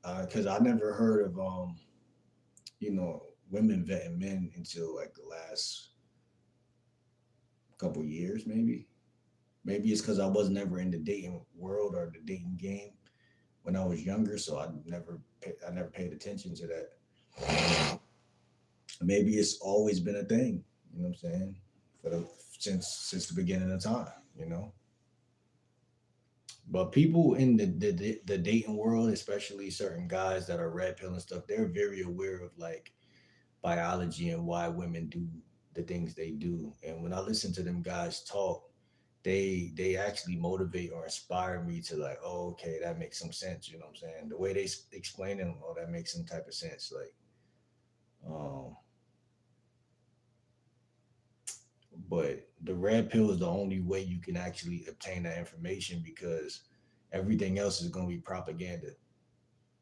because I never heard of you know women vetting men until like the last couple years, maybe. Maybe it's because I was never in the dating world or the dating game when I was younger, so I never paid attention to that. Maybe it's always been a thing. You know what I'm saying? For the since the beginning of time. You know. But people in the dating world, especially certain guys that are red pill and stuff, they're very aware of like biology and why women do the things they do. And when I listen to them guys talk, they actually motivate or inspire me to like, oh, okay, that makes some sense. You know what I'm saying? The way they explain it, oh, that makes some type of sense. Like, um, but the red pill is the only way you can actually obtain that information because everything else is going to be propaganda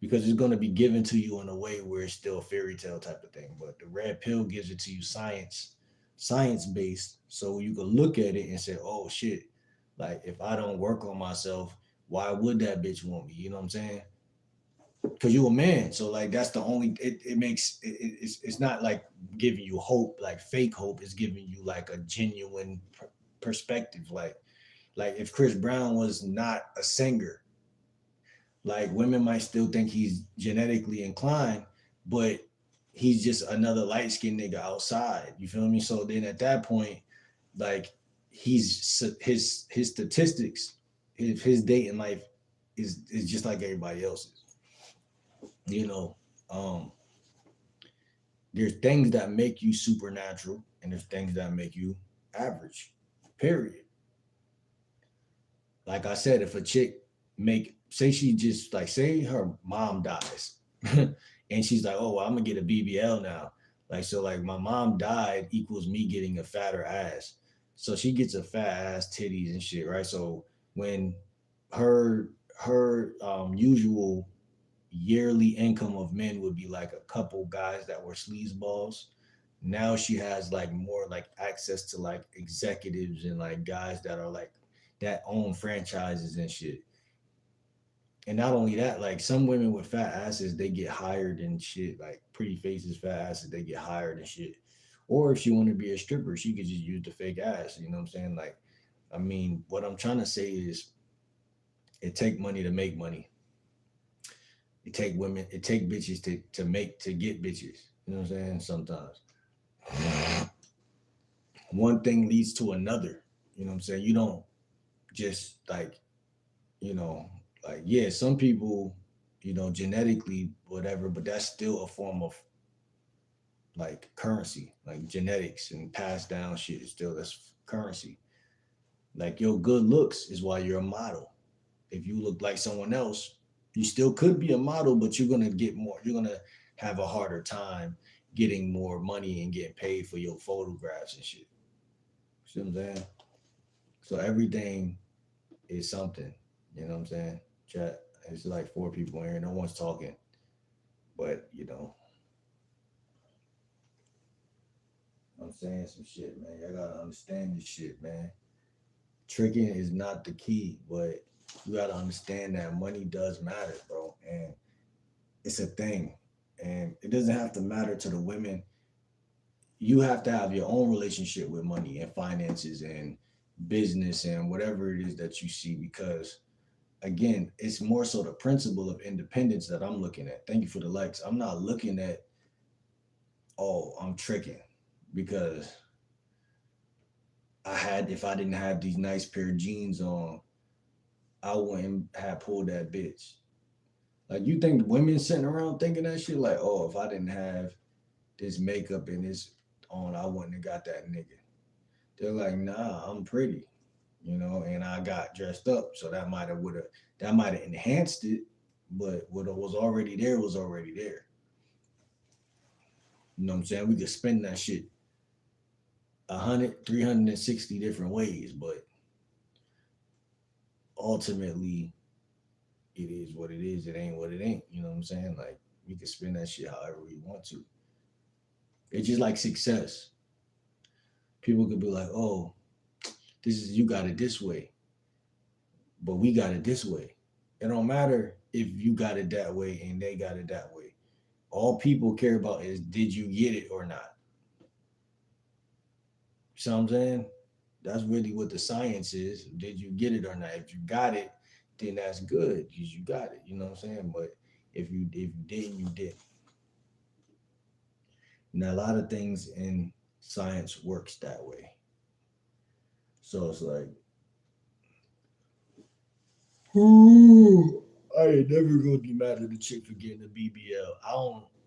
because it's going to be given to you in a way where it's still a fairy tale type of thing. But the red pill gives it to you science based, so you can look at it and say, "Oh shit! Like if I don't work on myself, why would that bitch want me?" You know what I'm saying? Because you a man, so like that's the only it makes it's not like giving you hope, like fake hope. It's giving you like a genuine perspective. Like if Chris Brown was not a singer, like women might still think he's genetically inclined, but he's just another light skinned nigga outside. You feel me? So then at that point, like his statistics, if his dating life is just like everybody else's. You know, um, there's things that make you supernatural, and there's things that make you average. Period. Like I said, if a chick make say she just like say her mom dies and she's like, oh well, I'm gonna get a BBL now. Like so like my mom died equals me getting a fatter ass. So she gets a fat ass, titties and shit, right? So when her usual yearly income of men would be like a couple guys that were sleazeballs. Now she has like more like access to like executives and like guys that are like that own franchises and shit. And not only that, like some women with fat asses, they get hired and shit. Like pretty faces, fat asses, they get hired and shit. Or if she want to be a stripper, she could just use the fake ass. You know what I'm saying? Like, I mean, what I'm trying to say is, it take money to make money. It take women, it take bitches to get bitches. You know what I'm saying? Sometimes one thing leads to another. You know what I'm saying? You don't just like you know, like yeah, some people, genetically whatever, but that's still a form of like currency, like genetics and passed down shit is still that's currency. Like your good looks is why you're a model. If you look like someone else, you still could be a model, but you're gonna get more. You're gonna have a harder time getting more money and getting paid for your photographs and shit. See what I'm saying? So everything is something. You know what I'm saying? Chat. It's like four people in here. No one's talking, but I'm saying some shit, man. Y'all gotta understand this shit, man. Tricking is not the key, but you gotta understand that money does matter, bro, and it's a thing, and it doesn't have to matter to the women. You have to have your own relationship with money and finances and business and whatever it is that you see, because again, it's more so the principle of independence that I'm looking at. Thank you for the likes. I'm not looking at, oh, I'm tricking because if I didn't have these nice pair of jeans on, I wouldn't have pulled that bitch. Like, you think women sitting around thinking that shit? Like, oh, if I didn't have this makeup and this on, I wouldn't have got that nigga. They're like, nah, I'm pretty, and I got dressed up, so that might have enhanced it, but what was already there was already there. You know what I'm saying? We could spend that shit 360 different ways, but ultimately, it is what it is. It ain't what it ain't. You know what I'm saying? Like, we could spend that shit however we want to. It's just like success. People could be like, oh, you got it this way, but we got it this way. It don't matter if you got it that way and they got it that way. All people care about is, did you get it or not? You see what I'm saying? That's really what the science is. Did you get it or not? If you got it, then that's good because you got it. You know what I'm saying? But if you didn't, you didn't. Now, a lot of things in science works that way. So it's like, ooh, I ain't never gonna be mad at the chick for getting a BBL. I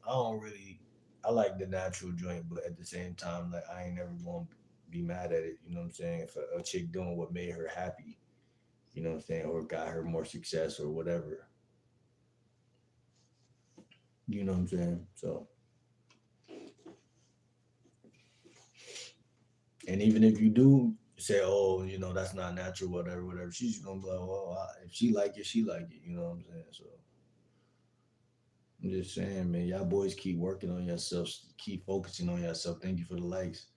don't really. I like the natural joint, but at the same time, like, I ain't never gonna be mad at it. You know what I'm saying? If a chick doing what made her happy, you know what I'm saying, or got her more success or whatever. You know what I'm saying? So, and even if you do say, oh, that's not natural, whatever, whatever, she's gonna be like, well, if she like it, she like it. You know what I'm saying? So I'm just saying, man, y'all boys keep working on yourselves, keep focusing on yourself. Thank you for the likes,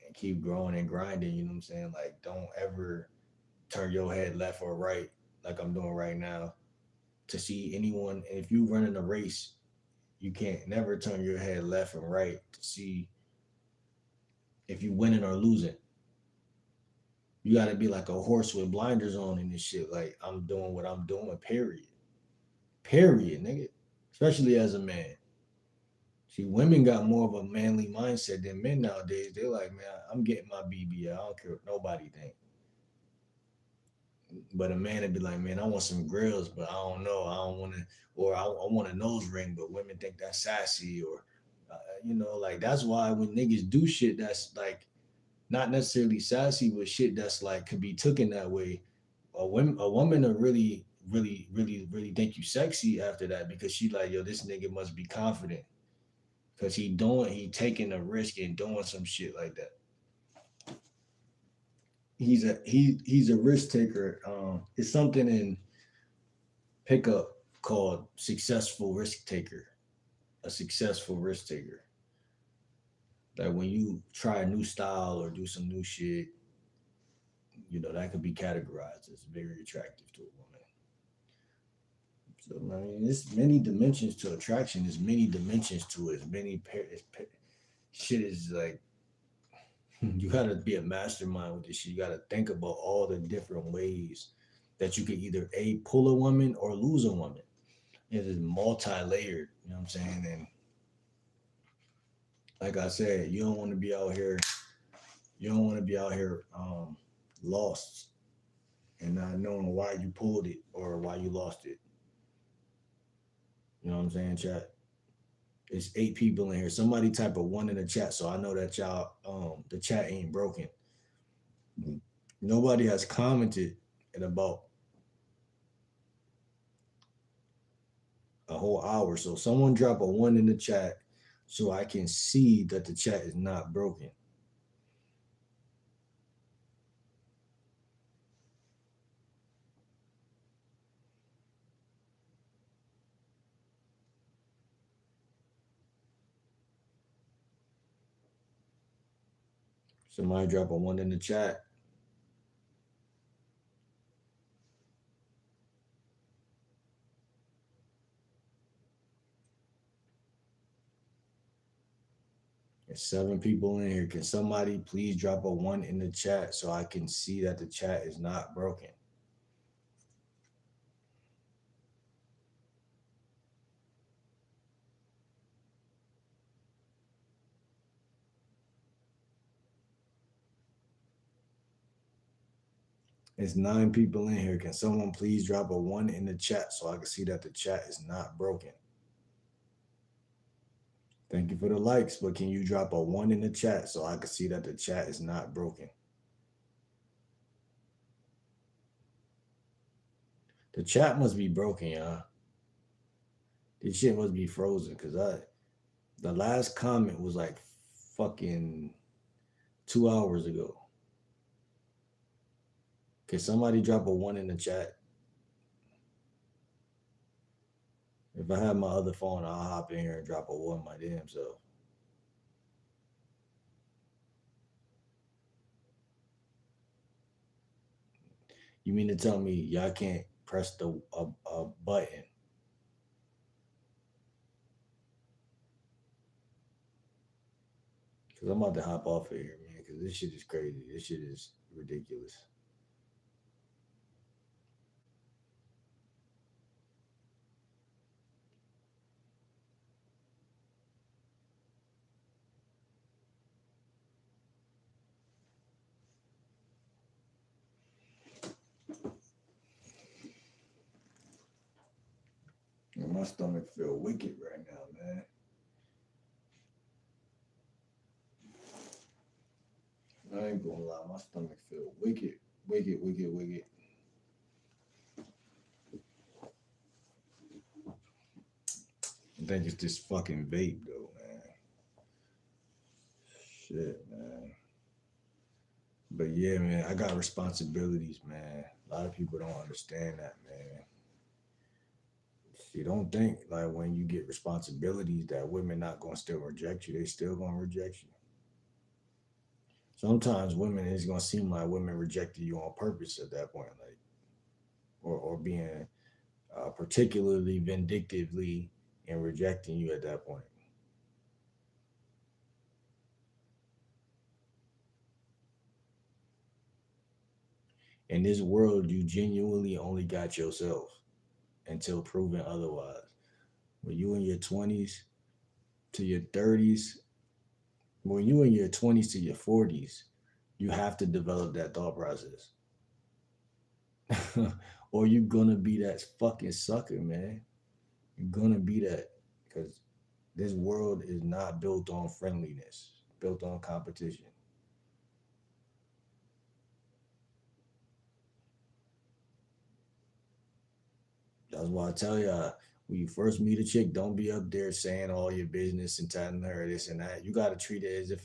and keep growing and grinding. You know what I'm saying? Like, don't ever turn your head left or right like I'm doing right now to see anyone. And if you running a race, you can't never turn your head left and right to see if you winning or losing. You got to be like a horse with blinders on and this shit. Like, I'm doing what I'm doing. Period. Period, nigga. Especially as a man. See, women got more of a manly mindset than men nowadays. They're like, man, I'm getting my BB. I don't care what nobody think. But a man would be like, man, I want some grills, but I don't know. I don't want to, or I want a nose ring, but women think that's sassy, or, like, that's why when niggas do shit that's like not necessarily sassy, but shit that's like could be taken that way, a woman will really, really, really, really think you sexy after that, because she like, yo, this nigga must be confident because he taking a risk and doing some shit like that. He's a risk taker. It's something in pickup called successful risk taker. A successful risk taker. Like, when you try a new style or do some new shit, that could be categorized as very attractive to a woman. So, I mean, there's many dimensions to attraction. There's many dimensions to it. Shit is like, you gotta be a mastermind with this shit. You gotta think about all the different ways that you could either pull a woman or lose a woman. It is multi-layered. You know what I'm saying? And like I said, you don't want to be out here. You don't want to be out here lost and not knowing why you pulled it or why you lost it. You know what I'm saying, chat? It's 8 people in here. Somebody type a one in the chat so I know that y'all the chat ain't broken. Nobody has commented in about a whole hour. So someone drop a one in the chat so I can see that the chat is not broken. Somebody drop a one in the chat. There's 7 people in here. Can somebody please drop a one in the chat so I can see that the chat is not broken? It's 9 people in here. Can someone please drop a one in the chat so I can see that the chat is not broken? Thank you for the likes, but can you drop a one in the chat so I can see that the chat is not broken? The chat must be broken, y'all. This shit must be frozen because the last comment was like fucking 2 hours ago. Can somebody drop a one in the chat? If I have my other phone, I'll hop in here and drop a one my damn self. You mean to tell me y'all can't press a button? Because I'm about to hop off of here, man, because this shit is crazy. This shit is ridiculous. And my stomach feel wicked right now, man. I ain't gonna lie, my stomach feel wicked, wicked, wicked, wicked. I think it's this fucking vape though, man. Shit, man. But yeah, man, I got responsibilities, man. A lot of people don't understand that, man. You don't think like when you get responsibilities that women not gonna still reject you, they still gonna reject you. Sometimes women, it's gonna seem like women rejected you on purpose at that point, like or being particularly vindictively and rejecting you at that point. In this world, you genuinely only got yourself until proven otherwise. When you in your 20s to your 30s, when you in your 20s to your 40s, you have to develop that thought process. Or you're gonna be that fucking sucker, man. You're gonna be that because this world is not built on friendliness, built on competition. That's why I tell y'all, when you first meet a chick, don't be up there saying all your business and telling her this and that. You got to treat it as if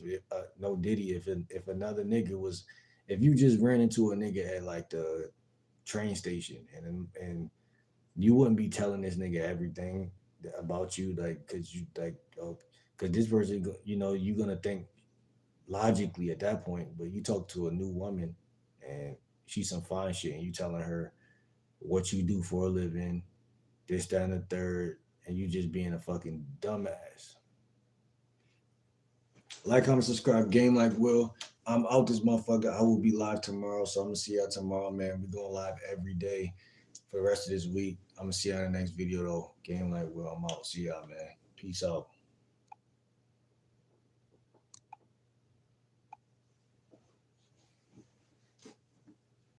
no diddy. If another nigga was, if you just ran into a nigga at like the train station and you wouldn't be telling this nigga everything about you, like, cause you like, oh, cause this person, you know, you're gonna think logically at that point. But you talk to a new woman and she's some fine shit, and you telling her what you do for a living, this, that, and the third, and you just being a fucking dumbass. Like, comment, subscribe, game like Will. I'm out this motherfucker. I will be live tomorrow, so I'm gonna see y'all tomorrow, man. We're going live every day for the rest of this week. I'm gonna see y'all in the next video though. Game like Will. I'm out. See y'all, man. Peace out.